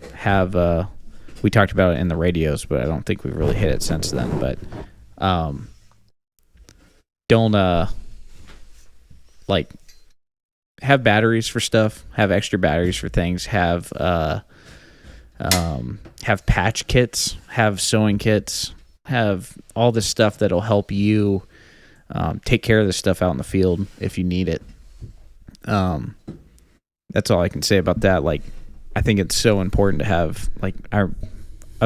we talked about it in the radios, but I don't think we've really hit it since then. But don't like have batteries for stuff. Have extra batteries for things. Have patch kits. Have sewing kits. Have all this stuff that'll help you take care of this stuff out in the field if you need it. That's all I can say about that. Like, I think it's so important to have, like, I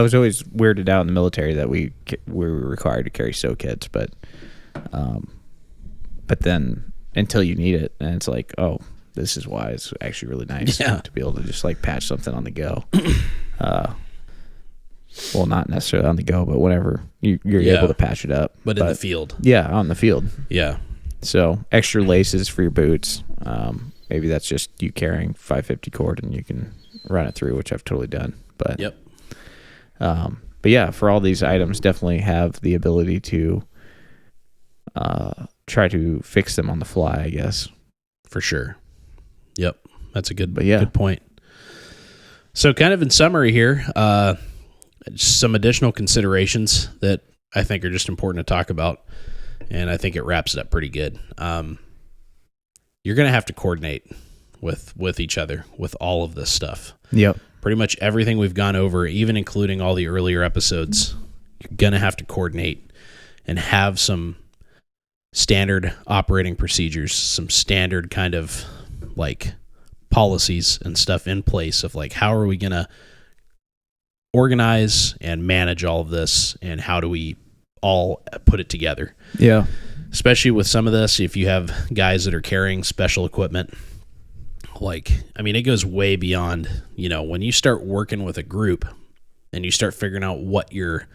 was always weirded out in the military that we were required to carry sew kits, but then until you need it, and it's like, oh, this is why it's actually really nice to be able to just like patch something on the go. Well, not necessarily on the go, but whenever you're able to patch it up. But in the field. Yeah, on the field. Yeah. So extra laces for your boots. Maybe that's just you carrying 550 cord and you can run it through, which I've totally done. But Yep. But yeah, for all these items, definitely have the ability to try to fix them on the fly, I guess. For sure. Yep. That's a good point. So kind of in summary here, some additional considerations that I think are just important to talk about, and I think it wraps it up pretty good. You're going to have to coordinate with each other with all of this stuff. Yep. Pretty much everything we've gone over, even including all the earlier episodes, you're going to have to coordinate and have some standard operating procedures, some standard kind of like policies and stuff in place of like, how are we going to organize and manage all of this, and how do we all put it together? Yeah. Especially with some of this, if you have guys that are carrying special equipment, like, I mean, it goes way beyond, when you start working with a group and you start figuring out what your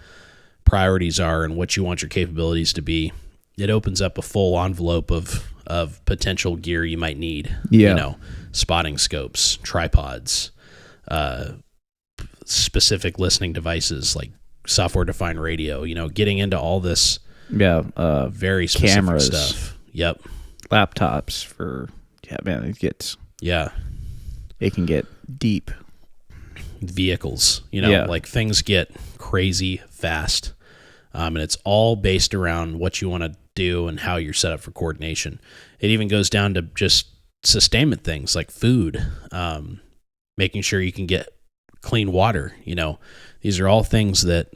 priorities are and what you want your capabilities to be, it opens up a full envelope of potential gear you might need. Yeah. Spotting scopes, tripods, specific listening devices like software-defined radio, getting into all this very specific cameras, stuff. Yep. Laptops for, man, it can get deep. Vehicles, like things get crazy fast. And it's all based around what you want to do and how you're set up for coordination. It even goes down to just sustainment things like food, making sure you can get clean water. These are all things that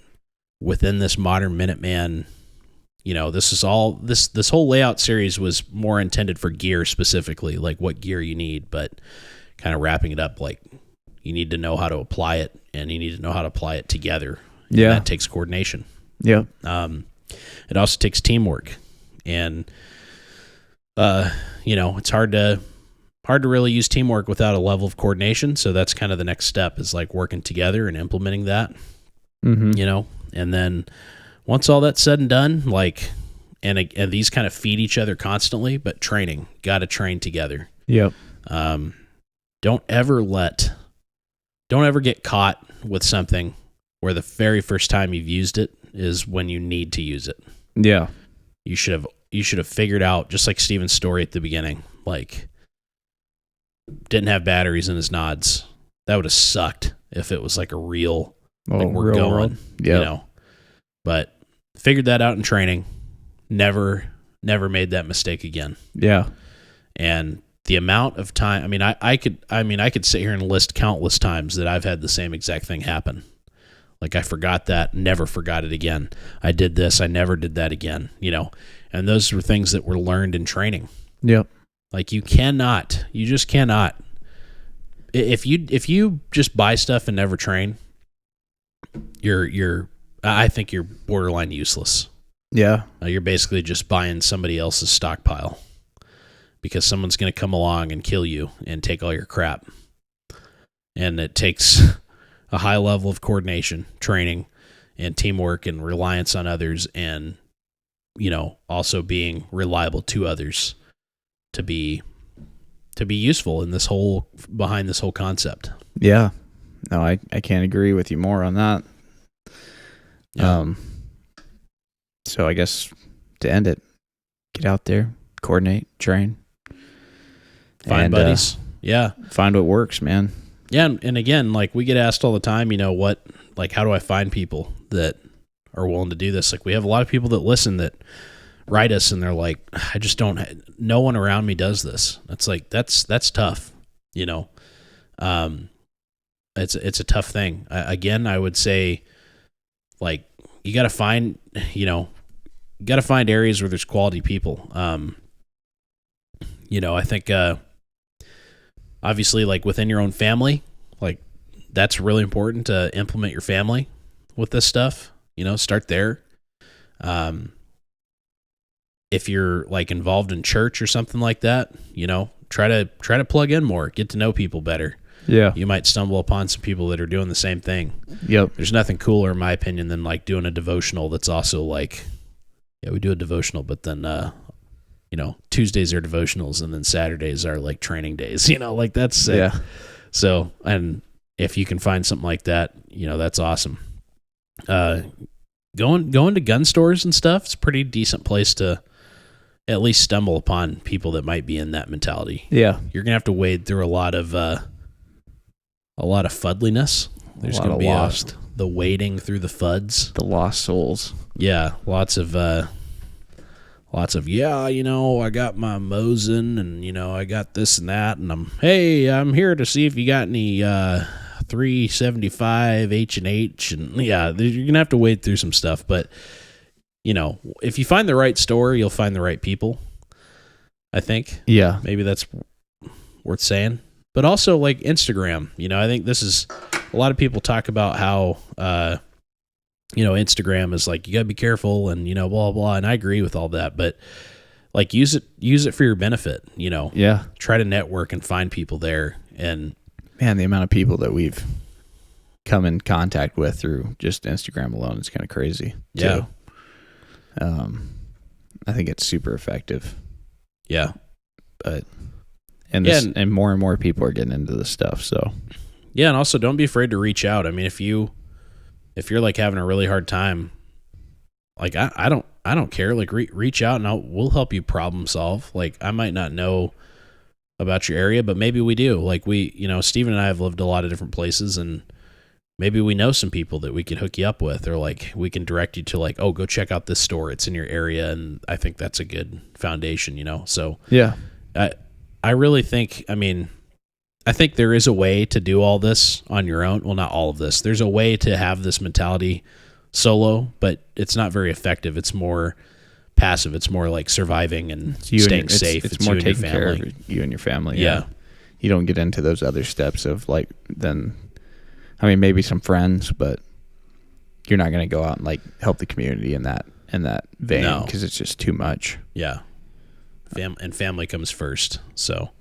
within this modern Minuteman, this is all, this whole layout series was more intended for gear specifically, like what gear you need, but kind of wrapping it up like, you need to know how to apply it, and you need to know how to apply it together. Yeah. And that takes coordination. Yeah. It also takes teamwork, and it's hard to really use teamwork without a level of coordination. So that's kind of the next step, is like working together and implementing that. Mm-hmm. And then once all that's said and done, like, and these kind of feed each other constantly, but got to train together. Yep. Don't ever get caught with something where the very first time you've used it is when you need to use it. Yeah. You should have figured out, just like Steven's story at the beginning, like, didn't have batteries in his nods. That would have sucked if it was like a real, like, we're real going, world. Yep. But figured that out in training. Never made that mistake again. Yeah. And the amount of time, I could sit here and list countless times that I've had the same exact thing happen. Like, I forgot that, never forgot it again. I did this, I never did that again, And those were things that were learned in training. Yep. Like, you just cannot. If you just buy stuff and never train, I think you're borderline useless. Yeah. You're basically just buying somebody else's stockpile, because someone's going to come along and kill you and take all your crap. And it takes a high level of coordination, training, and teamwork, and reliance on others, and also being reliable to others to be useful in behind this whole concept. Yeah. No, I can't agree with you more on that. Yeah. So I guess to end it, get out there, coordinate, train, Find buddies. Yeah. Find what works, man. Yeah. And again, like, we get asked all the time, how do I find people that are willing to do this? Like, we have a lot of people that listen, that write us, and they're like, I just no one around me does this. That's like, that's tough. It's a tough thing. Again, I would say, like, you got to find areas where there's quality people. I think, obviously, like, within your own family, like, that's really important to implement your family with this stuff. Start there. If you're, like, involved in church or something like that, try to plug in more, get to know people better. Yeah. You might stumble upon some people that are doing the same thing. Yep. There's nothing cooler, in my opinion, than, like, doing a devotional that's also like, yeah, we do a devotional, but then, Tuesdays are devotionals, and then Saturdays are, like, training days, like, that's sick. Yeah. So, and if you can find something like that, that's awesome. Going to gun stores and stuff, it's a pretty decent place to at least stumble upon people that might be in that mentality. Yeah. You're going to have to wade through a lot of fuddliness. There's going to be the wading through the fuds. The lost souls. Yeah. Lots of, I got my Mosin, and, I got this and that, and I'm here to see if you got any 375 H&H, and yeah, you're going to have to wade through some stuff, but if you find the right store, you'll find the right people, I think. Yeah. Maybe that's worth saying. But also, like, Instagram, I think this is, a lot of people talk about how, Instagram is like, you gotta be careful, and, blah, blah, and I agree with all that, but, like, use it for your benefit, Yeah. Try to network and find people there. And man, the amount of people that we've come in contact with through just Instagram alone is kind of crazy. Yeah. Too. I think it's super effective. Yeah. But and more people are getting into this stuff, so. Yeah, and also don't be afraid to reach out. I mean, if you're, like, having a really hard time, like, I don't care, like, reach out, and we'll help you problem solve. Like, I might not know about your area, but maybe we do. Like, Steven and I have lived a lot of different places, and maybe we know some people that we can hook you up with, or, like, we can direct you to, like, oh, go check out this store. It's in your area, and I think that's a good foundation, So yeah, I really think, I think there is a way to do all this on your own. Well, not all of this. There's a way to have this mentality solo, but it's not very effective. It's more passive. It's more like surviving and staying safe. It's more taking care of you and your family. Yeah. you don't get into those other steps of like, then, I mean, maybe some friends, but you're not going to go out and like help the community in that vein because it's just too much. Yeah. And family comes first. So,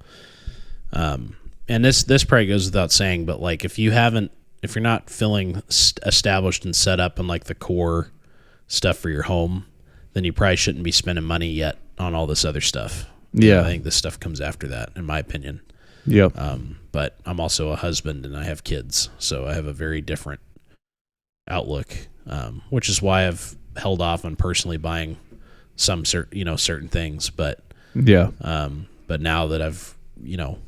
and this probably goes without saying, but like if you're not feeling established and set up in like the core stuff for your home, then you probably shouldn't be spending money yet on all this other stuff. Yeah. I think this stuff comes after that, in my opinion. Yep. But I'm also a husband and I have kids, so I have a very different outlook, which is why I've held off on personally buying some certain things. But yeah. But now that I've,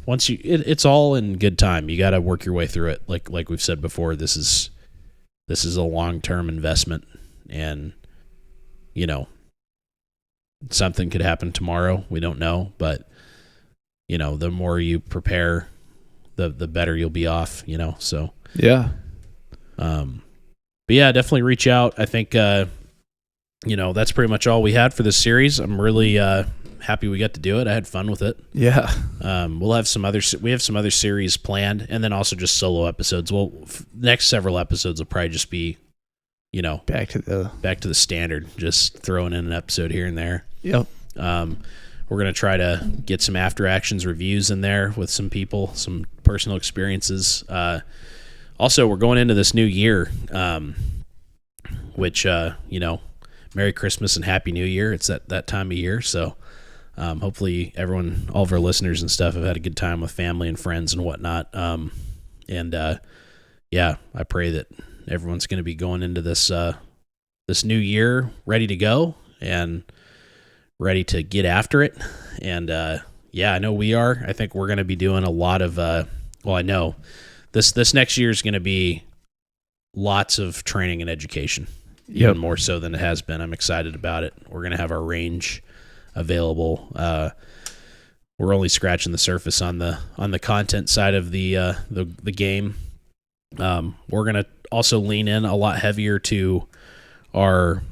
once it's all in good time. You got to work your way through it. Like we've said before, this is a long-term investment, and something could happen tomorrow. We don't know, but the more you prepare, the better you'll be off. So yeah. But yeah, definitely reach out. I think that's pretty much all we had for this series. I'm really happy we got to do it. I had fun with it. Yeah. We have some other series planned, and then also just solo episodes. Well, next several episodes will probably just be, back to the standard, just throwing in an episode here and there. Yep. We're going to try to get some after actions reviews in there with some people, some personal experiences. Also, we're going into this new year, which, Merry Christmas and Happy New Year. It's that time of year. So hopefully all of our listeners and stuff have had a good time with family and friends and whatnot. I pray that everyone's going to be going into this new year ready to go and ready to get after it. And I know we are. I think we're going to be doing a lot of I know this next year is going to be lots of training and education, even more so than it has been. I'm excited about it. We're going to have our range available. We're only scratching the surface on the content side of the game. We're going to also lean in a lot heavier to our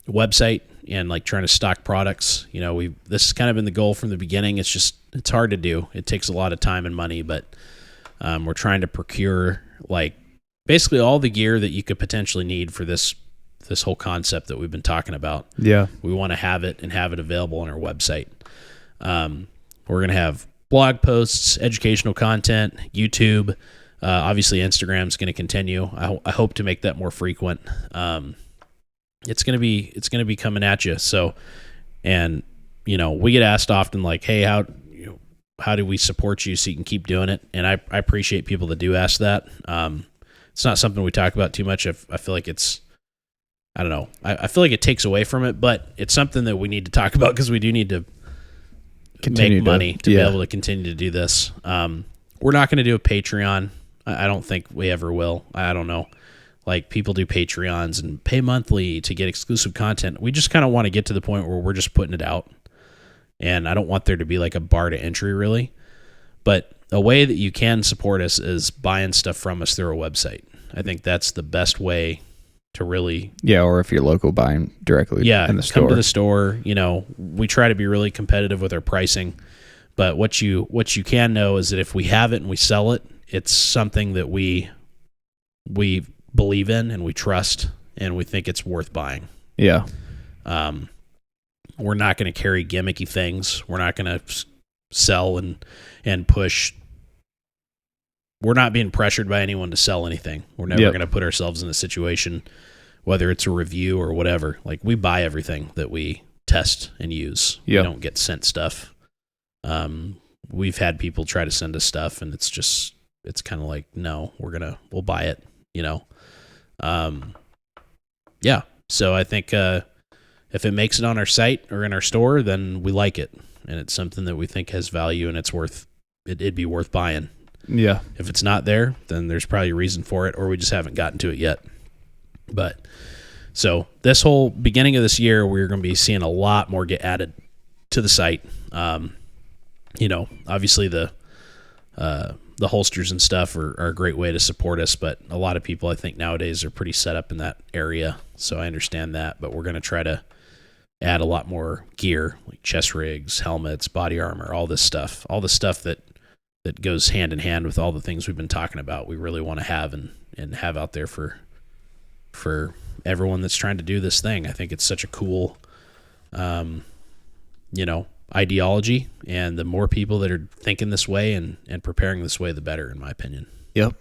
website and like trying to stock products. This has kind of been the goal from the beginning. It's hard to do. It takes a lot of time and money, but we're trying to procure like basically all the gear that you could potentially need for this whole concept that we've been talking about. Yeah. We want to have it available on our website. We're going to have blog posts, educational content, YouTube. Obviously Instagram's going to continue. I hope to make that more frequent. It's going to be coming at you. So, and we get asked often like, hey, how do we support you so you can keep doing it? And I appreciate people that do ask that. It's not something we talk about too much. I feel like I don't know. I feel like it takes away from it, but it's something that we need to talk about because we do need to make money to be able to continue to do this. We're not going to do a Patreon. I don't think we ever will. I don't know. Like people do Patreons and pay monthly to get exclusive content. We just kind of want to get to the point where we're just putting it out. And I don't want there to be like a bar to entry really. But a way that you can support us is buying stuff from us through our website. I think that's the best way to really... Yeah, or if you're local, buying directly in the store. Come to the store. We try to be really competitive with our pricing. But what you can know is that if we have it and we sell it, it's something that we believe in and we trust and we think it's worth buying. Yeah. We're not going to carry gimmicky things. We're not going to sell and push. We're not being pressured by anyone to sell anything. We're never going to put ourselves in a situation, whether it's a review or whatever. Like we buy everything that we test and use. We don't get sent stuff. We've had people try to send us stuff and it's kind of like, no, we'll buy it, So I think, if it makes it on our site or in our store, then we like it. And it's something that we think has value and it'd be worth buying. Yeah. If it's not there, then there's probably a reason for it, or we just haven't gotten to it yet. But so this whole beginning of this year, we're going to be seeing a lot more get added to the site. Obviously the holsters and stuff are a great way to support us, but a lot of people I think nowadays are pretty set up in that area. So I understand that, but we're going to try to add a lot more gear like chest rigs, helmets, body armor, all this stuff that that goes hand in hand with all the things we've been talking about. We really want to have and have out there for everyone that's trying to do this thing. I think it's such a cool, ideology, and the more people that are thinking this way and preparing this way, the better, in my opinion. Yep.